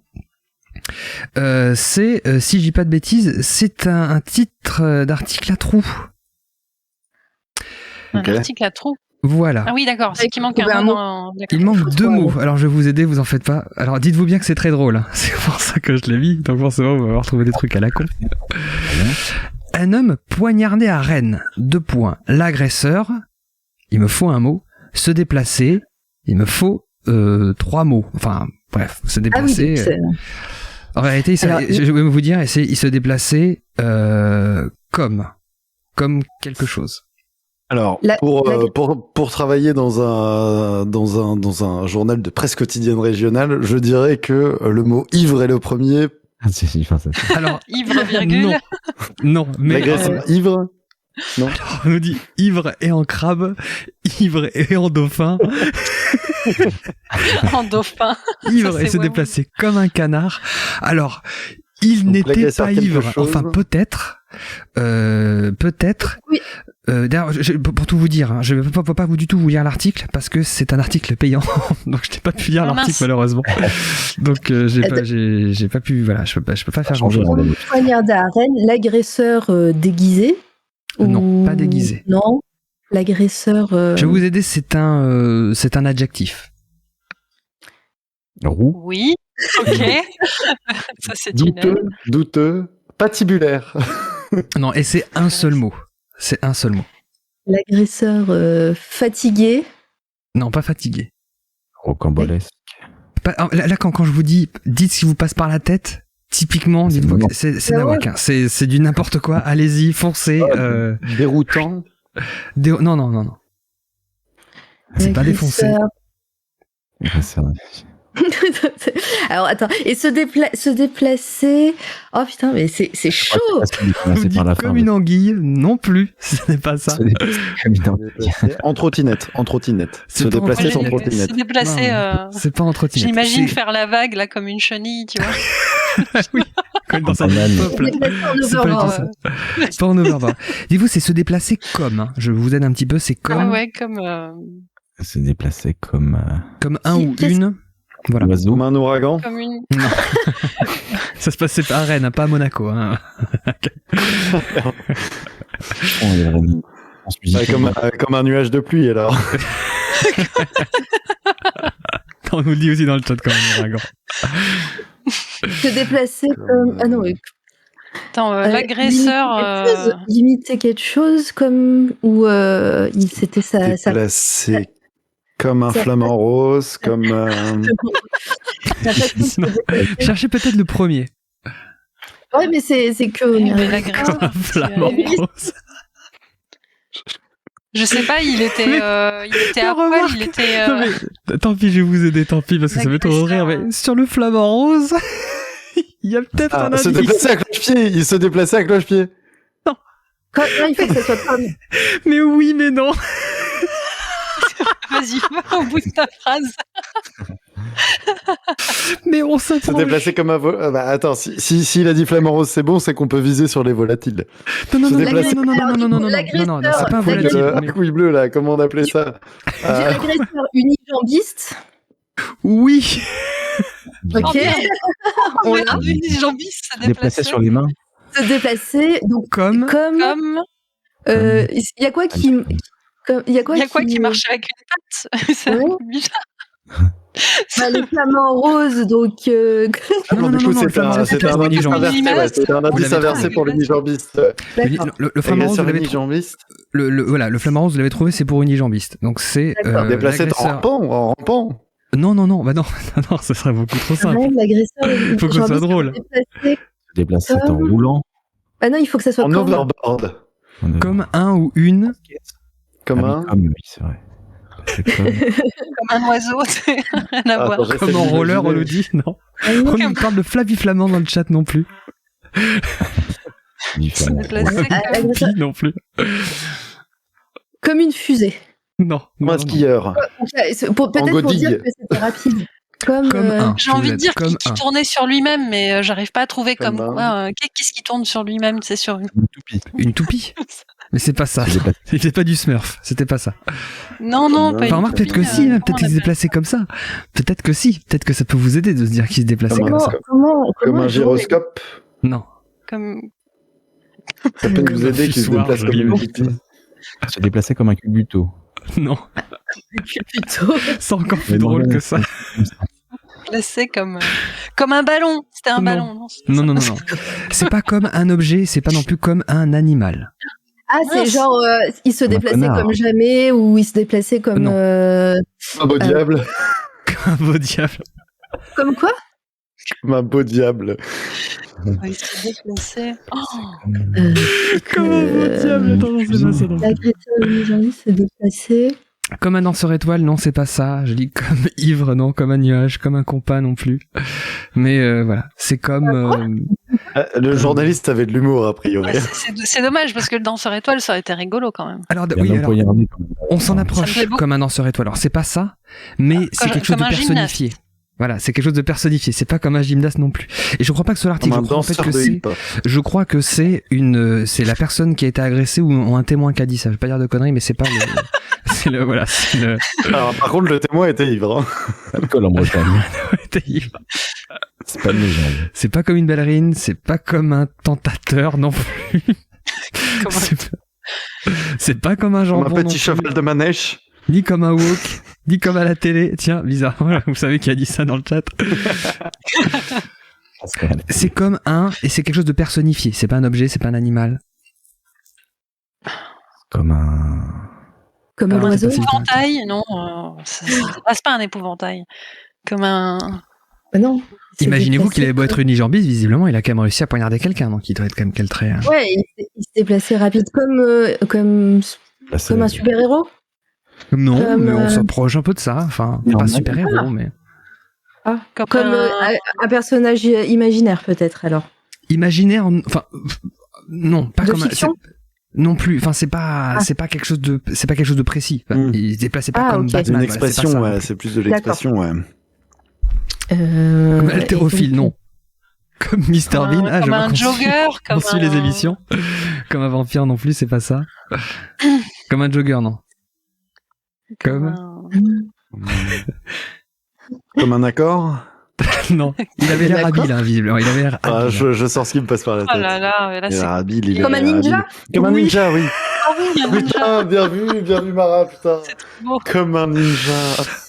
Si je dis pas de bêtises, c'est un titre d'article à trous. Un article à trous. Voilà. Ah oui, d'accord. C'est qu'il manque un mot. Il manque 2 mots. Alors, je vais vous aider, vous en faites pas. Alors, dites-vous bien que c'est très drôle. Hein. C'est pour ça que je l'ai mis. Donc, forcément, on va retrouver des trucs à la con. Un homme poignardé à Rennes. 2 points. L'agresseur. Il me faut un mot. Se déplacer. Il me faut 3 mots. Enfin, bref, se déplacer. Ah oui, en réalité, je vais vous dire, il se déplaçait comme quelque chose. Alors, pour travailler dans un journal de presse quotidienne régionale, je dirais que le mot ivre est le premier. Alors, ivre, virgule. Non, mais l'agresseur ivre. Non. Alors, on nous dit ivre et en crabe, ivre et en dauphin. En dauphin. Ivre et se déplacer comme un canard. Alors, il n'était pas ivre. Enfin, peut-être. Oui. D'ailleurs, pour tout vous dire, hein, je ne peux pas du tout vous lire l'article parce que c'est un article payant, donc je n'ai pas pu lire l'article malheureusement. Donc j'ai pas pu, voilà, je peux pas faire grand-chose. Poignardé à Rennes, l'agresseur déguisé. Non, pas déguisé. Non, l'agresseur. Je vais vous aider, c'est un adjectif. Roux. Oui. Ok. Ça c'est douteux, patibulaire. Non, et c'est un seul mot. C'est un seul mot. L'agresseur fatigué. Non, pas fatigué. Rocambolesque. Là, quand je vous dis, dites ce qui vous passe par la tête, typiquement, dites-vous que c'est nawak. Hein. C'est du n'importe quoi. Allez-y, foncez. Déroutant. Non. C'est pas défoncé. C'est vrai. Alors attends, et se déplacer. Oh putain, mais c'est chaud. Vous dites comme une anguille, non plus, ce n'est pas ça. En trottinette. Se déplacer sans trottinette. Se déplacer. C'est pas en trottinette. J'imagine faire la vague là comme une chenille, tu vois. Oui, comme dans un peuple. C'est pas en overboard. Dites-vous, c'est se déplacer comme. Hein. Je vous aide un petit peu, c'est comme. Ouais, comme. Se déplacer comme un ou une. Voilà. oiseau. Comme un ouragan. Comme une... Non. Ça se passait à Rennes, pas à Monaco. Hein. Comme un nuage de pluie, alors. On nous le dit aussi dans le chat comme un ouragan. Se déplacer comme... Ah non, oui. Attends, l'agresseur... Limiter quelque chose comme... Ou c'était ça... Déplacer comme un flamant rose, comme... Cherchez peut-être le premier. Ouais, mais c'est que... Mais l'agresseur... Comme un flamant rose. Je sais pas, il était à poil, il était... Non, mais, tant pis, je vais vous aider, tant pis, parce que ça fait trop rire, mais sur le flamant rose, il y a peut-être un indice. Il se déplaçait à cloche-pied. Non, il faut que ça soit comme... Mais oui, mais non. Vas-y, va au bout de ta phrase. Mais on s'approche. Se déplacer comme un vol... attends, s'il a dit flamant rose, c'est bon, c'est qu'on peut viser sur les volatiles. Non, l'agresseur, c'est pas un volatile. Un couille bleu, là, comment on appelait ça L'agresseur unijambiste. Oui. Ok. On a une jambiste se déplacer sur les mains. Se déplacer, donc Comme... il y a quoi qui... Il y a quoi qui marche avec une patte? C'est bizarre. Les flamants roses, donc... Non, c'était un indice inversé pour l'unijambiste. Le flamant rose, le flamant rose, vous l'avez trouvé, c'est pour unijambiste. Donc c'est... Déplacer en rampant. Non, ce serait beaucoup trop simple. L'agresseur... Faut que ce soit drôle. Se déplacer en roulant. Ah non, il faut que ça soit en overboard. Comme un ou une... Comme un... oui, c'est vrai. Comme un oiseau, c'est rien à voir. Comme en roller, on nous dit, non. On nous parle de Flavie Flamand dans le chat non plus. Non plus. Comme une fusée. Non. Un skieur. Peut-être pour dire que c'était rapide. Comme j'ai envie de dire qu'il tournait sur lui-même, mais j'arrive pas à trouver comme quoi. Qu'est-ce qui tourne sur lui-même? C'est sur une toupie. Une toupie. Mais c'est pas ça. C'était pas du Smurf. C'était pas ça. Non, pas enfin, remarque, peut-être que si. Peut-être qu'il se déplaçait comme ça. Peut-être que si. Peut-être que ça peut vous aider de se dire qu'il se déplaçait comme ça. Comme un gyroscope. Non. Ça peut nous aider qu'il se déplace comme une toupie. Se déplacer comme un cubuto. Non. Plutôt. C'est encore plus drôle que ça. Placé comme un ballon. C'était un ballon, non? Non. C'est pas comme un objet, c'est pas non plus comme un animal. Ah, c'est genre, il se déplaçait comme jamais, ou il se déplaçait comme... Un beau diable. Un beau diable. Comme quoi? Comme un beau diable. Il se déplaçait. Comme un beau diable, attends, c'est pas ça. L'agresseur se déplaçait... Comme un danseur étoile, non, c'est pas ça. Je dis comme ivre, non, comme un nuage, comme un compas non plus. Mais voilà, c'est comme... Le journaliste avait de l'humour, a priori. C'est dommage, parce que le danseur étoile, ça aurait été rigolo quand même. Alors, on s'en approche comme un danseur étoile. Alors, c'est pas ça, mais c'est quelque chose de personnifié. Voilà, c'est quelque chose de personnifié. C'est pas comme un gymnaste non plus. Et je crois pas que sur l'article, je crois que c'est la personne qui a été agressée ou un témoin qui a dit ça. Je vais pas dire de conneries, mais c'est pas le, Alors, par contre, le témoin était ivre. Alcool en Bretagne. était ivre. C'est pas une légende. C'est pas comme une ballerine, c'est pas comme un tentateur non plus. C'est pas comme un jambon. Comme un petit cheval de manège. Ni comme un wok, ni comme à la télé. Tiens, bizarre. Voilà, vous savez qui a dit ça dans le chat. C'est comme et c'est quelque chose de personnifié. C'est pas un objet, c'est pas un animal. Comme un oiseau. Un épouvantail, non. C'est pas un épouvantail. Comme un... Non. Imaginez-vous qu'il avait beau être unijambiste, visiblement, il a quand même réussi à poignarder quelqu'un, donc il doit être quand même quel trait. Ouais, il se déplaçait rapide comme un super-héros. Non, mais on s'approche un peu de ça. Enfin, pas super-héros, mais... Comme un personnage imaginaire, peut-être, alors. Imaginaire, enfin... Non, pas comme... Non plus, enfin c'est pas quelque chose de précis. Enfin, il se déplaçait pas comme Batman. C'est une expression, c'est plus de l'expression, ouais. Comme haltérophile, non. Comme Mr Bean, comme un jogger, on suit les émissions. Comme un vampire non plus, c'est pas ça. Comme un jogger, non. Comme Comme un accord. Non, il avait l'air habile, hein, visiblement. Il avait l'air Ah, habile. je sens ce qui me passe par la tête. Oh là là, là Il c'est est habile, il est Comme un ninja habile. Comme un ninja, oui. Ah oui, un ninja. Putain, bien vu Mara, putain. C'est trop beau. Comme un ninja.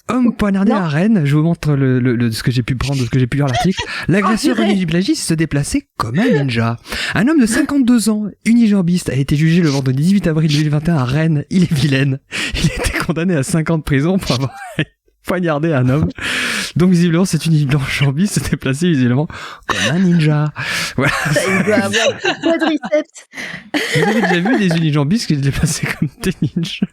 Homme poignardé Non. à Rennes, je vous montre ce que j'ai pu prendre, de ce que j'ai pu lire l'article. L'agresseur purée. unijambiste se déplaçait comme un ninja. Un homme de 52 ans, unijambiste, a été jugé le vendredi 18 avril 2021 à Rennes. Il est vilaine. Il a été condamné à 5 ans de prison pour avoir poignardé un homme. Donc visiblement, cet unijambiste se déplaçait visiblement comme un ninja. Voilà. Il doit avoir un quadriceps. Vous avez déjà vu des unijambistes qui se déplaçaient comme des ninjas?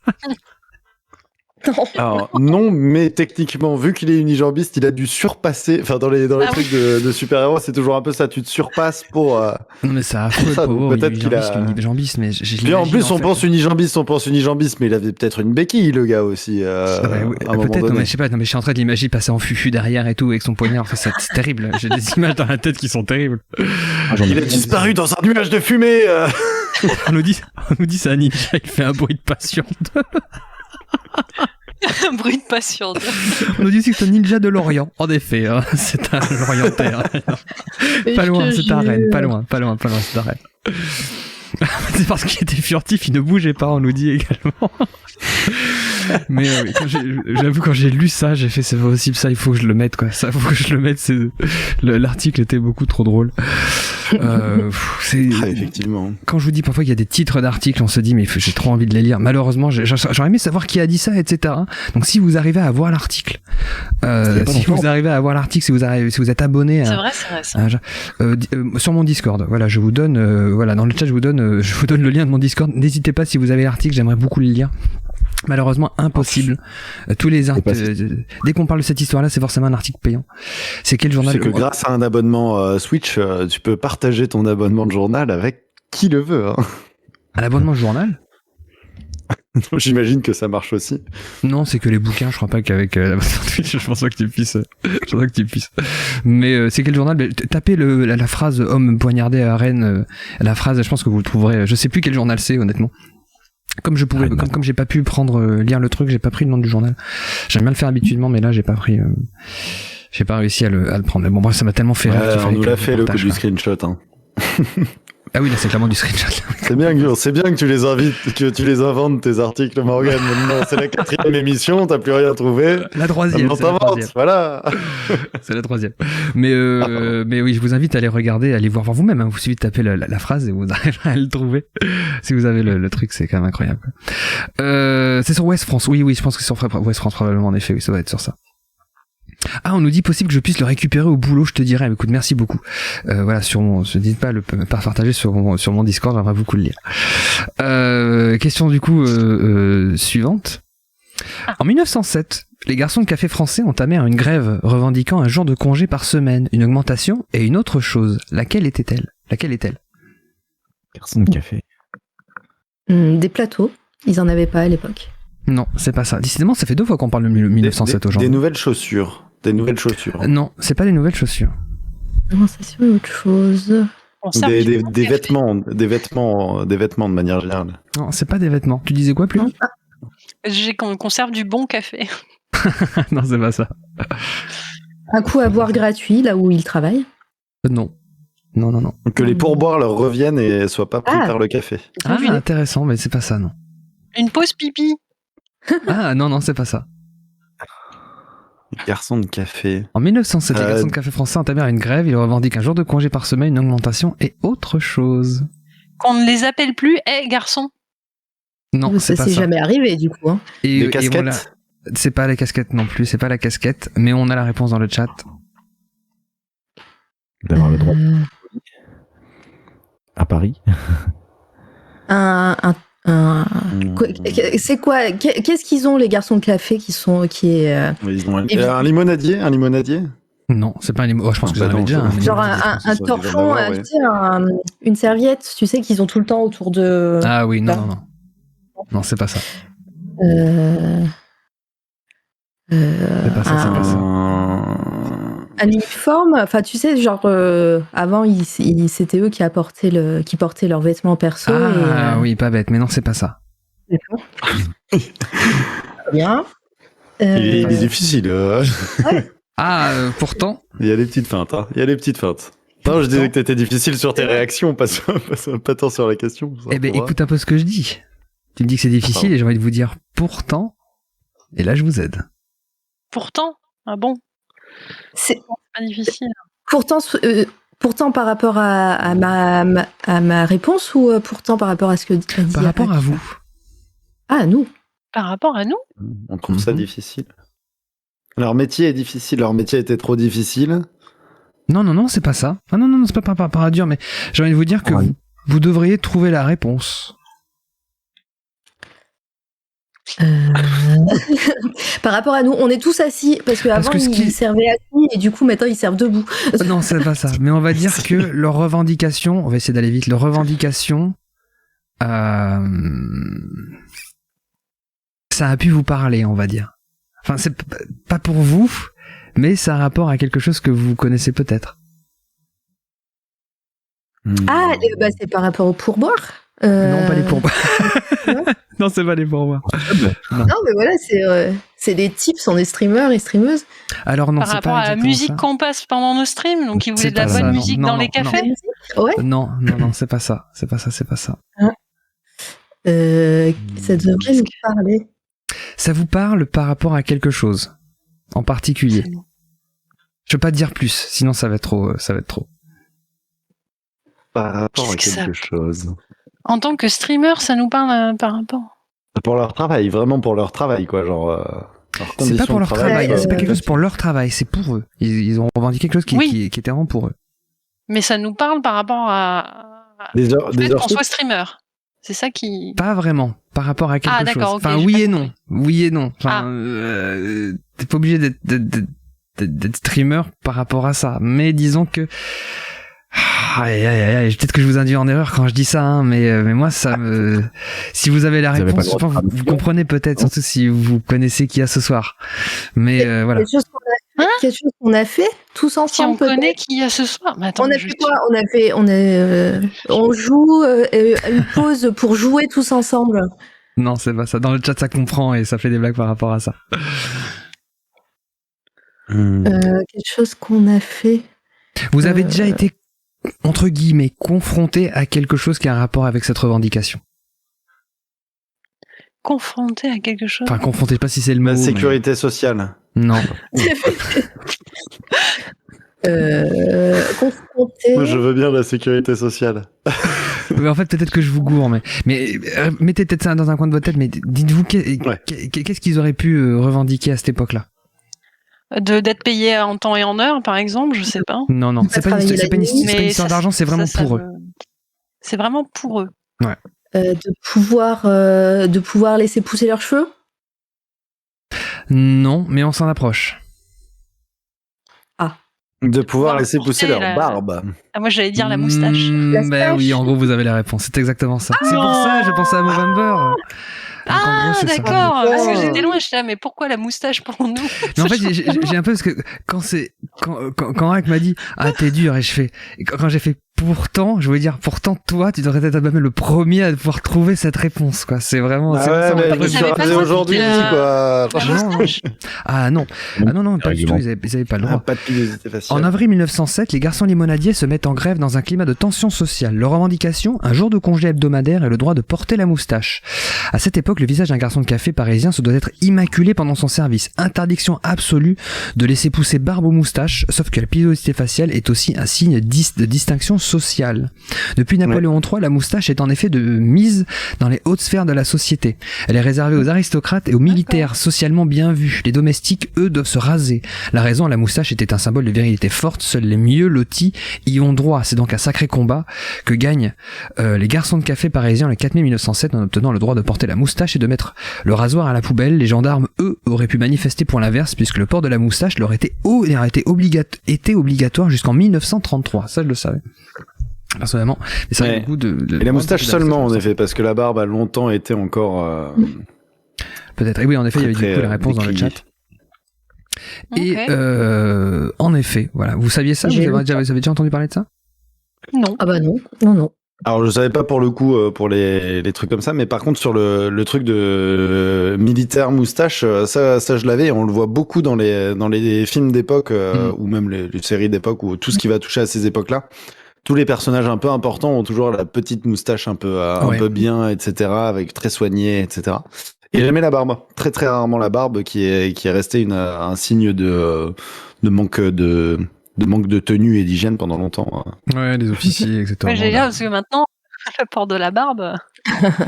Non. Alors, non, mais techniquement, vu qu'il est unijambiste, il a dû surpasser. Enfin, dans les Ah trucs de super-héros, c'est toujours un peu ça. Tu te surpasses pour. Non mais ça affreux, Ça, le pauvre peut-être qu'il a- unijambiste, mais je Puis en l'imagine, plus, on fait. pense unijambiste, mais il avait peut-être une béquille, le gars aussi. Ah bah oui, à un moment peut-être, non, donné. mais je sais pas, non, mais je suis en train de l'imaginer passer en fufu derrière et tout avec son poignard, enfin, c'est terrible. J'ai des images dans la tête qui sont terribles. Il a disparu dans un nuage de fumée. On nous dit c'est un ninja, il fait un bruit de passion. Un bruit de passion. On nous dit aussi que c'est un ninja de l'Orient. En effet, hein, c'est un Orientais. Hein. Pas loin, c'est un Rennes, pas loin, c'est un Rennes. C'est parce qu'il était furtif, il ne bougeait pas, on nous dit également. Mais oui, j'avoue, quand j'ai lu ça, j'ai fait c'est pas possible, ça il faut que je le mette, quoi. Ça faut que je le mette, l'article était beaucoup trop drôle. Effectivement. Quand je vous dis parfois qu'il y a des titres d'articles, on se dit mais j'ai trop envie de les lire. Malheureusement, j'aurais aimé savoir qui a dit ça, etc. Donc si vous arrivez à voir l'article, si vous êtes abonné C'est à, vrai, ça. sur mon Discord, voilà, je vous donne, dans le chat, je vous donne le lien de mon Discord. N'hésitez pas si vous avez l'article, j'aimerais beaucoup le lire. Malheureusement, impossible. Tous les dès qu'on parle de cette histoire-là, c'est forcément un article payant. C'est quel journal? C'est que grâce à un abonnement Switch, tu peux partager ton abonnement de journal avec qui le veut. Hein. Un abonnement journal? J'imagine que ça marche aussi. Non, c'est que les bouquins, je crois pas qu'avec l'abonnement Twitch, je pense pas que tu puisses. Mais c'est quel journal? Tapez la phrase homme poignardé à Rennes, la phrase, je pense que vous le trouverez. Je sais plus quel journal c'est, honnêtement. Comme je pouvais, comme j'ai pas pu lire le truc, j'ai pas pris le nom du journal. J'aime bien le faire habituellement, mais là j'ai pas réussi à le prendre. Mais bon, bref, ça m'a tellement fait rire. On nous l'a fait le coup du screenshot. Hein. Ah oui, là c'est clairement du screenshot. C'est bien que tu les invites, que tu les inventes tes articles, Morgan. Maintenant, c'est la 4e émission, t'as plus rien trouvé. La 3e. Maintenant t'inventes, voilà. C'est la 3e. Mais oui, je vous invite à aller regarder, à aller voir vous-même. Hein. Vous suffit de taper la phrase et vous arriverez à le trouver. Si vous avez le truc, c'est quand même incroyable. C'est sur Ouest France. Oui, je pense que c'est sur Ouest France probablement. En effet, oui, ça doit être sur ça. Ah, on nous dit possible que je puisse le récupérer au boulot, je te dirais. Mais écoute, merci beaucoup. Voilà, n'hésite pas à le partager sur mon Discord, j'aimerais beaucoup le lire. Question du coup suivante. En 1907, les garçons de café français ont entamé une grève revendiquant un jour de congé par semaine, une augmentation et une autre chose. Laquelle est-elle? Garçon de café. Des plateaux. Ils en avaient pas à l'époque. Non, c'est pas ça. Décidément, ça fait 2 fois qu'on parle de 1907 aujourd'hui. Des nouvelles chaussures. Non, c'est pas des nouvelles chaussures. Non, c'est sur autre chose. Des vêtements de manière générale. Non, c'est pas des vêtements. Tu disais quoi plus? On conserve du bon café. Non, c'est pas ça. Un coup à boire gratuit là où ils travaillent. Non. Que les pourboires leur reviennent et soient pas pris par le café. Ah, intéressant, mais c'est pas ça, non. Une pause pipi. Ah, non, c'est pas ça. Garçon de café. En 1907, les garçons de café français ont entamé une grève. Ils revendiquent un jour de congé par semaine, une augmentation et autre chose. Qu'on ne les appelle plus garçons. Non, c'est pas ça. Ça s'est jamais arrivé du coup. Hein. Des casquettes. C'est pas la casquette non plus, c'est pas la casquette, mais on a la réponse dans le chat. D'avoir le droit. À Paris. C'est quoi? Qu'est-ce qu'ils ont les garçons de café ils ont un limonadier. Non, c'est pas un limonadier. Je pense que vous en avez déjà. Genre un torchon, une serviette, tu sais qu'ils ont tout le temps autour de. Ah oui, non. Non, c'est pas ça. C'est pas ça. Un uniforme, enfin tu sais, genre avant c'était eux qui portaient leurs vêtements perso. Oui, pas bête, mais non, c'est pas ça. D'accord. Bien. Il est difficile. Pourtant. Il y a des petites feintes. Hein. Il y a des petites feintes. Non, je disais que t'étais difficile sur tes réactions, pas tant sur la question. Eh ben, écoute un peu ce que je dis. Tu me dis que c'est difficile et j'ai envie de vous dire pourtant. Et là, je vous aide. Pourtant, ah bon. C'est pas difficile. Pourtant par rapport à ma réponse ou pourtant par rapport à ce que tu as dit. Par rapport à vous. Ah, à nous. Par rapport à nous. On trouve ça difficile. Leur métier est difficile. Leur métier était trop difficile. Non, c'est pas ça. Ah, non, c'est pas par rapport à dur, mais j'ai envie de vous dire que vous devriez trouver la réponse. Par rapport à nous, on est tous assis parce qu'avant ils servaient assis et du coup maintenant ils servent debout. Non, c'est pas ça. Mais on va dire que leur revendication, on va essayer d'aller vite, leur revendication, ça a pu vous parler, on va dire. Enfin, c'est pas pour vous, mais ça a rapport à quelque chose que vous connaissez peut-être. Ah, c'est par rapport au pourboire. Non, pas les pourboires. Non, c'est pas les pourboires. Non, mais voilà, c'est les tips, on est streamers et streameuses. Alors non, par rapport à la musique qu'on passe pendant nos streams, donc ils voulaient de la bonne musique dans les cafés. Ouais. Non, c'est pas ça. C'est pas ça. Ça devrait nous parler. Ça vous parle par rapport à quelque chose en particulier. Je peux pas te dire plus, sinon ça va être trop. Par rapport à quelque chose. En tant que streamer, ça nous parle par rapport. Pour leur travail, vraiment pour leur travail, quoi, genre. C'est pas pour leur travail, c'est pas quelque chose pour leur travail, c'est pour eux. Ils ont revendiqué quelque chose qui était vraiment pour eux. Mais ça nous parle par rapport à. Des heures qu'on soit streamer. C'est ça qui. Pas vraiment, par rapport à quelque chose. D'accord, enfin, oui et non. Enfin, t'es pas obligé d'être streamer par rapport à ça. Mais disons que. Peut-être que je vous induis en erreur quand je dis ça, hein, mais moi ça me. Si vous avez la réponse, vous comprenez peut-être, surtout si vous connaissez qui y a ce soir. Mais voilà. Quelque chose qu'on a fait tous ensemble. Si on connaît qui y a ce soir. Mais attends, on a fait quoi ? On joue une pause pour jouer tous ensemble. Non, c'est pas ça. Dans le chat, ça comprend et ça fait des blagues par rapport à ça. Quelque chose qu'on a fait. Vous avez déjà été, entre guillemets, confronté à quelque chose qui a un rapport avec cette revendication. Confronté à quelque chose. Enfin, confronté, je sais pas si c'est le mot. La sécurité sociale. Non. Confronté. Moi, je veux bien la sécurité sociale. Mais en fait, peut-être que je vous gourre, mais mettez peut-être ça dans un coin de votre tête, mais dites-vous qu'est-ce qu'ils auraient pu revendiquer à cette époque-là ? D'être payé en temps et en heure, par exemple, je sais pas. Non, c'est pas une histoire d'argent, c'est vraiment pour eux. C'est vraiment pour eux. Ouais. De pouvoir laisser pousser leurs cheveux ? Non, mais on s'en approche. De pouvoir laisser pousser leur barbe. Ah, moi, j'allais dire la moustache. Ben oui, en gros, vous avez la réponse. C'est exactement ça. C'est pour ça, je pensais à Movember. Ah, d'accord. Parce que j'étais loin, j'étais là, mais pourquoi la moustache pour nous ? Mais en fait, j'ai un peu parce que quand Hack m'a dit t'es dur et quand j'ai fait pourtant, je voulais dire pourtant toi tu devrais être même le premier à pouvoir trouver cette réponse quoi. C'est vraiment mais je suis aujourd'hui quoi. Non, pas du tout, ils avaient pas le droit. Pas de pilosité faciale. En avril 1907, les garçons limonadiers se mettent en grève dans un climat de tension sociale. Leur revendication, un jour de congé hebdomadaire et le droit de porter la moustache. À cette époque, le visage d'un garçon de café parisien se doit être immaculé pendant son service. Interdiction absolue de laisser pousser barbe ou moustache, sauf que la pilosité faciale est aussi un signe de distinction sociale. Depuis Napoléon III, la moustache est en effet de mise dans les hautes sphères de la société. Elle est réservée aux aristocrates et aux militaires socialement bien vus. Les domestiques, eux, doivent se raser. La raison, la moustache était un symbole de virilité forte. Seuls les mieux lotis y ont droit. C'est donc un sacré combat que gagnent les garçons de café parisiens le 4 mai 1907 en obtenant le droit de porter la moustache et de mettre le rasoir à la poubelle. Les gendarmes, eux, auraient pu manifester pour l'inverse puisque le port de la moustache leur était obligatoire jusqu'en 1933. Ça, je le savais. Personnellement. Mais ça a beaucoup et la moustache seulement, en effet, parce que la barbe a longtemps été encore... Peut-être. Et oui, en effet, il y avait du coup la réponse dans le chat. Et en effet, voilà. Vous saviez ça ? Vous avez déjà entendu parler de ça ? Non. Ah bah non. Alors je savais pas pour le coup pour les trucs comme ça, mais par contre sur le truc de militaire moustache, ça je l'avais et on le voit beaucoup dans les films d'époque ou même les séries d'époque ou tout ce qui va toucher à ces époques-là. Tous les personnages un peu importants ont toujours la petite moustache un peu bien, etc., avec très soignée, etc. Et j'aimais la barbe, très très rarement la barbe qui est restée un signe de manque de tenue et d'hygiène pendant longtemps. Ouais, les officiers, etc. Ouais, j'ai parce que maintenant, le port de la barbe.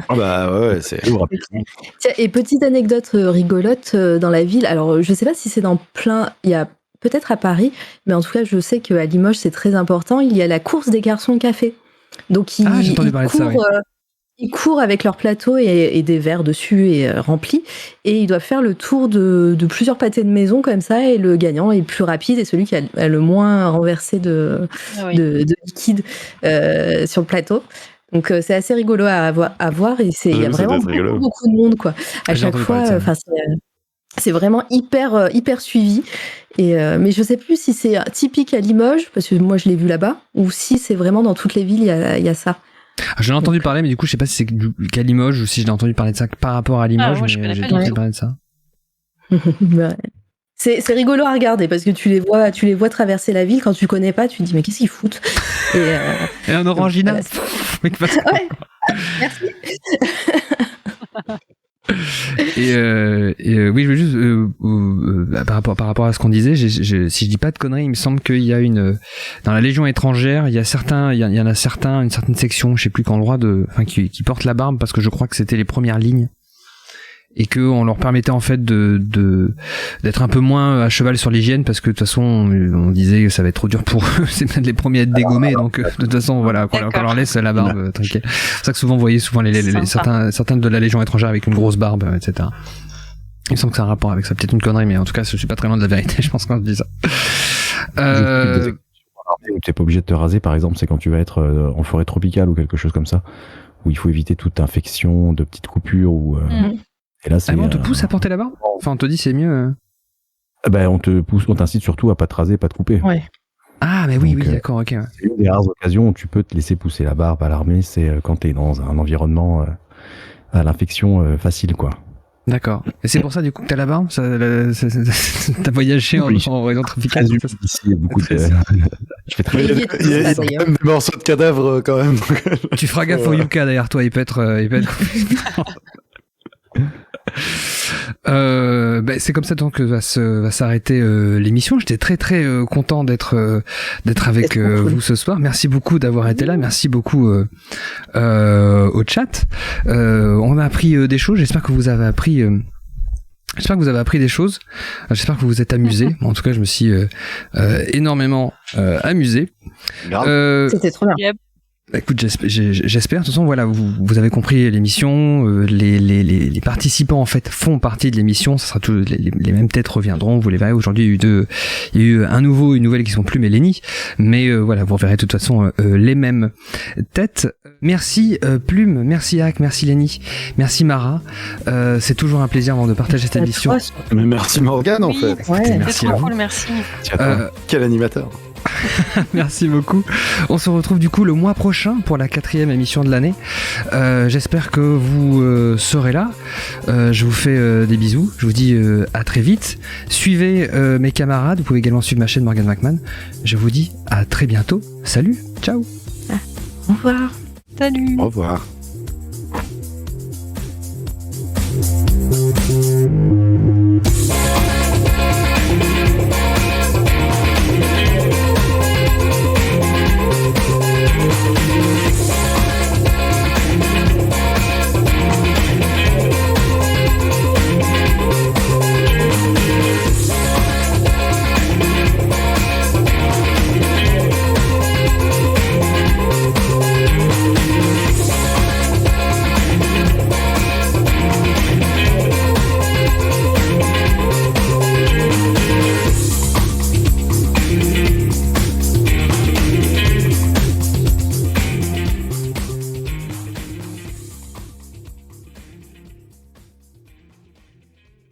Ah bah ouais, c'est lourd. Tiens, et petite anecdote rigolote dans la ville. Alors, je sais pas si c'est dans plein. Il y a peut-être à Paris, mais en tout cas, je sais qu'à Limoges, c'est très important. Il y a la course des garçons café. Donc, j'ai entendu parler de ça, oui. Ils courent avec leur plateau et des verres dessus et remplis, et ils doivent faire le tour de plusieurs pâtés de maison comme ça, et le gagnant est plus rapide et celui qui a le moins renversé de liquide sur le plateau. Donc c'est assez rigolo à voir et il y a vraiment beaucoup de monde quoi. À chaque fois, c'est vraiment hyper suivi. Et mais je sais plus si c'est typique à Limoges parce que moi je l'ai vu là-bas, ou si c'est vraiment dans toutes les villes il y a ça. J'en ai entendu parler, mais du coup, je sais pas si c'est qu'à Limoges ou si j'ai entendu parler de ça par rapport à Limoges, moi, mais j'ai entendu parler de ça. Ouais. C'est rigolo à regarder parce que tu les vois traverser la ville. Quand tu connais pas, tu te dis mais qu'est-ce qu'ils foutent et un orangina. Ouais. Merci. Et oui, je veux juste par rapport à ce qu'on disait, si je dis pas de conneries, il me semble qu'il y a dans la Légion étrangère, il y en a certains, une certaine section, je sais plus, qui ont le droit qui portent la barbe parce que je crois que c'était les premières lignes et que on leur permettait en fait d'être un peu moins à cheval sur l'hygiène parce que de toute façon on disait que ça va être trop dur pour eux, c'est peut-être les premiers à être dégommés, donc de toute façon voilà, qu'on leur laisse la barbe tranquille. C'est pour ça que souvent vous voyez certains de la Légion étrangère avec une grosse barbe, etc. Il me semble que c'est un rapport avec ça, peut-être une connerie, mais en tout cas je suis pas très loin de la vérité, je pense qu'on se dit ça. Où t'es pas obligé de te raser, par exemple, c'est quand tu vas être en forêt tropicale ou quelque chose comme ça, où il faut éviter toute infection de petites coupures ou et là, on te pousse à porter la barbe ? Enfin, on te dit c'est mieux. On t'incite surtout à pas te raser, pas te couper. Ouais. Ah, mais oui, d'accord, ok. Ouais. C'est une des rares occasions où tu peux te laisser pousser la barbe à l'armée, c'est quand t'es dans un environnement à l'infection facile, quoi. D'accord. Et c'est pour ça, du coup, que t'as la barbe ? T'as voyagé en région tropicale ? Ici, il y a beaucoup de... Je fais très bien. Il y a quand même des morceaux de cadavres, quand même. Tu feras gaffe au yucca, derrière toi, il peut être c'est comme ça donc va s'arrêter l'émission. J'étais très très content d'être avec vous ce soir. Merci beaucoup d'avoir été là. Merci beaucoup au chat. On a appris des choses. J'espère que vous avez appris des choses. J'espère que vous vous êtes amusés. En tout cas, je me suis énormément amusé. C'était trop bien. Yep. Écoute, j'espère. De toute façon, voilà, vous avez compris l'émission. Les participants en fait font partie de l'émission. Ça sera tous les mêmes têtes reviendront. Vous les verrez. Aujourd'hui, il y a eu une nouvelle qui sont plus Mélanie, mais voilà, vous reverrez de toute façon les mêmes têtes. Merci Plume, merci Hack, merci Lenny, merci Mara. C'est toujours un plaisir de partager cette émission. Mais merci Morgane en fait. Ouais. Merci. C'est trop cool, merci. Quel animateur. Merci beaucoup. On se retrouve du coup le mois prochain pour la 4e émission de l'année. J'espère que vous serez là. Je vous fais des bisous. Je vous dis à très vite. Suivez mes camarades. Vous pouvez également suivre ma chaîne Morgane McMahon. Je vous dis à très bientôt. Salut. Ciao. Au revoir. Salut. Au revoir.